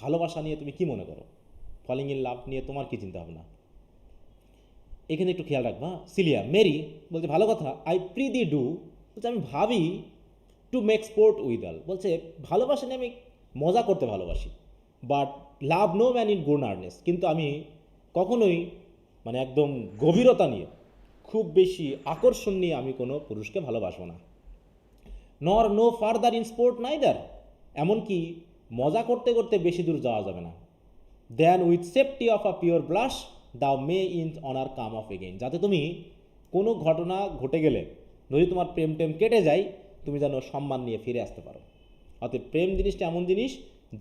ভালোবাসা নিয়ে তুমি কি মনে করো, ফলিং ইন লাভ নিয়ে তোমার কি চিন্তা ভাবনা? এখানে একটু খেয়াল রাখবা। সিলিয়া, মেরি বলছে ভালো কথা, আই প্রিদি ডু, বলছে আমি ভাবি to make sport withal, বলছে ভালোবাসা নিয়ে আমি মজা করতে ভালোবাসি, but love no man in good earnest, কিন্তু আমি কখনোই মানে একদম গভীরতা নিয়ে, খুব বেশি আকর্ষণ নিয়ে আমি কোনো পুরুষকে ভালোবাসবো না। Nor no further in sport neither, এমনকি মজা করতে করতে বেশি দূর যাওয়া যাবে না। Then with safety of a pure blush thou may in honour come off again, যাতে তুমি কোনো ঘটনা ঘটে গেলে যদি তোমার প্রেম টেম কেটে যায়, তুমি যেন সম্মান নিয়ে ফিরে আসতে পারো। অতএব প্রেম জিনিসটা এমন জিনিস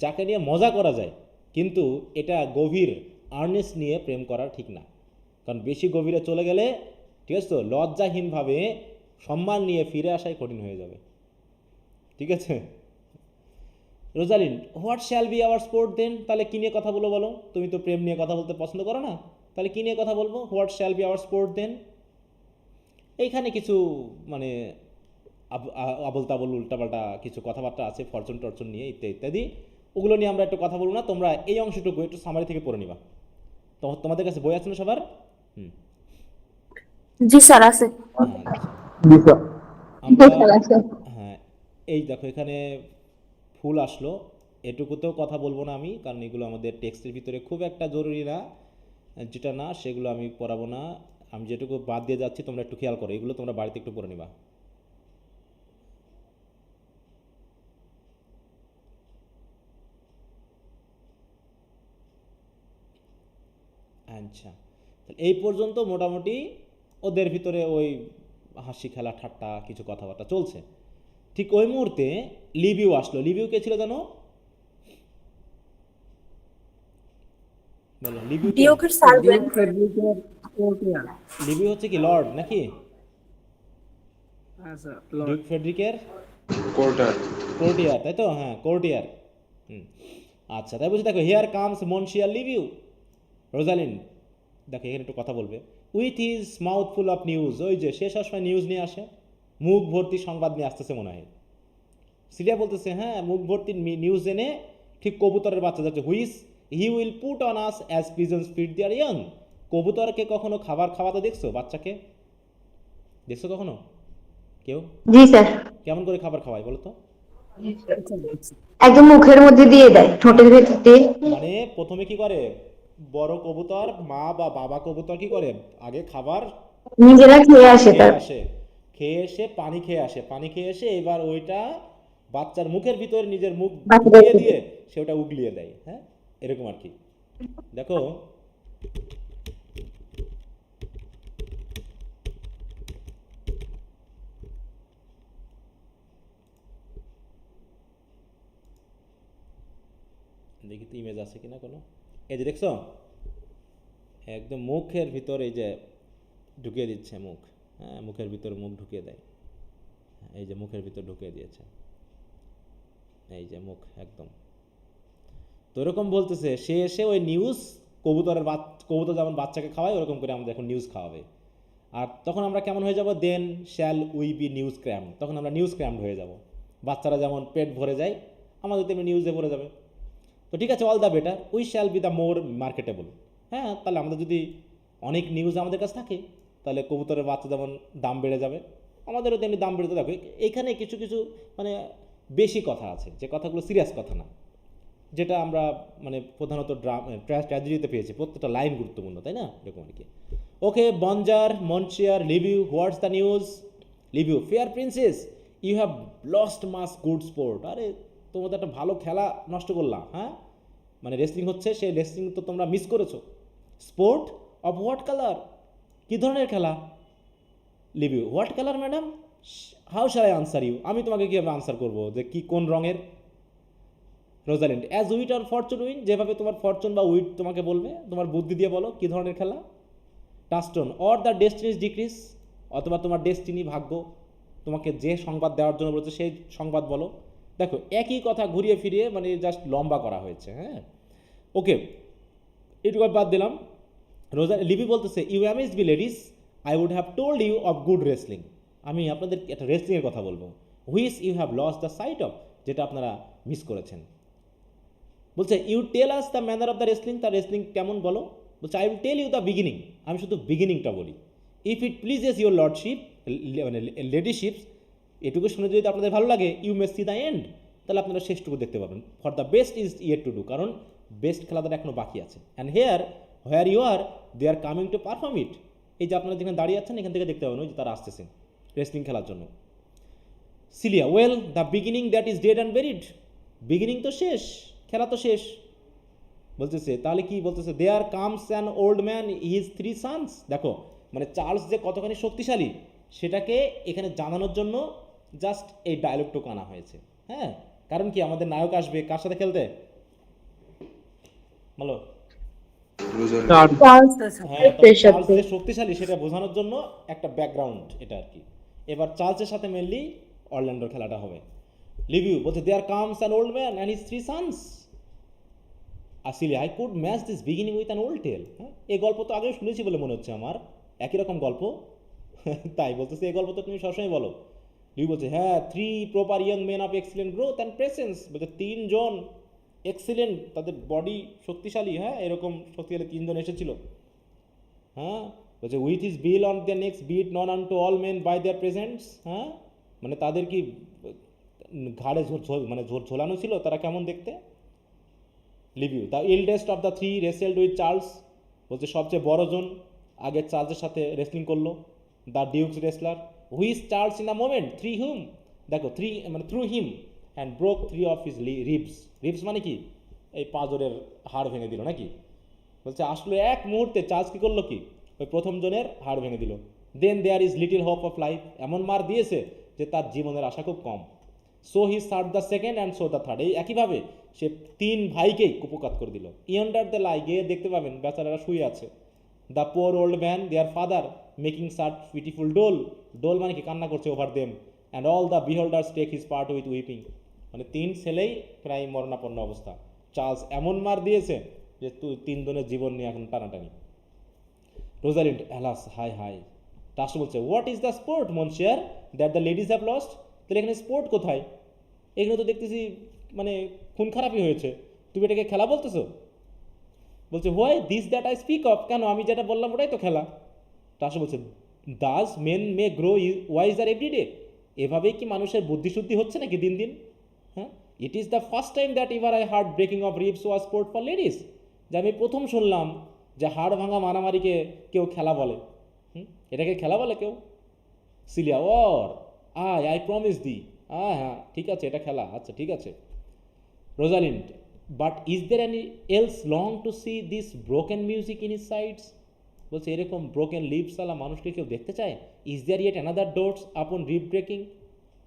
যাকে নিয়ে মজা করা যায়, কিন্তু এটা গভীর আর্নেস নিয়ে প্রেম করা ঠিক না, কারণ বেশি গভীরে চলে গেলে, ঠিক আছে তো, লজ্জাহীনভাবে সম্মান নিয়ে ফিরে আসাই কঠিন হয়ে যাবে। ঠিক আছে Rosalind, what shall be our sport then, তাহলে কী নিয়ে কথা বলো বলো, তুমি তো প্রেম নিয়ে কথা বলতে পছন্দ করো না, তাহলে কী নিয়ে কথা বলবো? What shall be our sport then, এইখানে কিছু মানে আবল তাবল উল্টাপাল্টা কিছু কথাবার্তা আছে, ফরচুন টরচুন নিয়ে ইত্যাদি ইত্যাদি, ওগুলো নিয়ে আমরা একটু কথা বলবো না, তোমরা এই অংশটুকু একটু সামারি থেকে পড়ে নিবা। তো তোমাদের কাছে বই আছে না সবার? জি স্যার আছে। হ্যাঁ, এই দেখো এখানে ফুল আসলো, এটুকুতেও কথা বলবো না আমি, কারণ এগুলো আমাদের টেক্সটের ভিতরে খুব একটা জরুরি না, যেটা না সেগুলো আমি পড়াবো না। আমি যেটুকু বাদ দিয়ে যাচ্ছি তোমরা একটু খেয়াল করো, এগুলো তোমরা বাড়িতে একটু পড়ে নিবা। আচ্ছা, এই পর্যন্ত মোটামুটি ওদের ভিতরে ওই হাসি খেলা ঠাট্টা কিছু কথাবার্তা চলছে। ঠিক ওই মুহূর্তে লিবিউ আসলো। লিবিউ কে ছিল জানো? বলো লিবিউ কে? ডিউকের সার্ভেন্ট। লিবিউ হচ্ছে কি লর্ড নাকি? আচ্ছা, ডিউক ফেডরিকের কোর্টার। কোর্টিয়ার, তাই তো? হ্যাঁ, কোর্টিয়ার। আচ্ছা, তাই বলছি দেখো, হিয়ার কামস মনশিয়ার লিবিউ। রোজালিন দেখো এখানে একটু কথা বলবে। With his mouth full of news, ওই যে সে সবসময় নিউজ নিয়ে আসে, মুখ ভর্তি সংবাদ নিয়ে আসতেছে মনে হয়। সিরিয়া বলতেছে হ্যাঁ, মুখ ভর্তি নিউজ এনে ঠিক কবুতরের বাচ্চা যাচ্ছে। Which he will put on us as pigeons feed their young, কবুতরকে কখনো খাবার খাওয়াতে দেখছো? বাচ্চাকে দেখছো কখনো কেউ? জি স্যার, কেমন করে খাবার খাওয়ায় বলো তো? একদম মুখের মধ্যে দিয়ে দেয়, ঠোঁটের ভেতর দিয়ে। মানে প্রথমে কি করে, বড় কবুতর মা বা বাবা কবুতর কি করে, আগে খাবার নিজেরা খেয়ে আসে, খেয়ে তার আসে, খেয়ে এসে পানি খেয়ে আসে, পানি খেয়ে এসে এবার ওইটা বাচ্চার মুখের ভিতরে নিজের মুখ বাচ্চাদের ঢুকিয়ে দিয়ে সে ওটা উগলিয়ে দেয়। হ্যাঁ, এরকম আর কি। দেখো দেখি তো ইমেজ আছে কিনা কোনো। এই যে দেখছো, একদম মুখের ভিতর এই যে ঢুকিয়ে দিচ্ছে মুখ, হ্যাঁ মুখের ভিতর মুখ ঢুকিয়ে দেয়, এই যে মুখের ভিতর ঢুকিয়ে দিয়েছে, এই যে মুখ একদম। তো এরকম বলতেছে সে এসে ওই নিউজ কবুতর যেমন বাচ্চাকে খাওয়ায় ওরকম করে আমাদের এখন নিউজ খাওয়াবে। আর তখন আমরা কেমন হয়ে যাব, then shall we be news crammed, তখন আমরা নিউজ ক্র্যাম্প হয়ে যাব। বাচ্চারা যেমন পেট ভরে যায়, আমাদের তেমনি নিউজে ভরে যাবে। তো ঠিক আছে, all the better, we shall be the more marketable. হ্যাঁ, তাহলে আমাদের যদি অনেক নিউজ আমাদের কাছে থাকে, তাহলে কবুতরের বাচ্চা যেমন দাম বেড়ে যাবে, আমাদেরও তেমনি দাম বেড়ে যাবে। এখানে কিছু কিছু মানে বেশি কথা আছে, যে কথাগুলো সিরিয়াস কথা না, যেটা আমরা মানে প্রধানত ট্র্যাজেডিতে পেয়েছি, প্রত্যেকটা লাইন গুরুত্বপূর্ণ, তাই না, এরকম আর কি। Okay, bonjour monsieur Le Beau, what's the news? Le Beau, fair princess, you have lost much good sport. আরে তোমরা তো একটা ভালো খেলা নষ্ট করলাম, হ্যাঁ, মানে রেসলিং হচ্ছে, সেই রেসলিং তো তোমরা মিস করেছো। স্পোর্ট অফ হোয়াট কালার, কী ধরনের খেলা? Le Beau, what colour madam, how shall I answer you, আমি তোমাকে কীভাবে আনসার করবো যে কি কোন রঙের? Rosalind, as wit or fortune will, যেভাবে তোমার ফরচুন বা উইট তোমাকে বলবে, তোমার বুদ্ধি দিয়ে বলো কী ধরনের খেলা। টাস্টন, অর দ্য ডেস্টিনিজ ডিক্রিজ, অথবা তোমার ডেস্টিনি ভাগ্য তোমাকে যে সংবাদ দেওয়ার জন্য বলেছে সেই সংবাদ বলো। দেখো একই কথা ঘুরিয়ে ফিরিয়ে মানে জাস্ট লম্বা করা হয়েছে, হ্যাঁ। ওকে, এটুকু বাদ দিলাম। লিভি বলতেছে, you amazed be ladies, I would have told you of good wrestling, আমি আপনাদের একটা রেসলিংয়ের কথা বলবো। Which you have lost the sight of, যেটা আপনারা মিস করেছেন। বলছে you tell us the manner of the wrestling, তার রেসলিং কেমন বলো। বলছে I will tell you the beginning, আমি শুধু বিগিনিংটা বলি। If it pleases your lordship, মানে লেডিশিপস, এটুকু শুনে যদি আপনাদের ভালো লাগে, you may see the end, তাহলে আপনারা শেষটুকু দেখতে পাবেন। For the best is yet to do, কারণ বেস্ট খেলাটা এখনও বাকি আছে। And here where you are, they are coming to perform it, এই যে আপনারা যেখানে দাঁড়িয়ে আছেন এখান থেকে দেখতে পাবেন ওই যে তারা আসতেছেন রেসলিং খেলার জন্য। Celia, well the beginning that is dead and buried, beginning তো শেষ, খেলা তো শেষ। বলতেছে তাহলে কি বলতেছে, there comes an old man his 3 sons, দেখো মানে চার্লস যে কতখানি শক্তিশালী সেটাকে এখানে জানানোর জন্য জাস্ট এই ডায়লগটুকু আনা হয়েছে, হ্যাঁ। কারণ কি, আমাদের নায়ক আসবে কার সাথে খেলতে বলো? হ্যাঁ, চার্লস যে শক্তিশালী সেটা বোঝানোর জন্য একটা ব্যাকগ্রাউন্ড এটা আর কি। এবার চার্লসের সাথে মেনলি অরল্যান্ডোর খেলাটা হবে। লিভিউ বলছে, there comes an old man and his 3 sons. আসলে I could match this beginning with an old tale, হ্যাঁ, এই গল্প তো আগেও শুনেছি বলে মনে হচ্ছে আমার, একই রকম গল্প। তাই বলতেছে এই গল্প তো তুমি সবসময় বলো। লিভিউ বলছে, হ্যাঁ, 3 proper young men of excellent growth and presence, বলছে 3 জন এক্সিলেন্ট, তাদের বডি শক্তিশালী, হ্যাঁ, এরকম শক্তিশালী 3 জন এসেছিল, হ্যাঁ। বলছে with is bill on the next bit known unto all men by their presents, হ্যাঁ, মানে তাদের কি ঘাড়ে মানে ঝোলানো ছিল, তারা কেমন দেখতে। Le Beau, the eldest of the 3 wrestled with Charles, বলছে সবচেয়ে বড় জন আগে চার্লসের সাথে রেসলিং করলো। The duke's wrestler, which Charles in the moment three hmm, দেখো 3 মানে threw him and broke 3 of his ribs, ribs মানে কি, এই পাঁজরের হাড় ভেঙে দিল নাকি। বলছে আসলে এক মুহূর্তে চার্লস কী করলো, কি ওই প্রথম জনের হাড় ভেঙে দিল। Then there is little hope of life, এমন মার দিয়েছে যে তার জীবনের আশা খুব কম। So he serve the second and so the third, এই একইভাবে সে 3 ভাইকেই কুপকাত করে দিল। ইয়ন্ডার দ্য লাই, গিয়ে দেখতে পাবেন বেচারারা শুয়ে আছে। The poor old man their father making সার্ট পিটিফুল ডোল, ডোল মানে কি কান্না করছে over them. And all the beholders take his part with weeping, মানে 3 ছেলেই প্রায় মরণাপন্ন অবস্থা। চার্লস এমন মার দিয়েছে যে 3 জনের জীবন নিয়ে এখন টানাটানি। রোজালিন্ড, অ্যালাস, হাই হাই। টাস্ট বলছে, what is the sport monsieur that the ladies have lost, তাহলে এখানে স্পোর্ট কোথায়? এখানে তো দেখতেছি মানে খুন খারাপই হয়েছে, তুমি এটাকে খেলা বলতেছো? বলছে why this that I speak of, কেন আমি যেটা বললাম ওটাই তো খেলা। টাস্ট বলছে, thus men may grow wiser every day, এভাবেই কি মানুষের বুদ্ধিশুদ্ধি হচ্ছে নাকি দিন দিন, হ্যাঁ। It is the first time that ever I heard breaking of ribs was sport for ladies, যে আমি প্রথম শুনলাম যে হাড় ভাঙা মারামারিকে কেউ খেলা বলে, এটাকে খেলা বলে কেউ। Celia, or I promise thee, হ্যাঁ ঠিক আছে এটা খেলা, আচ্ছা ঠিক আছে। Rosalind, but is there any else long to see this broken music in his sides, বলছে এরকম ব্রোকেন লিপসওয়ালা মানুষকে কেউ দেখতে চায়। Is there yet another dotes upon rib breaking,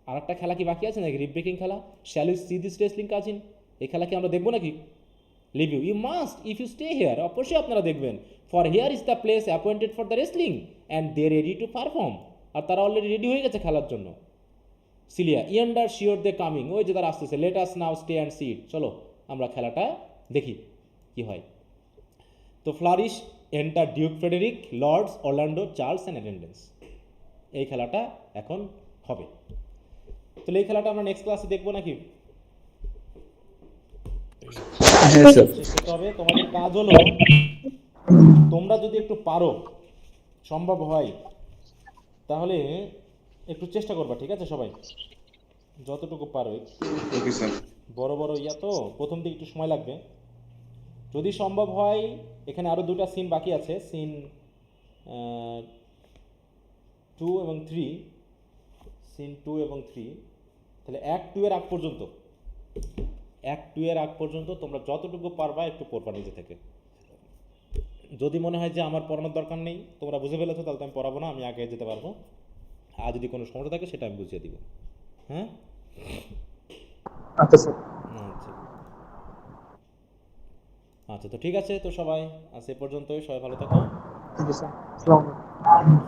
আর একটা খেলা কি বাকি আছে নাকি রিপ ব্রেকিং খেলা। Shall you see this wrestling cousin, এই খেলা কি আমরা দেখবো নাকি? লিভ you must if you stay here, অবশ্যই আপনারা দেখবেন। For here is the place appointed for the wrestling and they ready to perform, আর তারা অলরেডি রেডি হয়ে গেছে খেলার জন্য। Celia yonder sure they coming, ওই যে তারা আসতেছে। Let us now stay and sit, চলো আমরা খেলাটা দেখি কি হয়। তো flourish enter Duke Frederick, lords, Orlando, Charles and attendance, এই খেলাটা এখন হবে। তাহলে এই খেলাটা আমরা নেক্সট ক্লাসে দেখবো নাকি? তবে তোমাদের কাজ হলো, তোমরা যদি একটু পারো, সম্ভব হয়, তাহলে একটু চেষ্টা করবা, ঠিক আছে সবাই, যতটুকু পারো। Okay sir. বড় বড় ইয়া তো প্রথম দিকে একটু সময় লাগবে। যদি সম্ভব হয়, এখানে আরও দুটা সিন বাকি আছে, সিন 2 এবং 3, সিন 2 এবং 3, তাহলে 1-2 এর আগ পর্যন্ত, 1-2 এর আগ পর্যন্ত তোমরা যতটুকু পারবা একটু পড়বা নিজে থেকে। যদি মনে হয় যে আমার পড়ানোর দরকার নেই, তোমরা বুঝে ফেলেছো, তাহলে তো আমি পড়াবো না, আমি আগে যেতে পারবো। আর যদি কোনো সমস্যা থাকে সেটা আমি বুঝিয়ে দিব। হ্যাঁ, আচ্ছা স্যার। আচ্ছা আচ্ছা, তো ঠিক আছে, তো সবাই আজ এ পর্যন্তই, সবাই ভালো থাকো। Thank you sir. আসসালামু আলাইকুম।